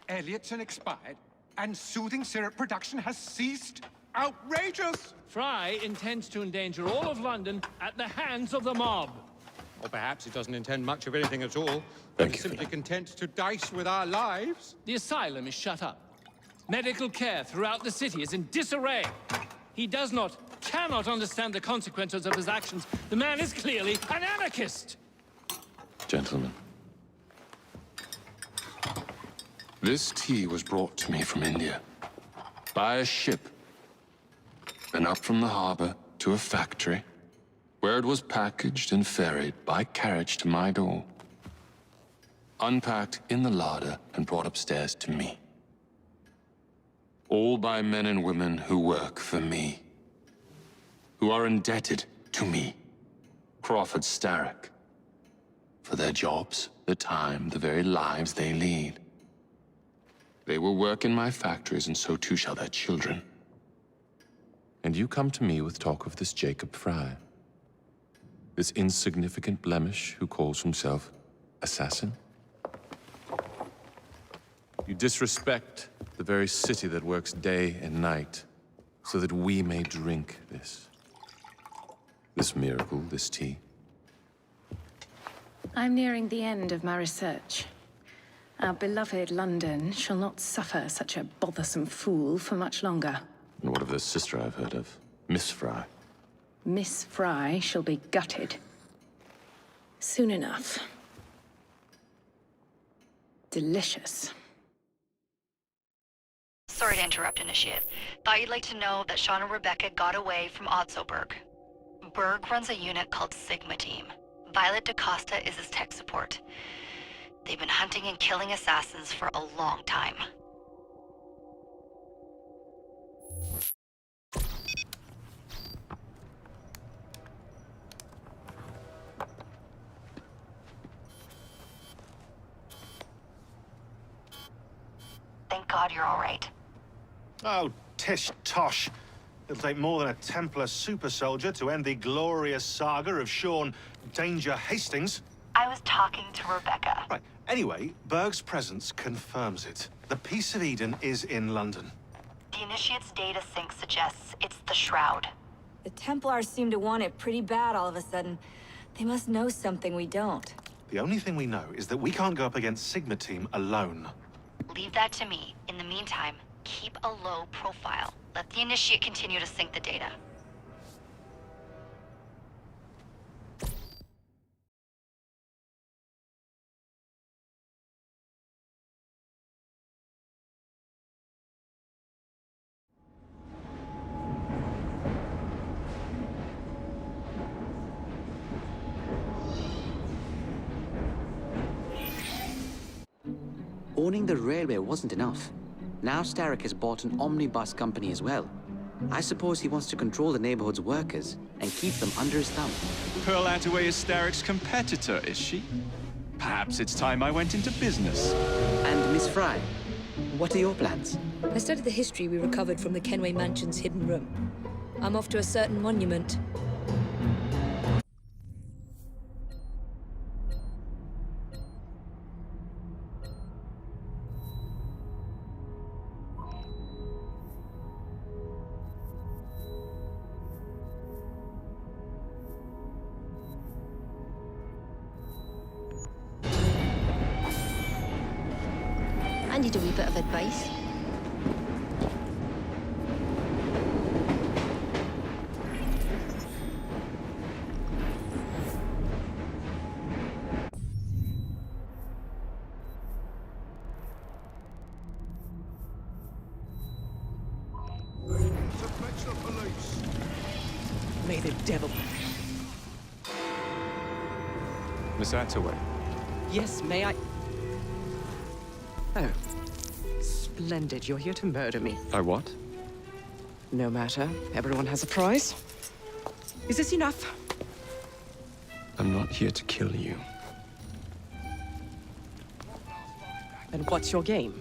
Elliotson expired, and soothing syrup production has ceased? Outrageous! Frye intends to endanger all of London at the hands of the mob. Or perhaps he doesn't intend much of anything at all. He's simply content to dice with our lives. The asylum is shut up. Medical care throughout the city is in disarray. He cannot understand the consequences of his actions. The man is clearly an anarchist! Gentlemen. This tea was brought to me from India. By a ship. And up from the harbor to a factory, where it was packaged and ferried by carriage to my door. Unpacked in the larder and brought upstairs to me. All by men and women who work for me. Who are indebted to me, Crawford Starrick. For their jobs, the time, the very lives they lead. They will work in my factories, and so too shall their children. And you come to me with talk of this Jacob Frye. This insignificant blemish who calls himself assassin? You disrespect the very city that works day and night, so that we may drink this miracle, this tea. I'm nearing the end of my research. Our beloved London shall not suffer such a bothersome fool for much longer. And what of the sister I've heard of, Miss Frye? Miss Frye shall be gutted. Soon enough. Delicious. Sorry to interrupt, Initiate. Thought you'd like to know that Sean and Rebecca got away from Otzoberg. Berg runs a unit called Sigma Team. Violet DaCosta is his tech support. They've been hunting and killing assassins for a long time. Thank God you're all right. Oh, tish tosh. It'll take more than a Templar super soldier to end the glorious saga of Sean Danger Hastings. I was talking to Rebecca. Right. Anyway, Berg's presence confirms it. The Peace of Eden is in London. The Initiate's data sync suggests it's the Shroud. The Templars seem to want it pretty bad all of a sudden. They must know something we don't. The only thing we know is that we can't go up against Sigma Team alone. Leave that to me. In the meantime, keep a low profile. Let the Initiate continue to sync the data. Owning the railway wasn't enough. Now Starrick has bought an omnibus company as well. I suppose he wants to control the neighborhood's workers and keep them under his thumb. Pearl Attaway is Starrick's competitor, is she? Perhaps it's time I went into business. And Miss Frye, what are your plans? I studied the history we recovered from the Kenway Mansion's hidden room. I'm off to a certain monument. I need a wee bit of advice. To fetch the police. May the devil... Miss Attaway. Yes, may I... Oh. Splendid. You're here to murder me. I what? No matter. Everyone has a price. Is this enough? I'm not here to kill you. And what's your game?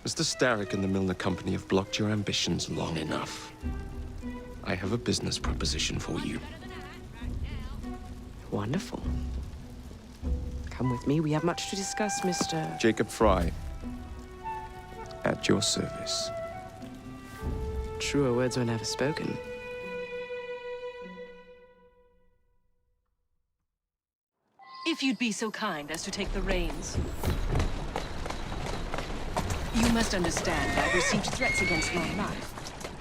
Mr. Starrick and the Milner Company have blocked your ambitions long enough. I have a business proposition for you. Wonderful. Come with me. We have much to discuss, Mr... Jacob Frye. At your service. Truer words were never spoken. If you'd be so kind as to take the reins. You must understand I've received threats against my life.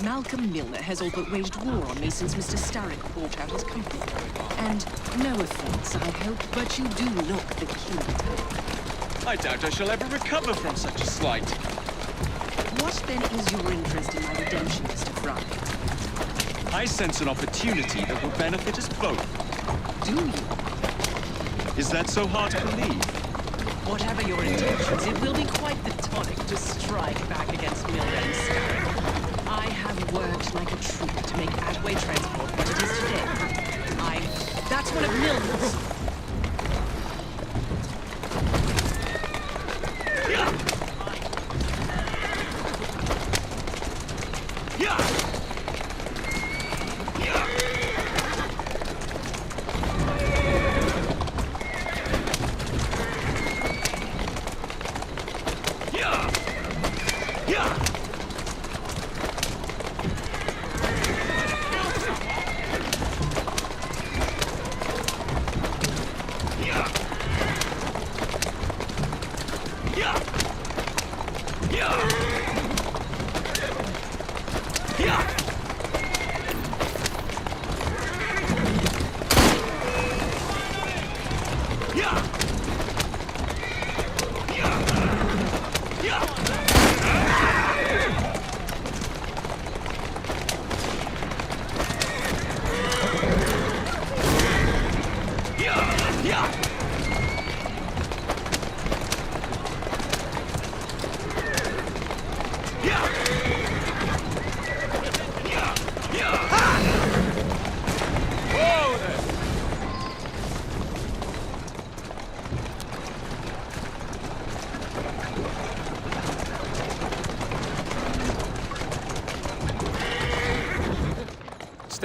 Malcolm Milner has all but waged war on me since Mr. Starrick bought out his company. And no offense, I hope, but you do look the killer type. I doubt I shall ever recover from such a slight. What then is your interest in my redemption, Mr. Frye? I sense an opportunity that will benefit us both. Do you? Is that so hard to believe? Whatever your intentions, it will be quite the tonic to strike back against Milner and Starrick. I have worked like a troop to make Attaway Transport what it is today. That's one of Milner's.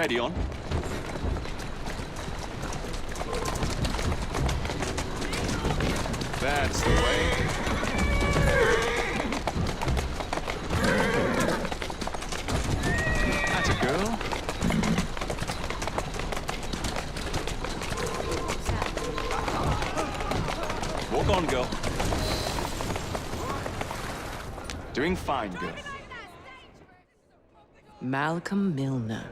Steady on. That's the way. That's a girl. Walk on, girl. Doing fine, girl. Malcolm Milner,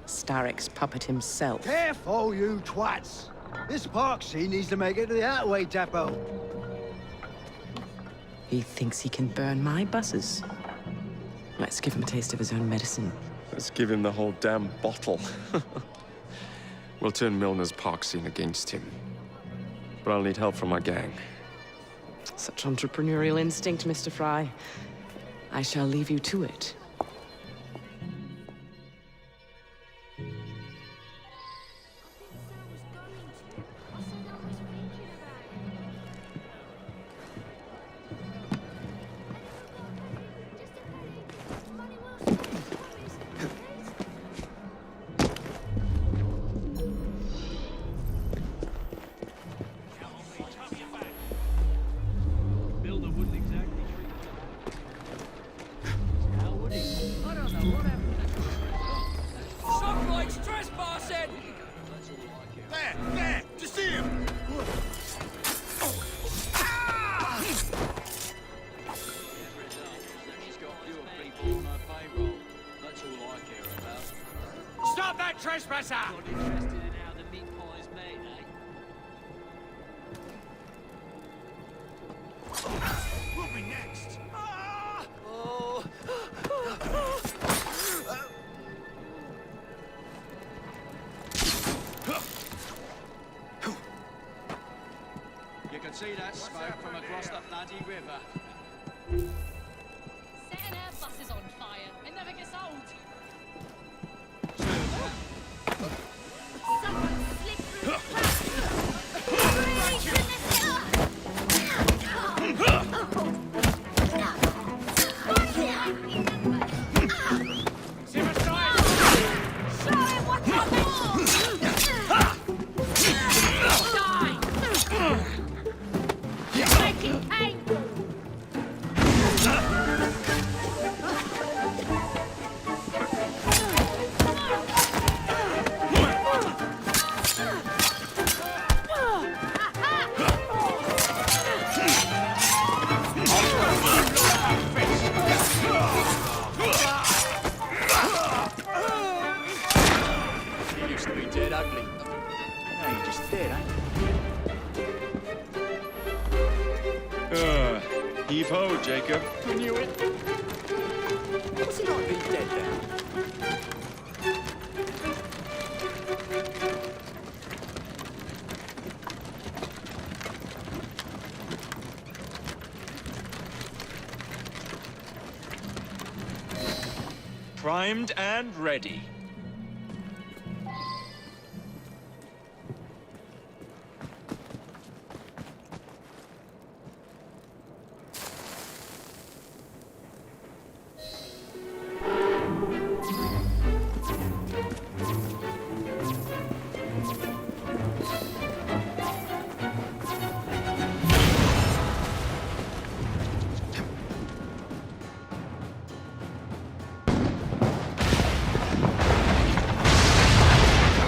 Starrick's puppet himself. Careful, you twats! This park scene needs to make it to the Outway depot. He thinks he can burn my buses. Let's give him a taste of his own medicine. Let's give him the whole damn bottle. We'll turn Milner's park scene against him. But I'll need help from my gang. Such entrepreneurial instinct, Mr. Frye. I shall leave you to it. Sunlight's trespassing! There! To see him! Stop that trespasser! Not interested in how the meat pie's made, eh? We'll be next. Oh! You can see that smoke from across the bloody river. Setting our buses on fire. It never gets old. Someone slip through the You used to be dead ugly. Now you're just dead, ain't you? Heave ho, Jacob. I knew it. What's he like being dead then? Primed and ready.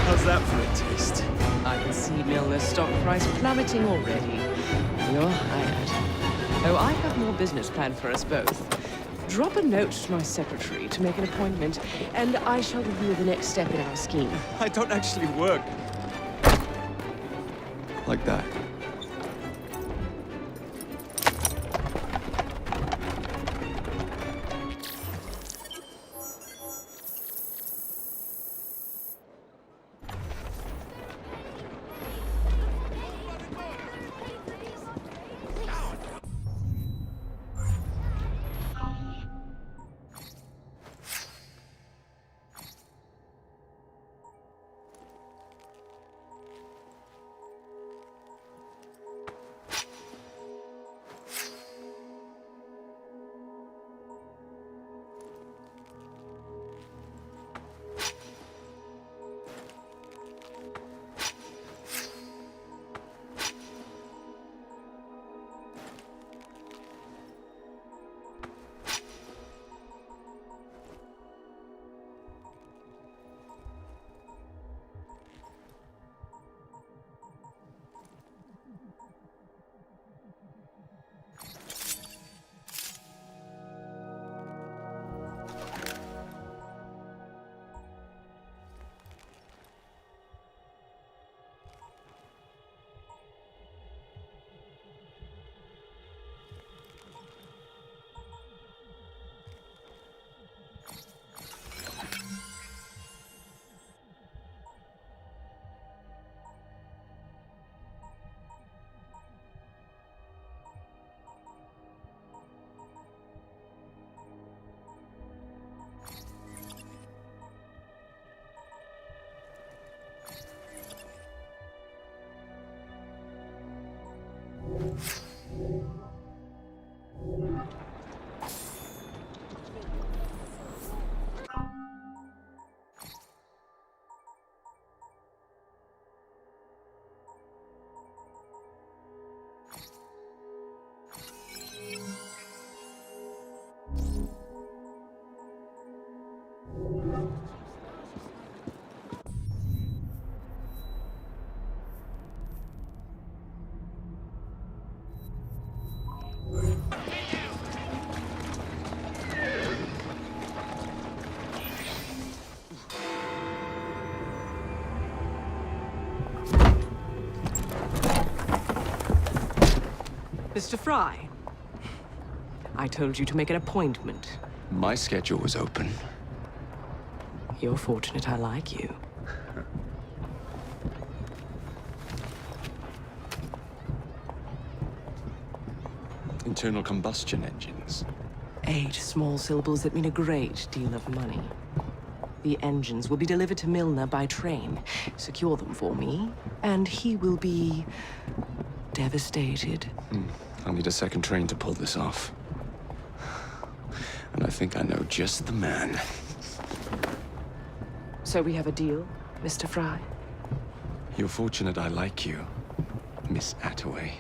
How's that for a taste? I can see Milner's stock price plummeting already. You're hired. Oh, I have more business planned for us both. Drop a note to my secretary to make an appointment, and I shall review the next step in our scheme. I don't actually work. Like that. Mr. Frye, I told you to make an appointment. My schedule was open. You're fortunate I like you. Internal combustion engines. 8 small syllables that mean a great deal of money. The engines will be delivered to Milner by train. Secure them for me, and he will be devastated. I'll need a second train to pull this off. And I think I know just the man. So we have a deal, Mr. Frye? You're fortunate I like you, Miss Attaway.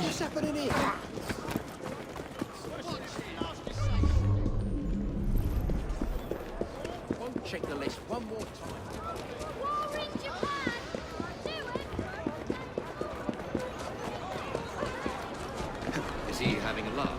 What's happening here? Check the list one more time. War in Japan! Do it! Is he having a laugh?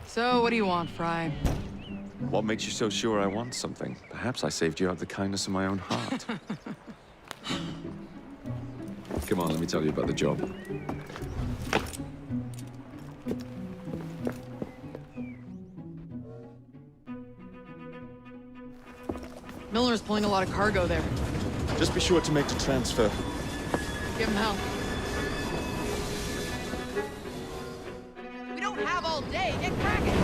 So, what do you want, Frye? What makes you so sure I want something? Perhaps I saved you out of the kindness of my own heart. Come on, let me tell you about the job. Milner's pulling a lot of cargo there. Just be sure to make the transfer. Give him hell. We don't have all day. Get cracking.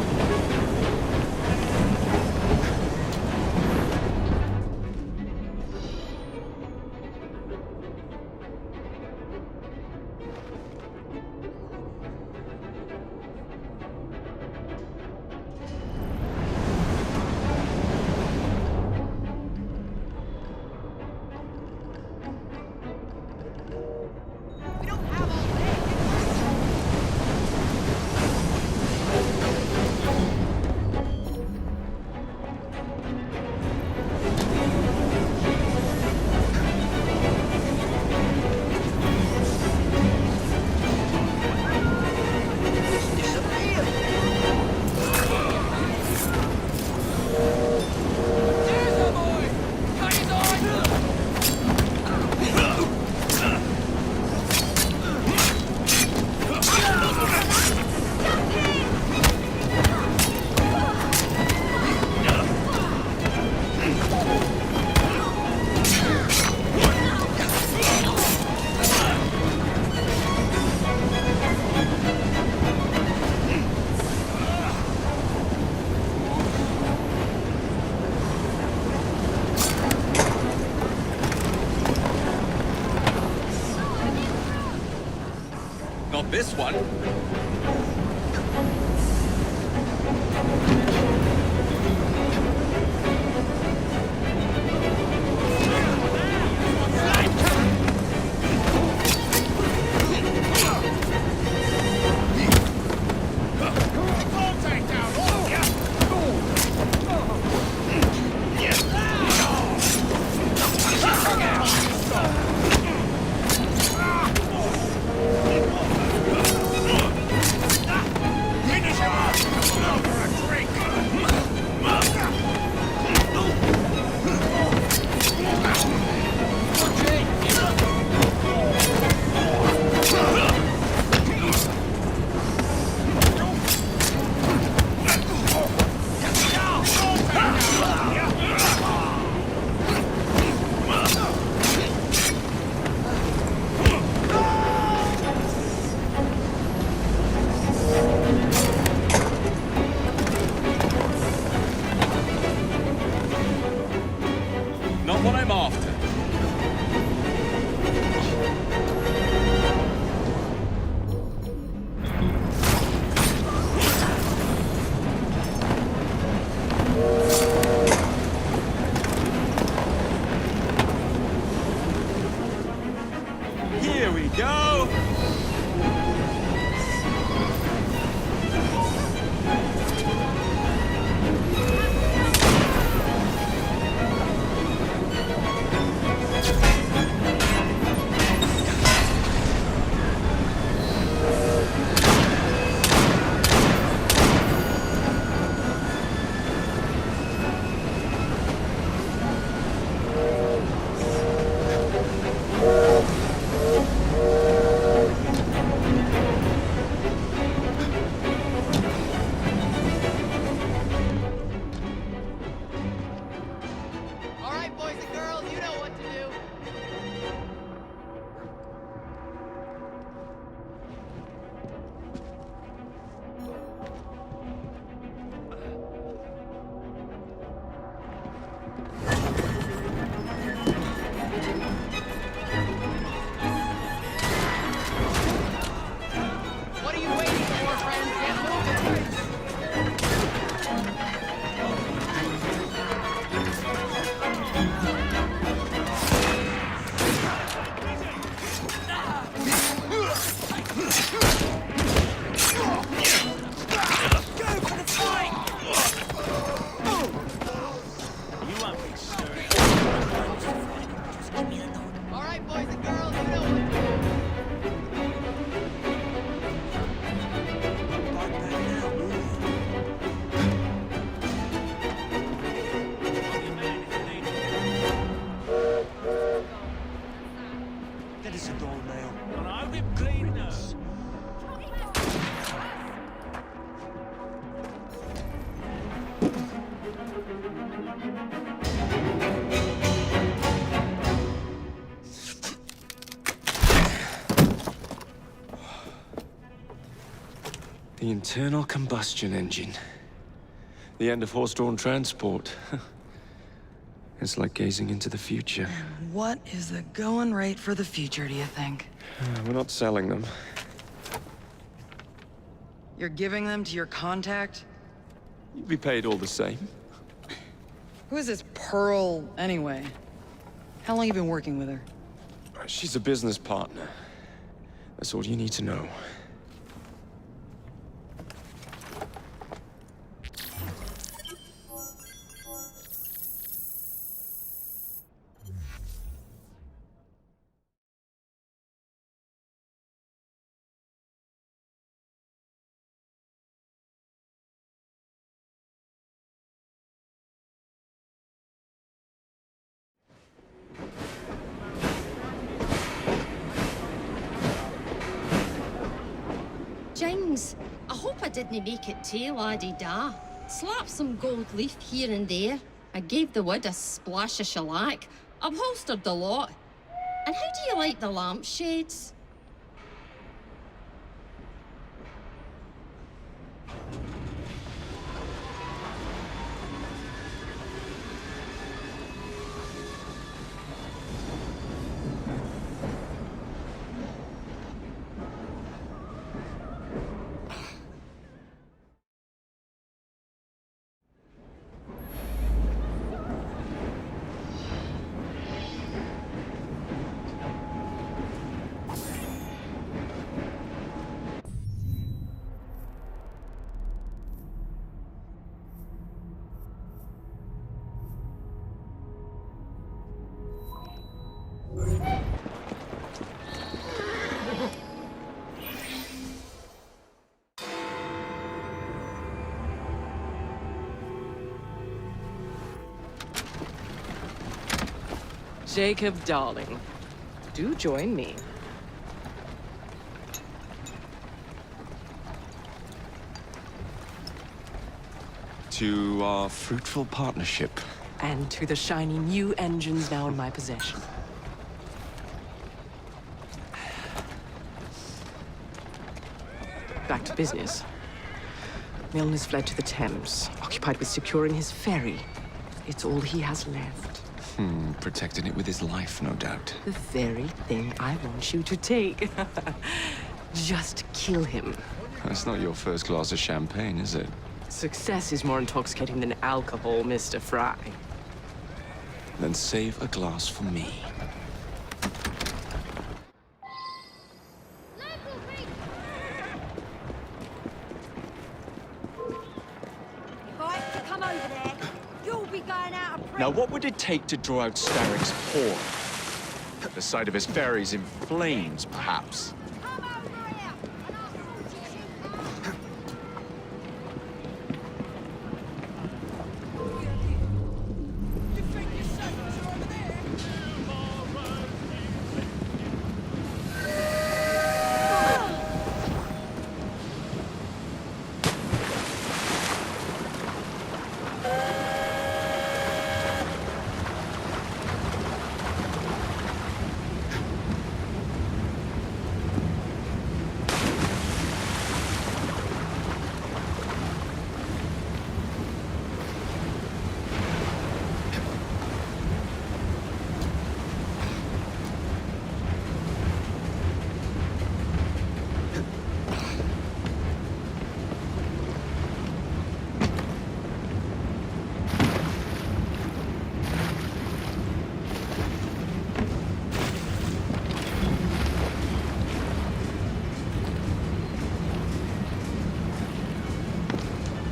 Not this one. The internal combustion engine. The end of horse-drawn transport. It's like gazing into the future. What is the going rate for the future, do you think? We're not selling them. You're giving them to your contact? You'd be paid all the same. Who is this Pearl, anyway? How long you been working with her? She's a business partner. That's all you need to know. Jings, I hope I didn't make it too, laddie-da. Slap some gold leaf here and there. I gave the wood a splash of shellac. Upholstered the lot. And how do you like the lampshades? Jacob, darling, do join me. To our fruitful partnership. And to the shiny new engines now in my possession. Back to business. Milner's fled to the Thames, occupied with securing his ferry. It's all he has left. Protecting it with his life, no doubt. The very thing I want you to take. Just kill him. That's not your first glass of champagne, is it? Success is more intoxicating than alcohol, Mr. Frye. Then save a glass for me. Right, come over there. You'll be going out of prison. Now, what would it take to draw out Starrick's paw? The sight of his ferries in flames, perhaps.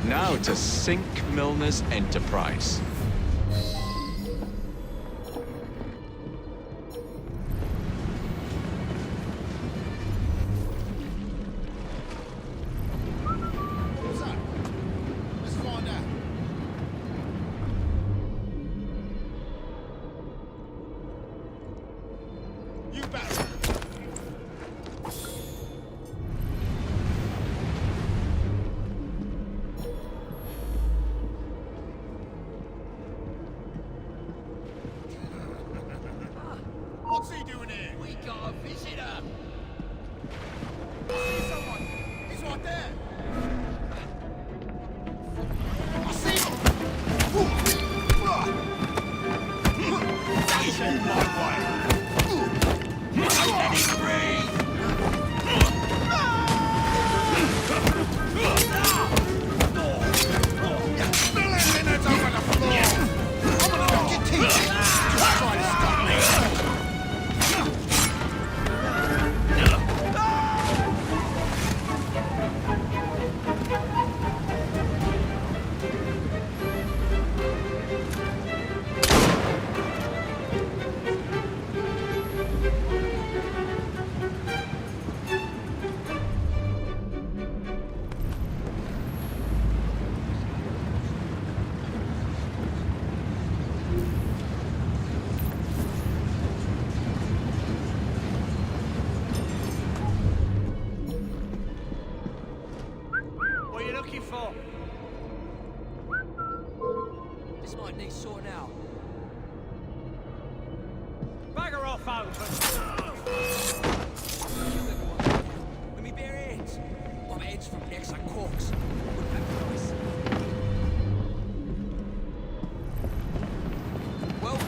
Now to sink Milner's enterprise. What's up? Let's find out. You better. This might need sorting out. Bagger off, Alfred! Let me bare heads. Bomb heads from necks and corks. Wouldn't that be nice? Well,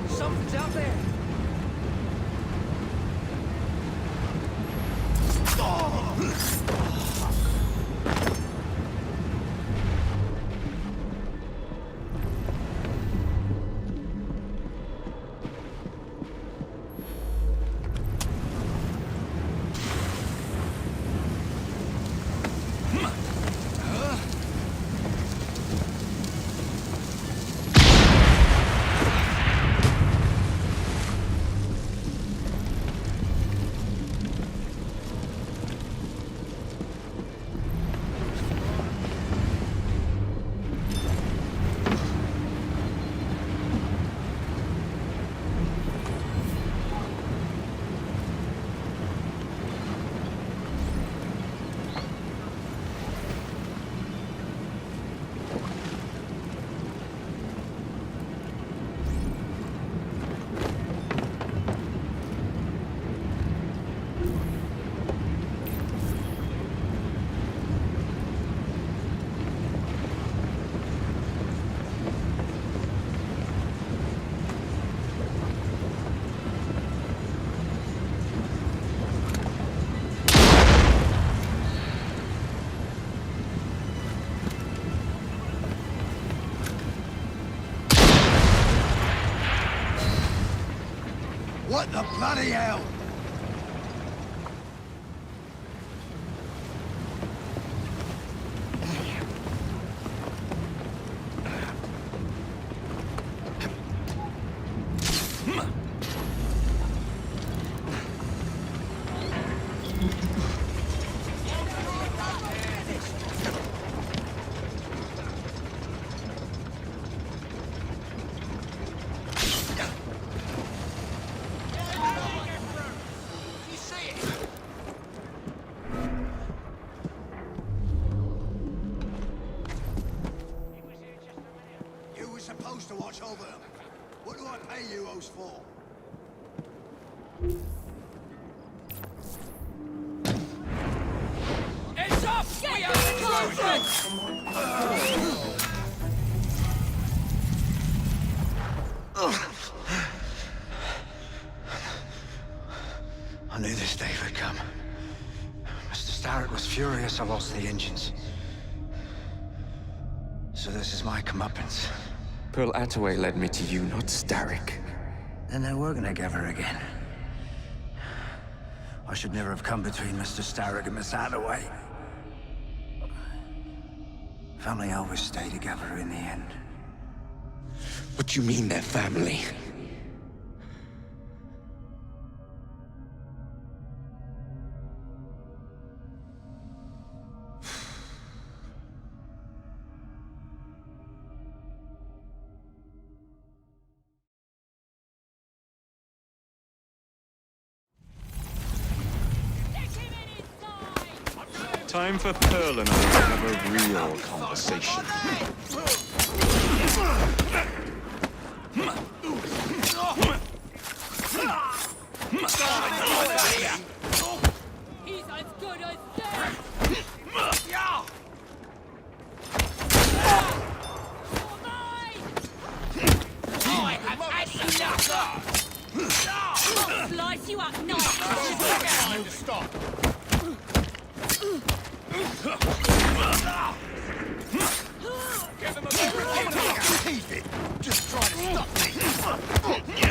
something's out there. What the bloody hell? To watch over them. What do I pay you those for? Heads up! We are Crawford! I knew this day would come. Mr. Starrick was furious I lost the engines. So this is my comeuppance. Pearl Attaway led me to you, not Starrick. Then they're working together again. I should never have come between Mr. Starrick and Miss Attaway. Family always stay together in the end. What do you mean they're family? Time for Pearl and I to have a real conversation. He's as good as dead! I have had enough! I'll slice you up nice! Stop! Give him a keep it! Just try to stop me!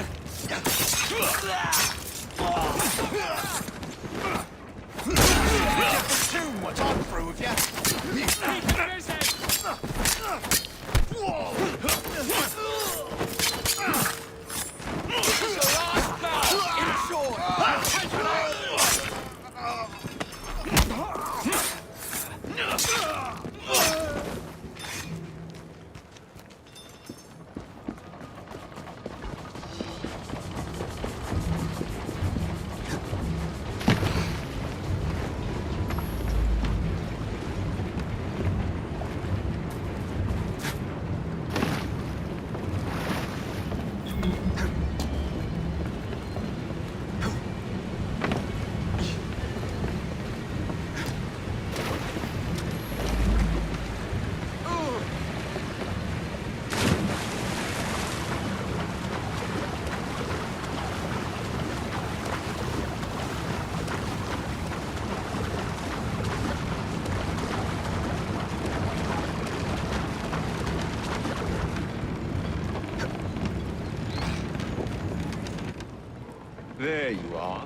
There you are.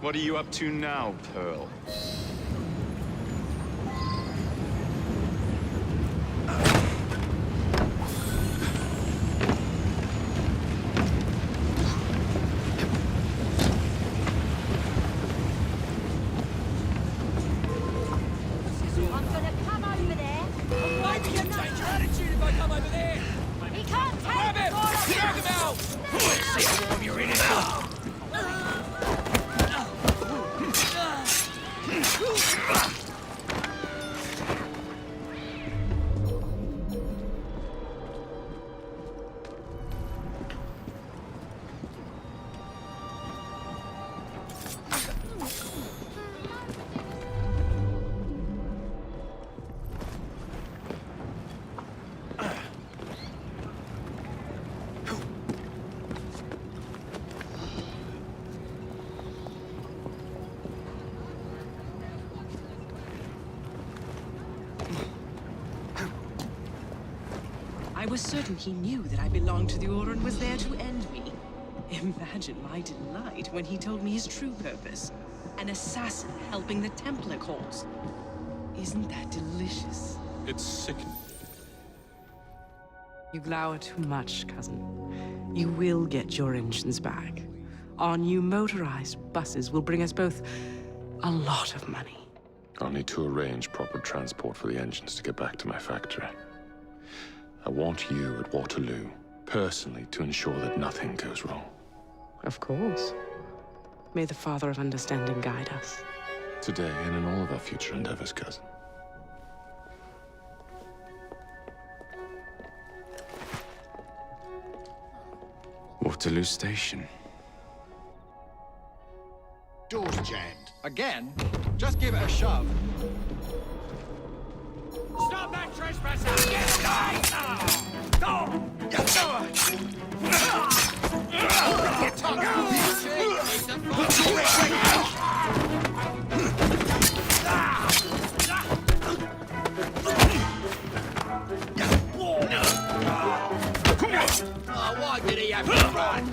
What are you up to now, Pearl? I'm gonna come over there. Maybe you change your attitude if I come over there. He can't take Grab him! Drag him out! See what you're in it for. I was certain he knew that I belonged to the Order and was there to end me. Imagine my delight when he told me his true purpose. An assassin helping the Templar cause. Isn't that delicious? It's sickening. You glower too much, cousin. You will get your engines back. Our new motorized buses will bring us both a lot of money. I'll need to arrange proper transport for the engines to get back to my factory. I want you at Waterloo, personally, to ensure that nothing goes wrong. Of course. May the Father of Understanding guide us. Today and in all of our future endeavors, cousin. Waterloo Station. Door's jammed. Again? Just give it a shove. Stop that trespasser! Get away! Go! Get your tongue out! Oh, why did he have to run?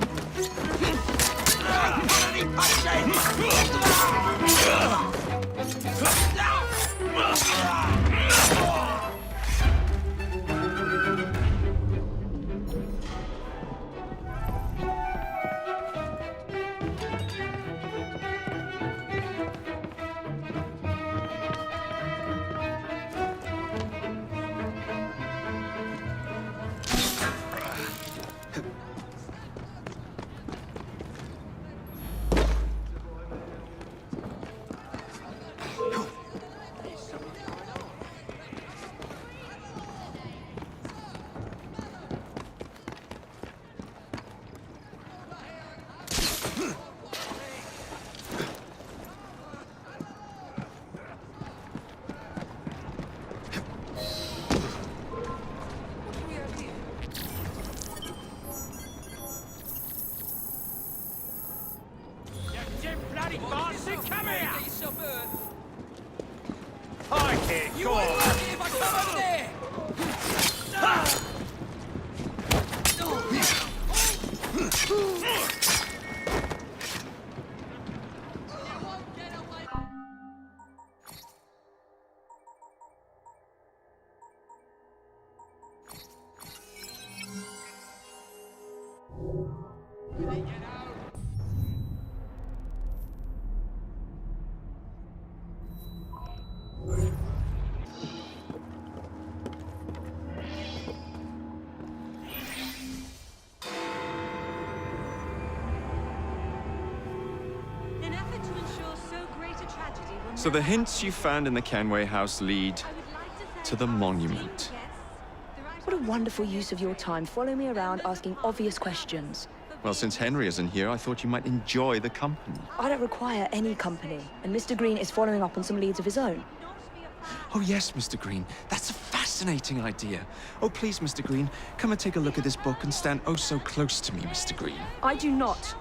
Bloody bastard, come here! Get yourself hurt. Hi, kid, You go won't on. like it if I come over there! In effort to ensure so great a tragedy will So the hints you found in the Kenway house lead to the monument. What a wonderful use of your time, following me around asking obvious questions. Well, since Henry isn't here, I thought you might enjoy the company. I don't require any company, and Mr. Green is following up on some leads of his own. Oh, yes, Mr. Green. That's a fascinating idea. Oh, please, Mr. Green, come and take a look at this book and stand oh so close to me, Mr. Green. I do not.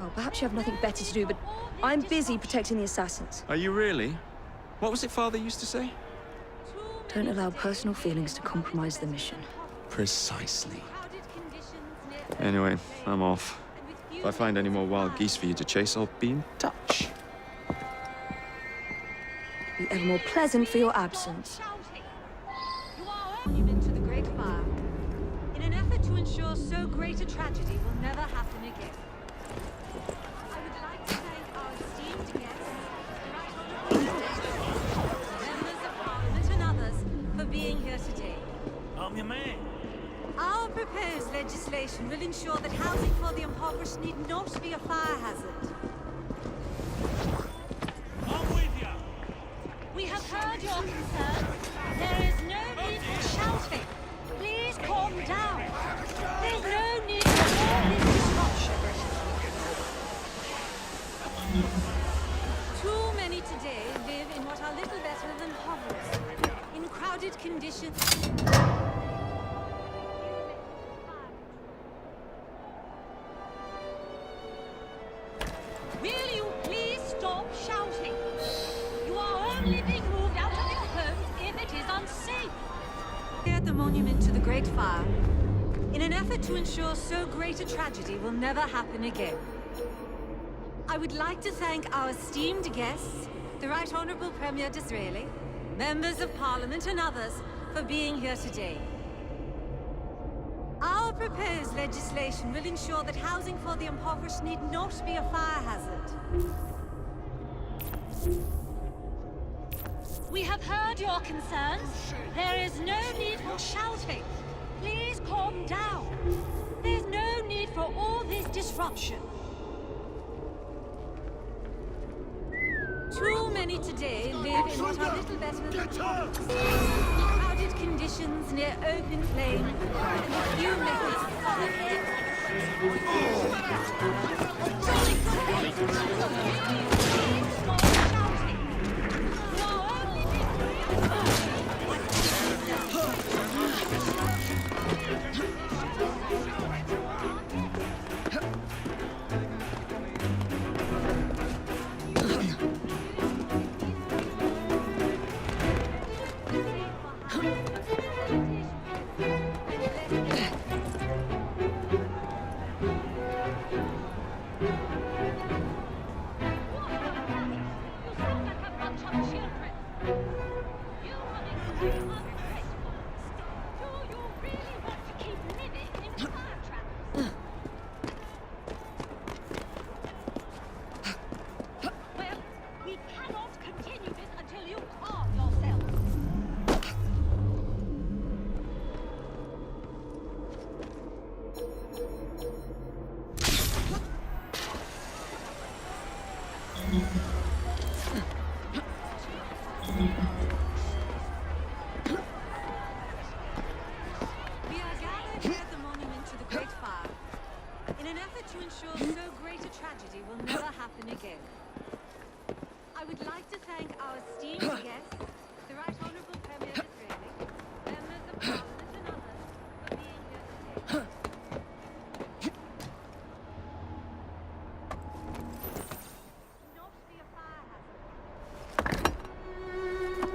Well, perhaps you have nothing better to do, but I'm busy protecting the assassins. Are you really? What was it Father used to say? Don't allow personal feelings to compromise the mission. Precisely. Anyway, I'm off. If I find any more wild geese for you to chase, I'll be in touch. Be ever more pleasant for your absence. Monument to the Great Fire. In an effort to ensure so great a tragedy will never happen again. I would like to thank our esteemed guests, the Right Honourable members of Parliament and others for being here today. I'm your man. Our proposed legislation will ensure that housing for the impoverished need not be a fire hazard. I'm with you. We have heard your concerns. There is no need for shouting. Please calm down. There's no need for all this disruption. Too many today live in what are little better than hovels, in crowded conditions. Will you please stop shouting? You are only being moved out of your homes if it is unsafe. Here at the monument to the Great Fire, in an effort to ensure so great a tragedy will never happen again. I would like to thank our esteemed guests, the Right Honourable Premier Disraeli, members of Parliament and others for being here today. Our proposed legislation will ensure that housing for the impoverished need not be a fire hazard. We have heard your concerns. There is no need for shouting. Please calm down. There's no need for all this disruption. Too many today live in what are little better than crowded conditions near open flame and a few methods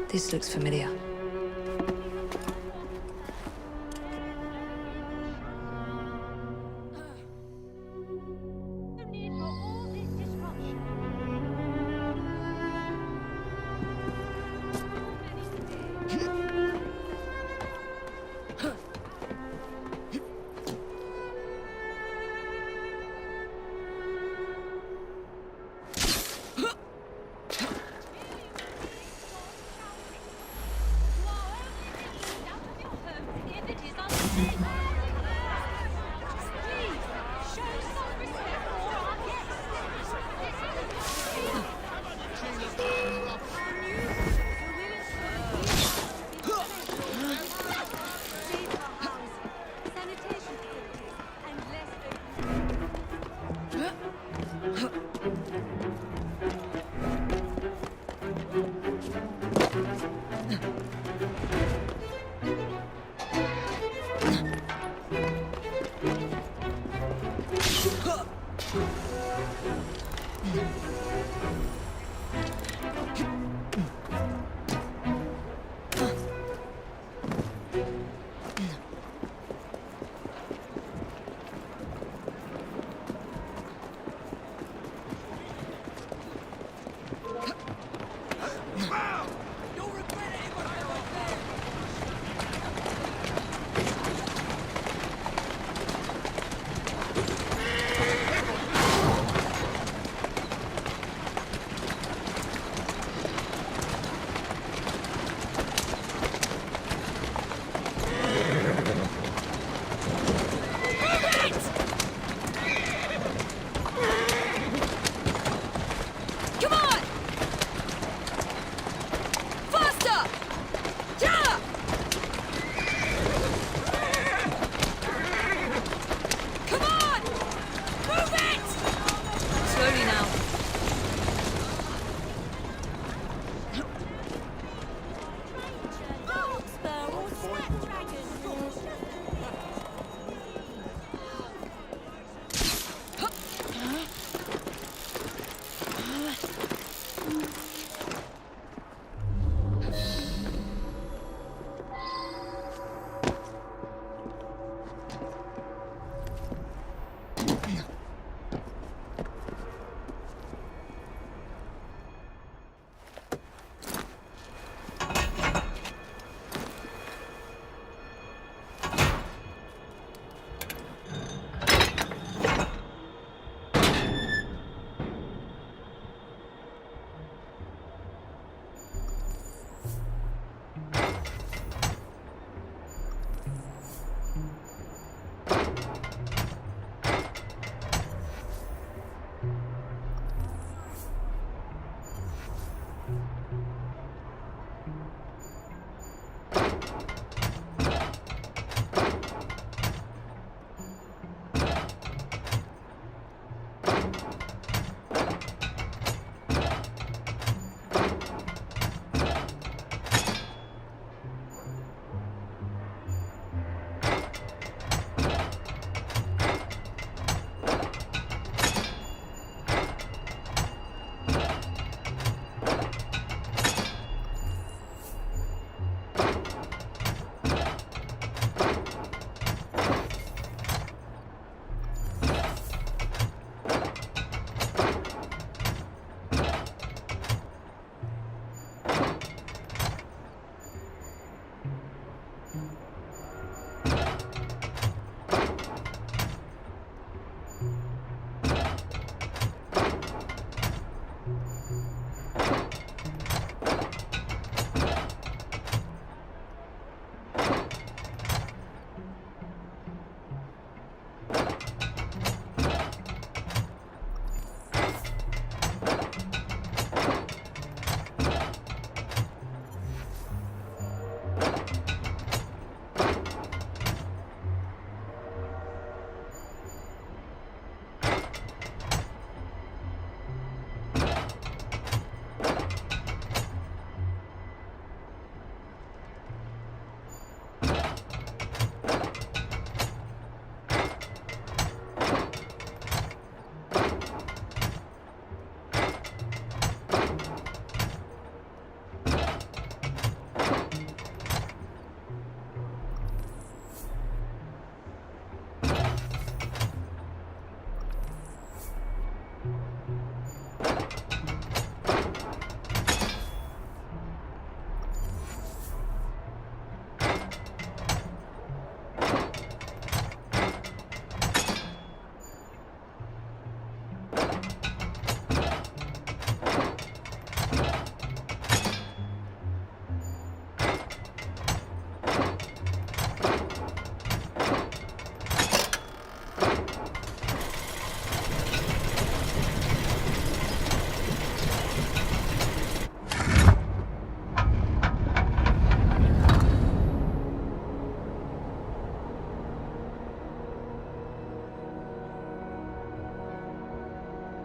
This looks familiar.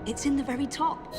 It's in the very top.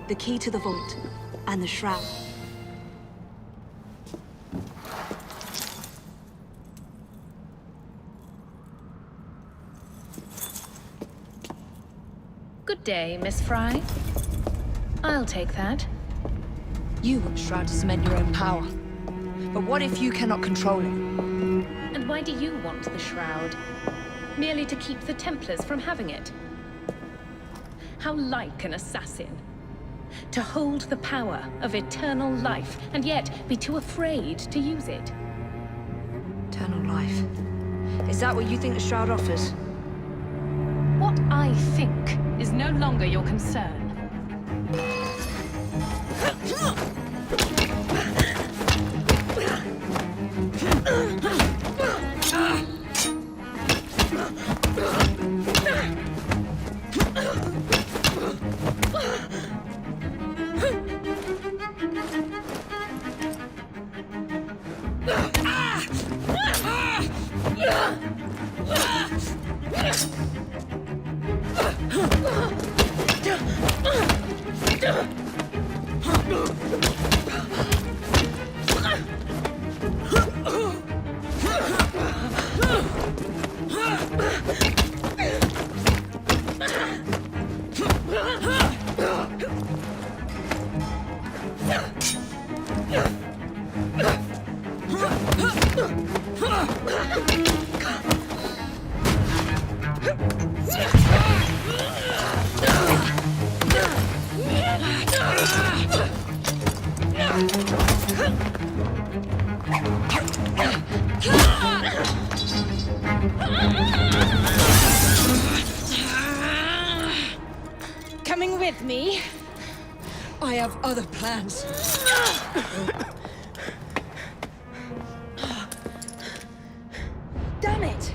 The key to the vault, and the shroud. Good day, Miss Frye. I'll take that. You want the shroud to cement your own power. But what if you cannot control it? And why do you want the shroud? Merely to keep the Templars from having it? How like an assassin. To hold the power of eternal life, and yet be too afraid to use it. Eternal life. Is that what you think the shroud offers? What I think is no longer your concern. Coming with me? I have other plans. Damn it!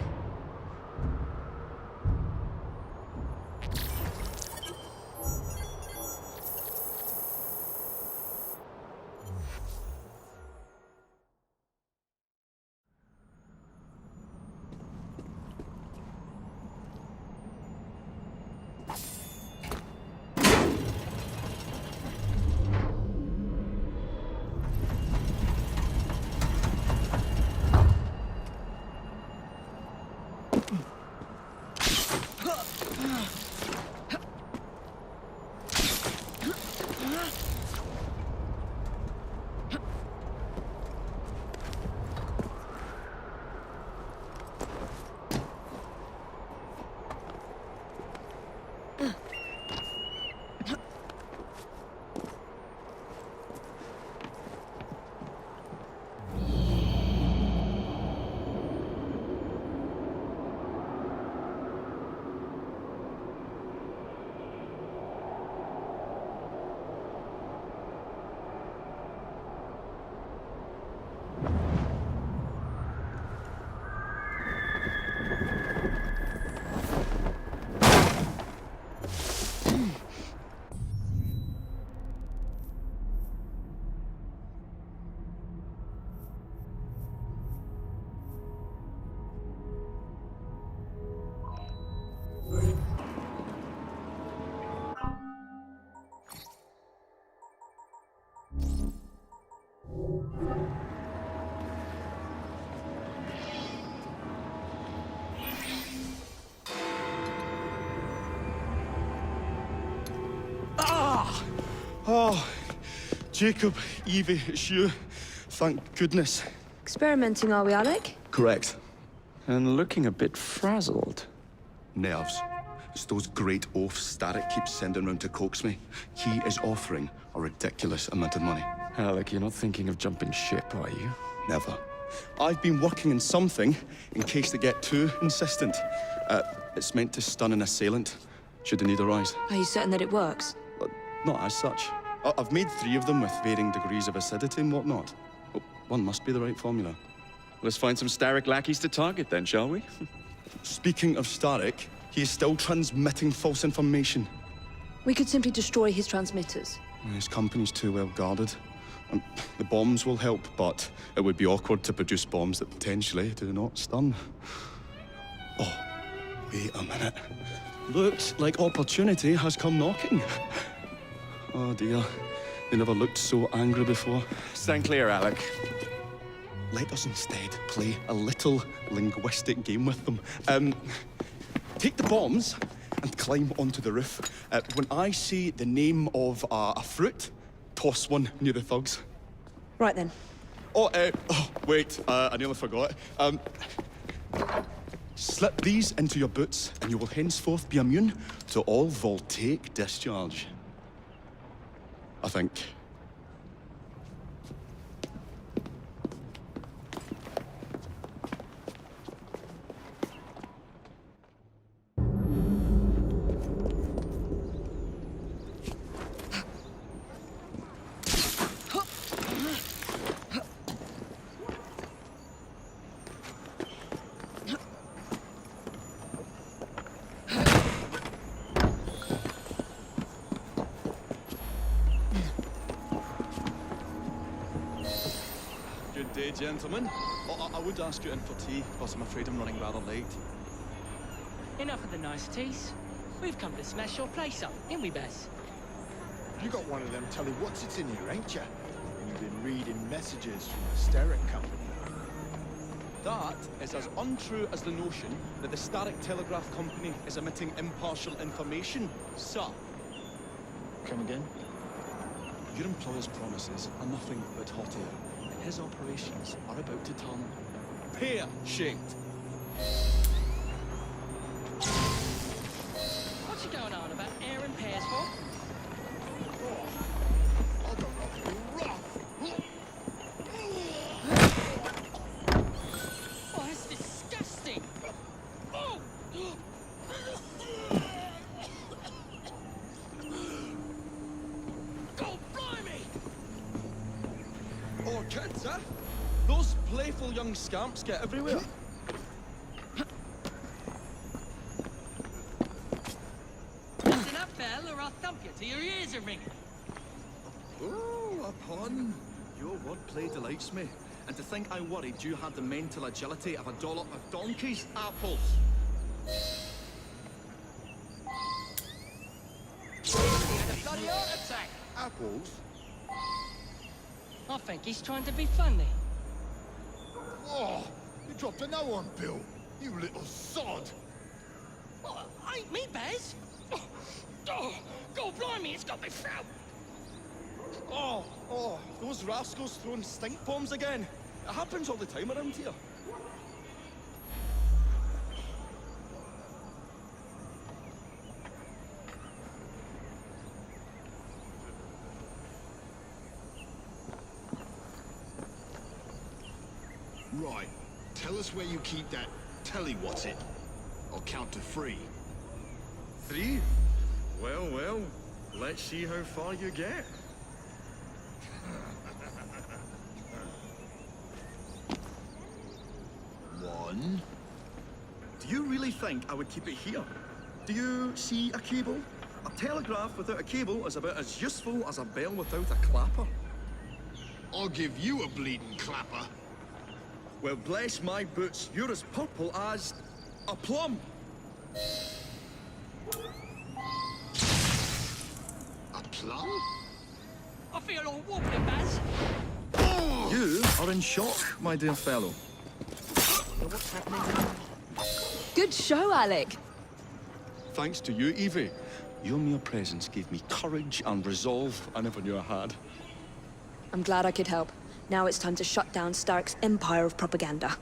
Jacob, Evie, it's you. Thank goodness. Experimenting, are we, Alec? Correct. And looking a bit frazzled. Nerves. It's those great oafs Starrick keeps sending round to coax me. He is offering a ridiculous amount of money. Alec, you're not thinking of jumping ship, are you? Never. I've been working on something in case they get too insistent. It's meant to stun an assailant, should the need arise. Are you certain that it works? Not as such. I've made 3 of them with varying degrees of acidity and whatnot. Oh, one must be the right formula. Let's find some Starrick lackeys to target then, shall we? Speaking of Starrick, he is still transmitting false information. We could simply destroy his transmitters. His company's too well guarded. The bombs will help, but it would be awkward to produce bombs that potentially do not stun. Oh, wait a minute. Looks like opportunity has come knocking. Oh dear, they never looked so angry before. Stand clear, Alec. Let us instead play a little linguistic game with them. Take the bombs and climb onto the roof. When I say the name of a fruit, toss one near the thugs. Right then. Oh, wait, I nearly forgot. Slip these into your boots and you will henceforth be immune to all voltaic discharge. I think. Good day, gentlemen. I would ask you in for tea, but I'm afraid I'm running rather late. Enough of the niceties. We've come to smash your place up, ain't we, Bess? You got one of them tell-you-what's-its in here, ain't ya? And you've been reading messages from the Starrick Company. That is as untrue as the notion that the Starrick Telegraph Company is emitting impartial information, sir. Come again? Your employer's promises are nothing but hot air. His operations are about to turn pear-shaped. What's you going on about air and pears for? I don't know if you're rough. Oh, that's disgusting! Oh! God blimey! Oh, kids, huh? Those playful young scamps get everywhere. Listen up, Belle, or I'll thump you till your ears are ringing. Oh, a pun. Your wordplay delights me. And to think I worried you had the mental agility of a dollop of donkey's apples. He had a bloody heart attack. Apples? I think he's trying to be funny. Oh, you dropped a no on Bill, you little sod. Oh, ain't me, Bez. Oh, God blimey, it's got me throat. Oh, those rascals throwing stink bombs again. It happens all the time around here. Right, tell us where you keep that tell-you-what's-it. I'll count to 3. 3? Well, let's see how far you get. One. Do you really think I would keep it here? Do you see a cable? A telegraph without a cable is about as useful as a bell without a clapper. I'll give you a bleeding clapper. Well, bless my boots, you're as purple as a plum. A plum? I feel all wobbly, Baz. You are in shock, my dear fellow. What's happening? Good show, Alec. Thanks to you, Evie. Your mere presence gave me courage and resolve I never knew I had. I'm glad I could help. Now it's time to shut down Starrick's empire of propaganda.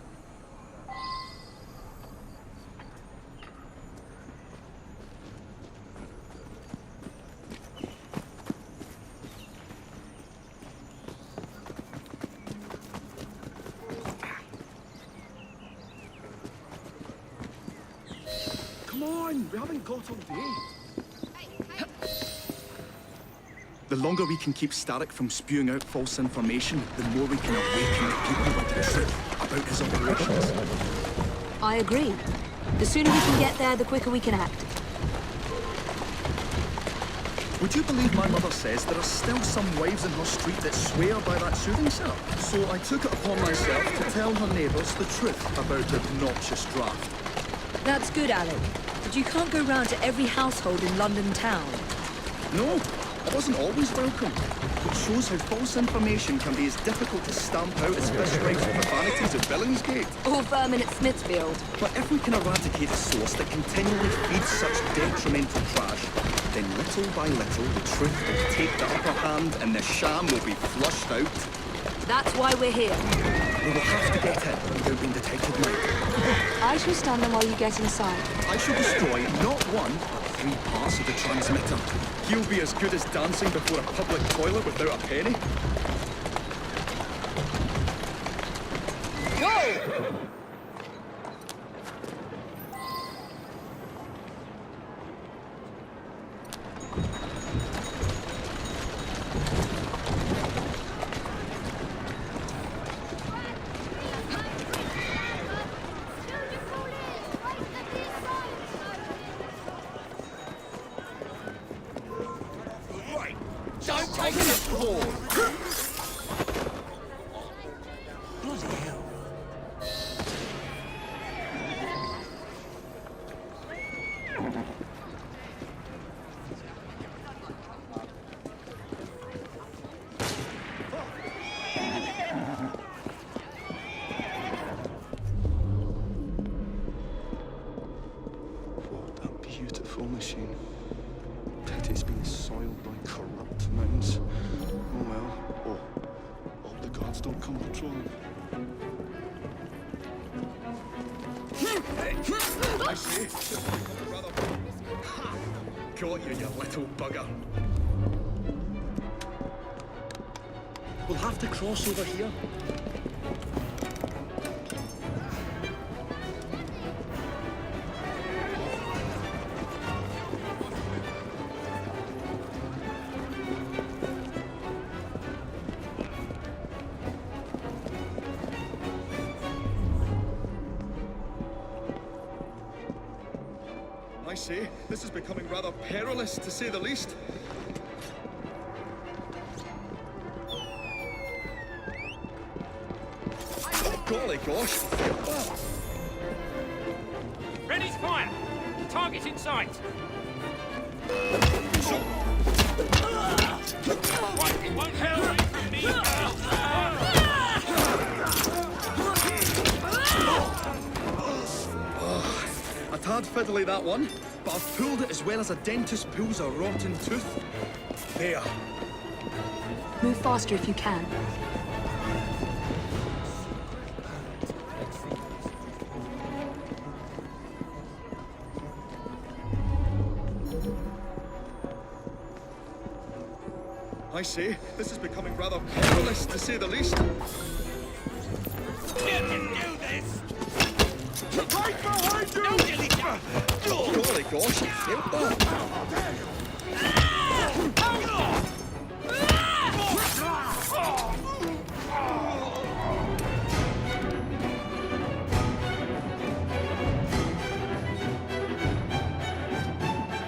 Come on, we haven't got all day. The longer we can keep Starrick from spewing out false information, the more we can awaken the people with the truth about his operations. I agree. The sooner we can get there, the quicker we can act. Would you believe my mother says there are still some wives in her street that swear by that soothing syrup? So I took it upon myself to tell her neighbours the truth about the obnoxious draft. That's good, Alec. But you can't go round to every household in London town. No, I wasn't always welcome. It shows how false information can be as difficult to stamp out as fish strikes or profanities at Billingsgate. Or vermin at Smithfield. But if we can eradicate a source that continually feeds such detrimental trash, then little by little the truth will take the upper hand and the sham will be flushed out. That's why we're here. We will have to get in without being detected now. I shall stand them while you get inside. I shall destroy not one, but 3 parts of the transmitter. He'll be as good as dancing before a public toilet without a penny. Go! Don't take it forward! Bloody hell. What a beautiful machine. But it's been soiled by corrupt minds. Oh well. Oh, hope the guards don't come patrolling. I see. Ha! Got you, you little bugger. We'll have to cross over here. I say, this is becoming rather perilous, to say the least. Golly gosh! Ready to fire! Target in sight! What? It won't hell away from me! A tad fiddly, that one, but I've pulled it as well as a dentist pulls a rotten tooth. There. Move faster if you can. I say, this is becoming rather perilous, to say the least. You can do this! Right behind you! Golly gosh, you felt that?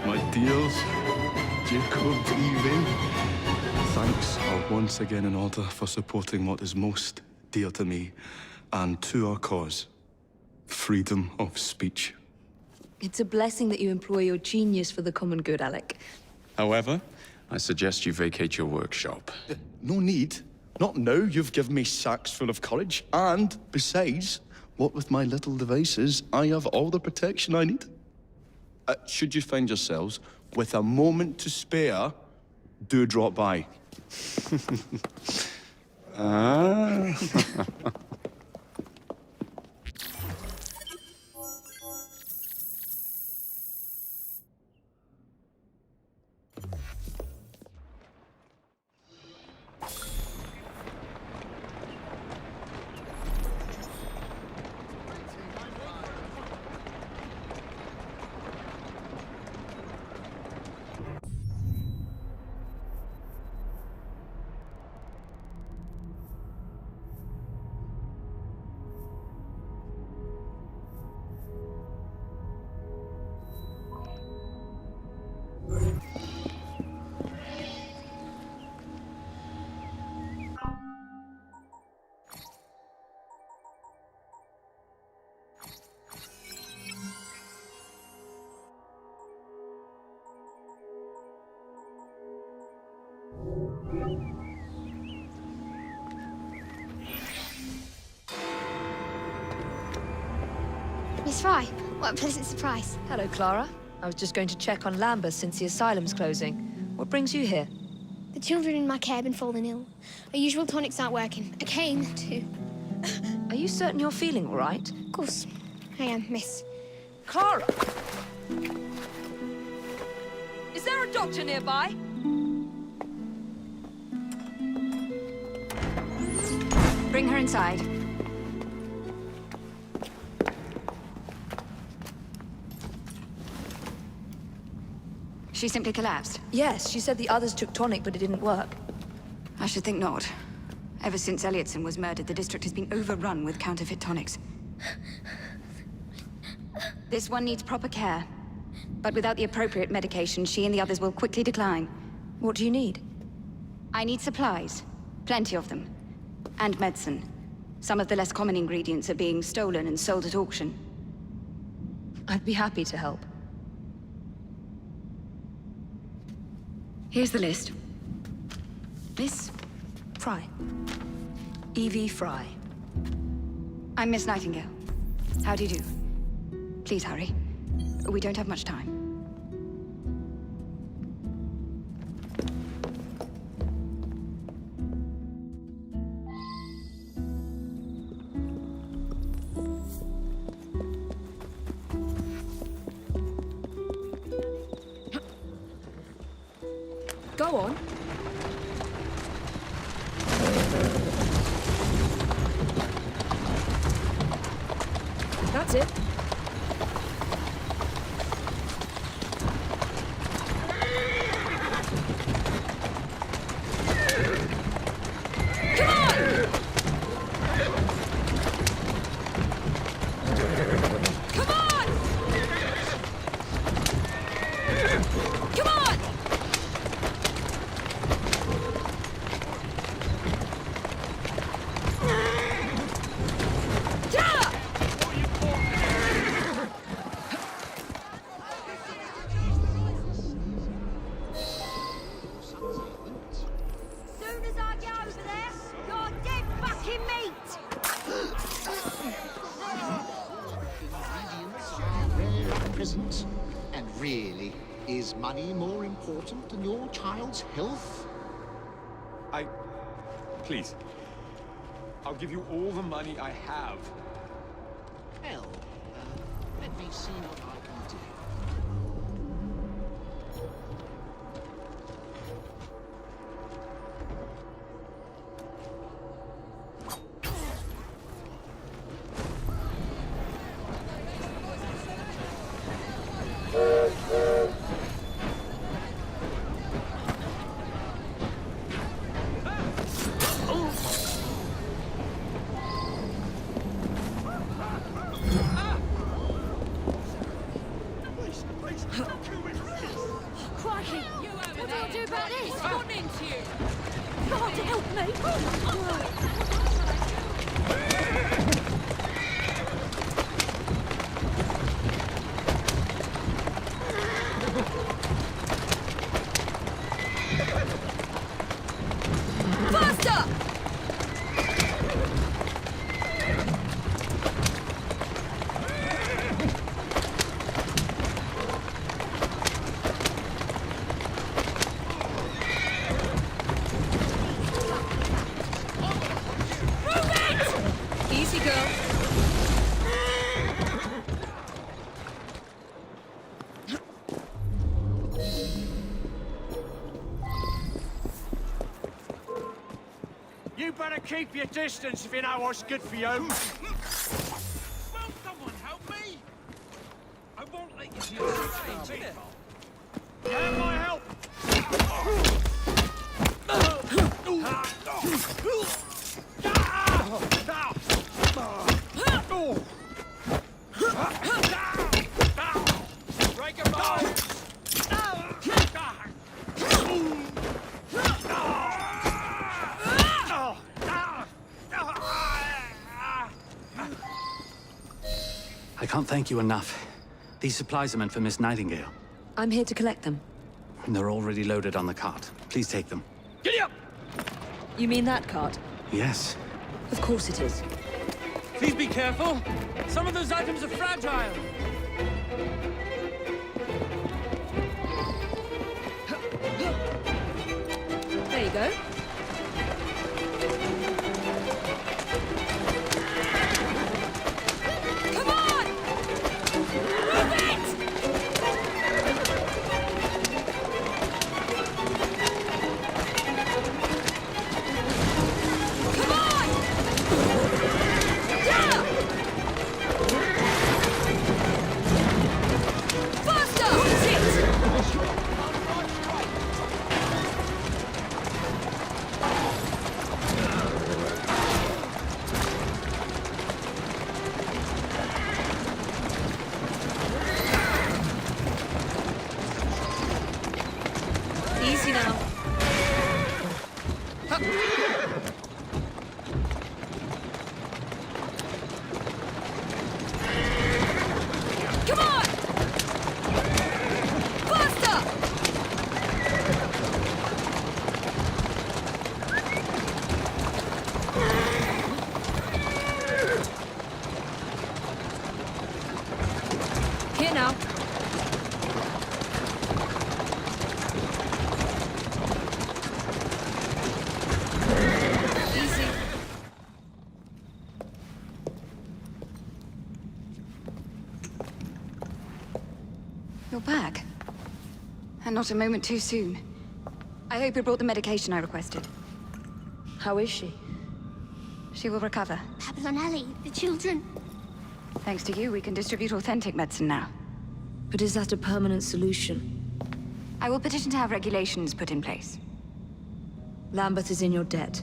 My dears, Jacob, Evie, thanks are once again in order for supporting what is most dear to me and to our cause. Freedom of speech. It's a blessing that you employ your genius for the common good, Alec. However, I suggest you vacate your workshop. No need. Not now you've given me sacks full of courage. And, besides, what with my little devices, I have all the protection I need. Should you find yourselves with a moment to spare, do drop by. Ah. Miss Frye, what a pleasant surprise. Hello, Clara. I was just going to check on Lambeth since the asylum's closing. What brings you here? The children in my care have been falling ill. Our usual tonics aren't working. I came to... Are you certain you're feeling all right? Of course, I am, miss. Clara! Is there a doctor nearby? Bring her inside. She simply collapsed? Yes, she said the others took tonic, but it didn't work. I should think not. Ever since Elliotson was murdered, the district has been overrun with counterfeit tonics. This one needs proper care. But without the appropriate medication, she and the others will quickly decline. What do you need? I need supplies. Plenty of them. And medicine. Some of the less common ingredients are being stolen and sold at auction. I'd be happy to help. Here's the list. Miss? Frye. Evie Frye. I'm Miss Nightingale. How do you do? Please hurry. We don't have much time. Go on. That's it. Come on! Come on! Come on! Soon as I get over there, you're dead fucking meat! Ingredients are rare and present. And really, is money more important than your child's health? Please. I'll give you all the money I have. Well, let me see what I can do. girl. You better keep your distance if you know what's good for you. Won't someone help me? I won't let you see your stage. Have my help! Break your bones! I can't thank you enough. These supplies are meant for Miss Nightingale. I'm here to collect them. And they're already loaded on the cart. Please take them. Giddy up! You mean that cart? Yes. Of course it is. Please be careful. Some of those items are fragile. There you go. Come on! Move it! Come on! Yeah! Faster! Easy now. Come on! Faster! Here now. Easy. You're back. And not a moment too soon. I hope you brought the medication I requested. How is she? She will recover. Pablo and Ellie, the children. Thanks to you, we can distribute authentic medicine now. But is that a permanent solution? I will petition to have regulations put in place. Lambeth is in your debt.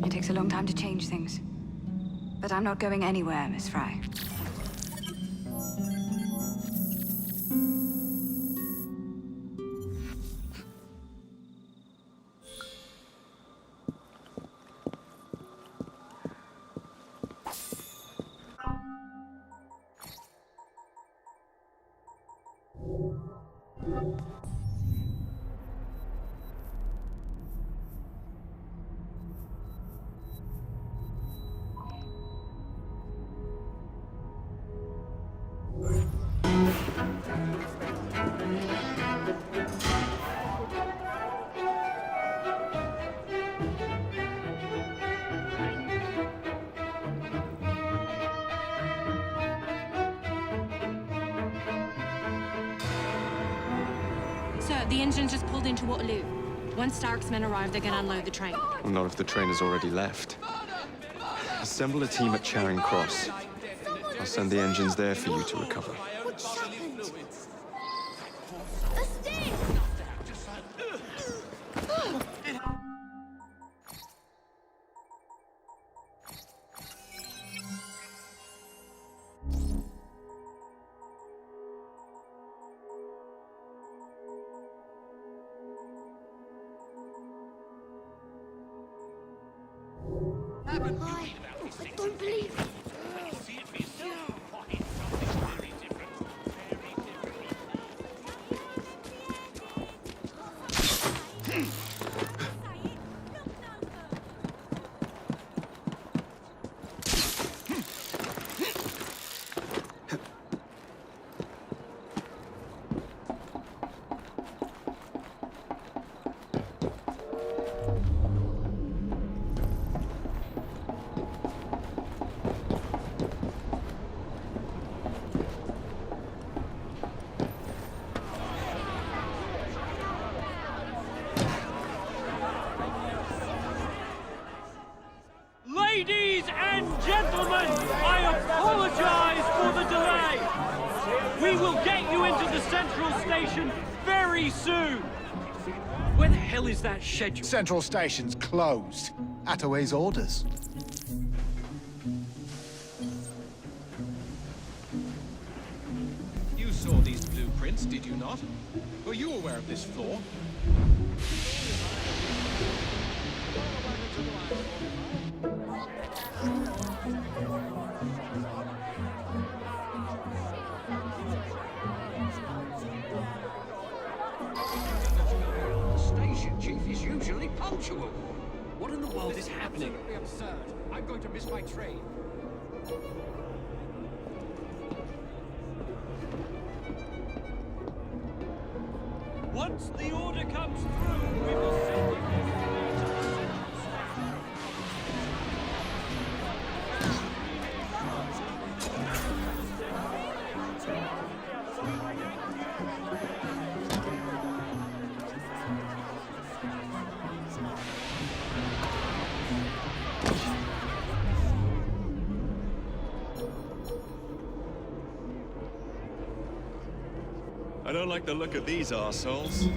It takes a long time to change things. But I'm not going anywhere, Miss Frye. Sir, the engine just pulled into Waterloo. Once Starrick's men arrive, they're gonna unload the train. Well, not if the train has already left. Assemble a team at Charing Cross. I'll send the engines there for you to recover. What's happened? I don't believe it. and gentlemen, I apologize for the delay. We will get you into the Central Station very soon. Where the hell is that schedule? Central Station's closed. Attaway's orders. You saw these blueprints, did you not? Were you aware of this floor? Station chief is usually punctual. What in the world is happening? Absolutely absurd. I'm going to miss my train. Once the order comes through, we will send you on your way to the Central Station. I don't like the look of these arseholes.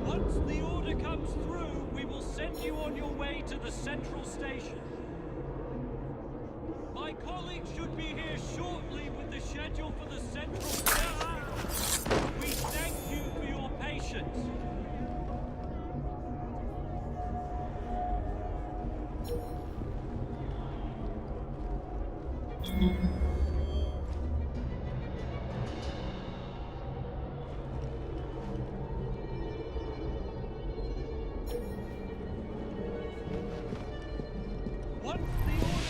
Once the order comes through, we will send you on your way to the Central Station. My colleagues should be here shortly with the schedule for the Central Station. We thank you for your patience. Once the order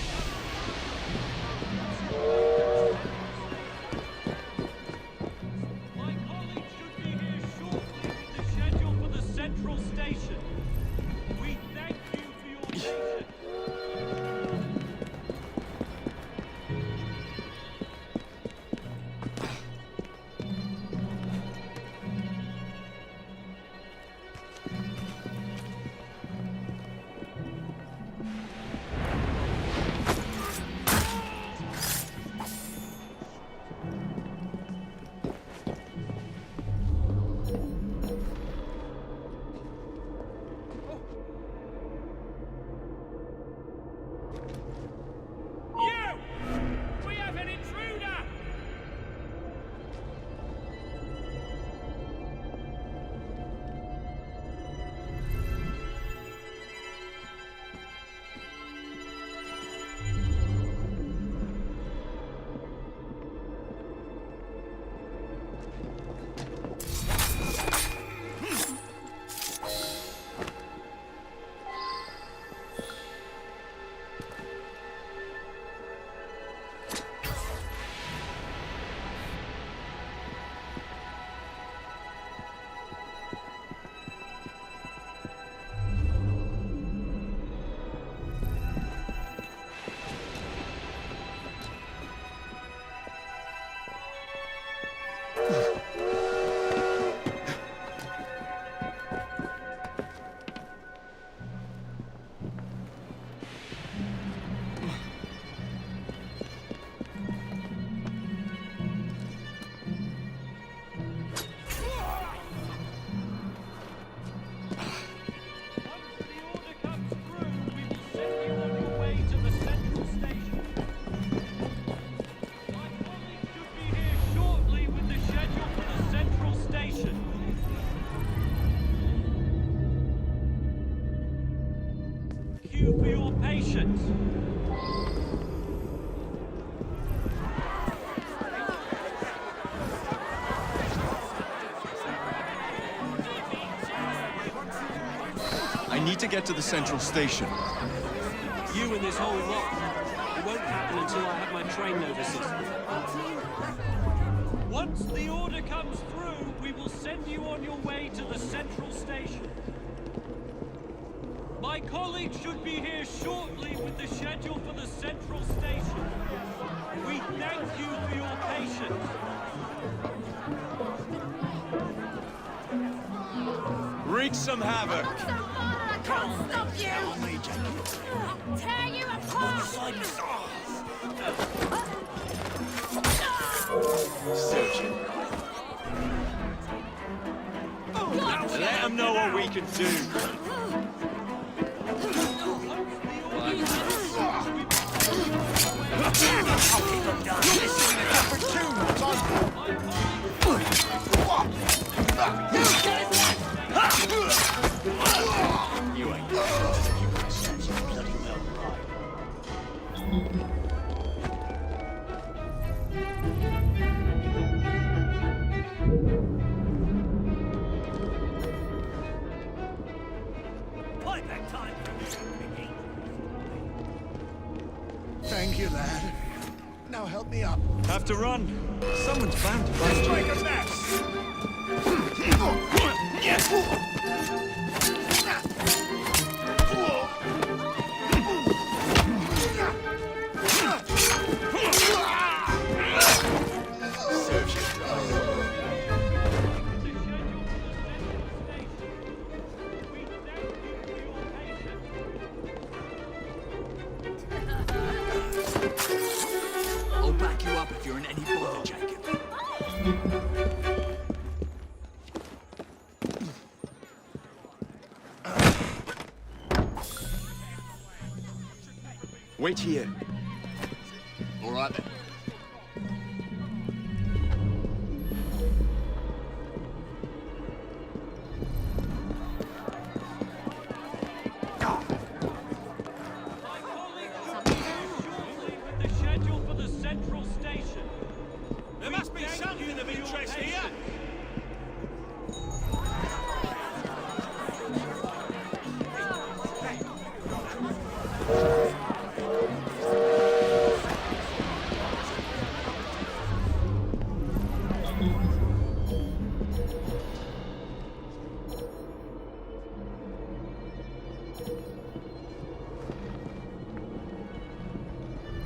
My colleagues should be here shortly with the schedule for the Central Station. We thank you for your patience. We have an intruder! patience. I need to get to the central station. You and this whole lot. It won't happen until I have my train notices. Once the order comes through, we will send you on your way to the central station. My colleague should be here shortly with the schedule for the central station. We thank you for your patience. Wreak some havoc. I can't stop you! I'll tear you apart! Let them know what we can do. I'll keep them down. This is a different tune, son. You ain't. That's bloody well right. Playback time. Thank you, lad. Now help me up. Have to run. Someone's bound to find Let's you. make a mess. I'll back you up if you're in any bother, Jacob. Wait here. All right then. With the schedule for the central station. There must be something of interest here.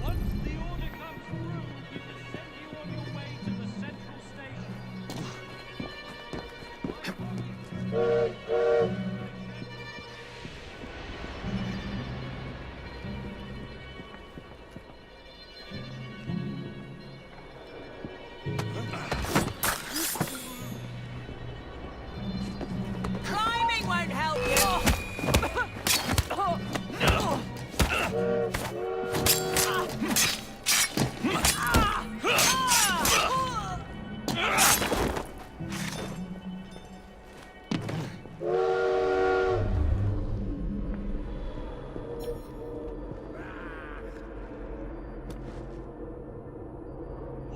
Once the order comes through, we can send you on your way to the central station. Climbing won't help you!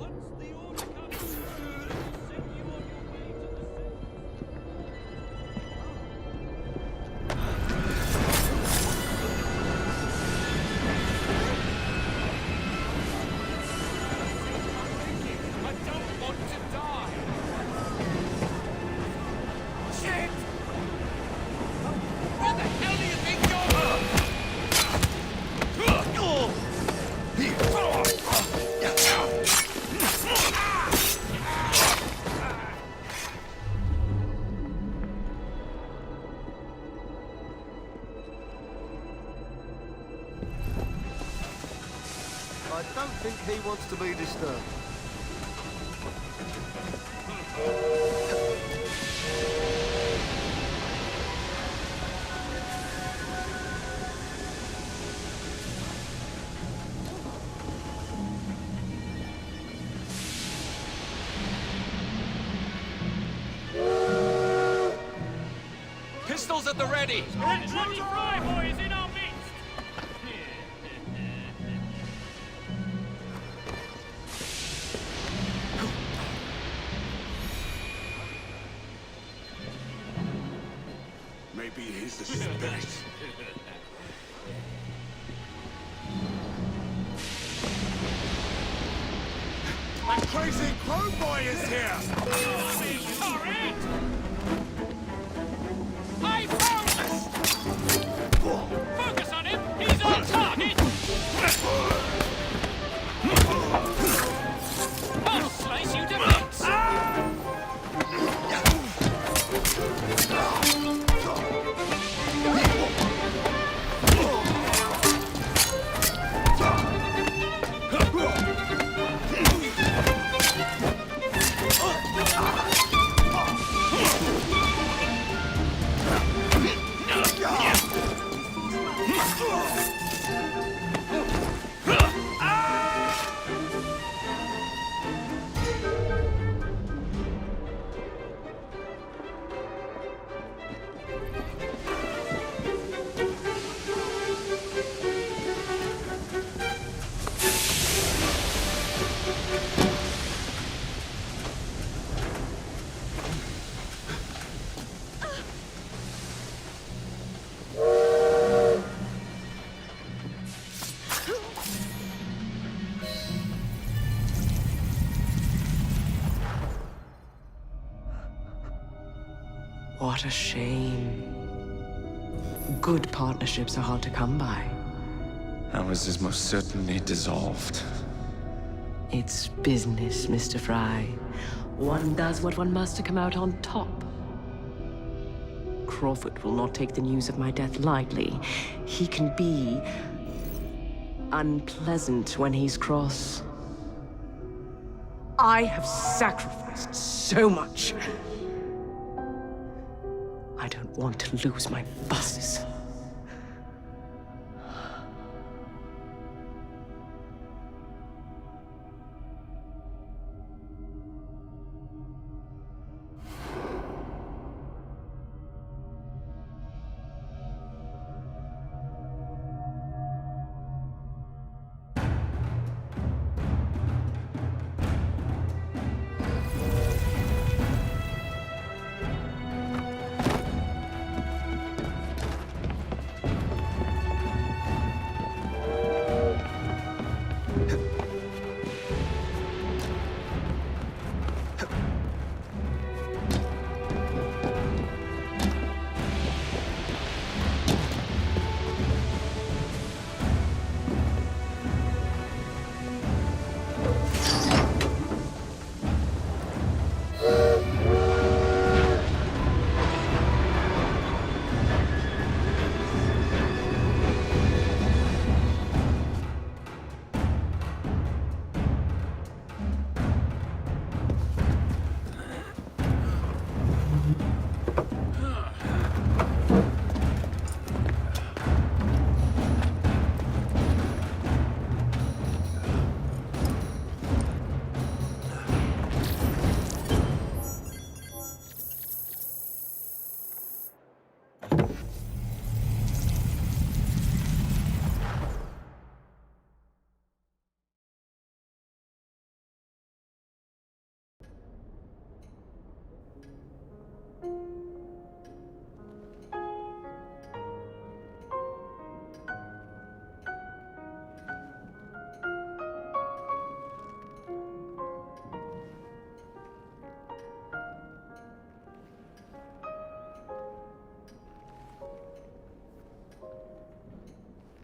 Once the order comes through, we'll send you on your way to the central I don't want to die. Shit! Where the hell do you think I don't think he wants to be disturbed. Pistols at the ready. That bloody Frye boy is in our midst! Maybe he's the spirit. That crazy crow boy is here! I found this! What a shame. Good partnerships are hard to come by. Ours is most certainly dissolved. It's business, Mr. Frye. One does what one must to come out on top. Crawford will not take the news of my death lightly. He can be unpleasant when he's cross. I have sacrificed so much. I don't want to lose my bosses.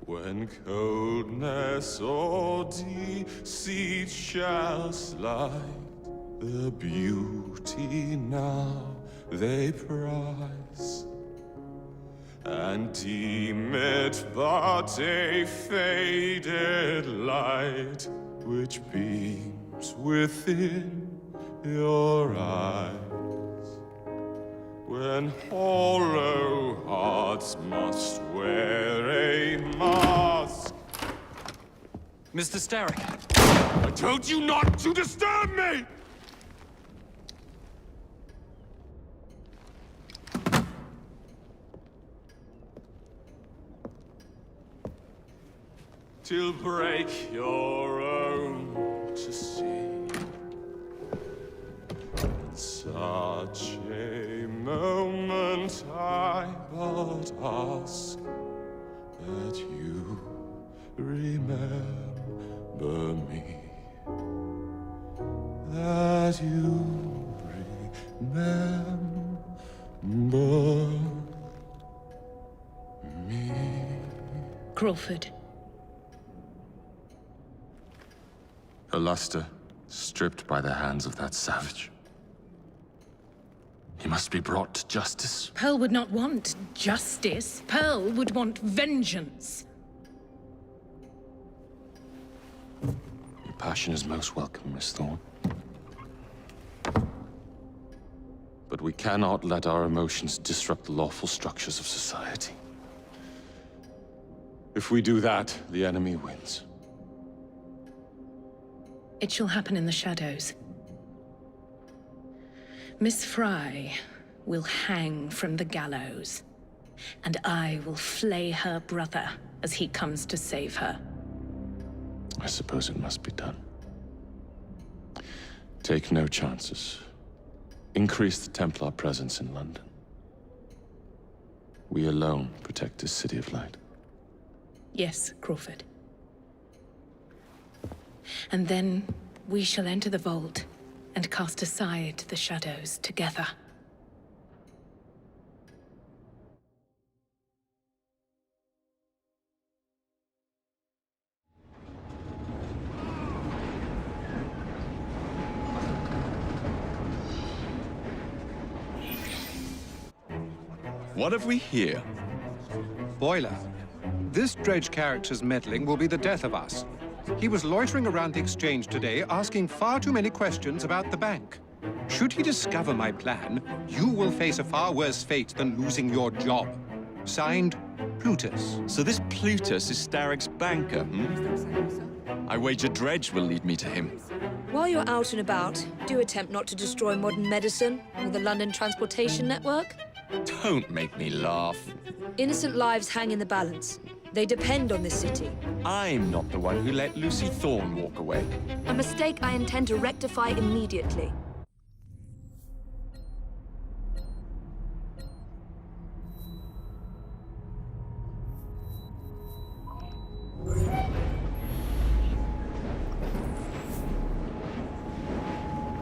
When coldness or deceit shall slide, the beauty now they prize, and deem it but a faded light which beams within your eyes. When hollow hearts must wear a mask. Mr. Starrick. I told you not to disturb me! Till break your own to see. Such a moment I but ask that you remember me, that you remember me. Crawford. Her luster stripped by the hands of that savage. He must be brought to justice. Pearl would not want justice. Pearl would want vengeance. Your passion is most welcome, Miss Thorne. But we cannot let our emotions disrupt the lawful structures of society. If we do that, the enemy wins. It shall happen in the shadows. Miss Frye will hang from the gallows, and I will flay her brother as he comes to save her. I suppose it must be done. Take no chances. Increase the Templar presence in London. We alone protect this city of light. Yes, Crawford. And then we shall enter the vault and cast aside the shadows together. What have we here? Boiler. This dredge character's meddling will be the death of us. He was loitering around the exchange today, asking far too many questions about the bank. Should he discover my plan, you will face a far worse fate than losing your job. Signed, Plutus. So this Plutus is Starrick's banker, hmm? I wager Dredge will lead me to him. While you're out and about, do attempt not to destroy modern medicine or the London transportation network. Don't make me laugh. Innocent lives hang in the balance. They depend on this city. I'm not the one who let Lucy Thorne walk away. A mistake I intend to rectify immediately.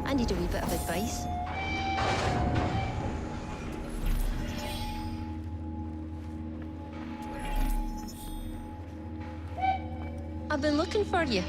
I need a wee bit of advice. I've been looking for you.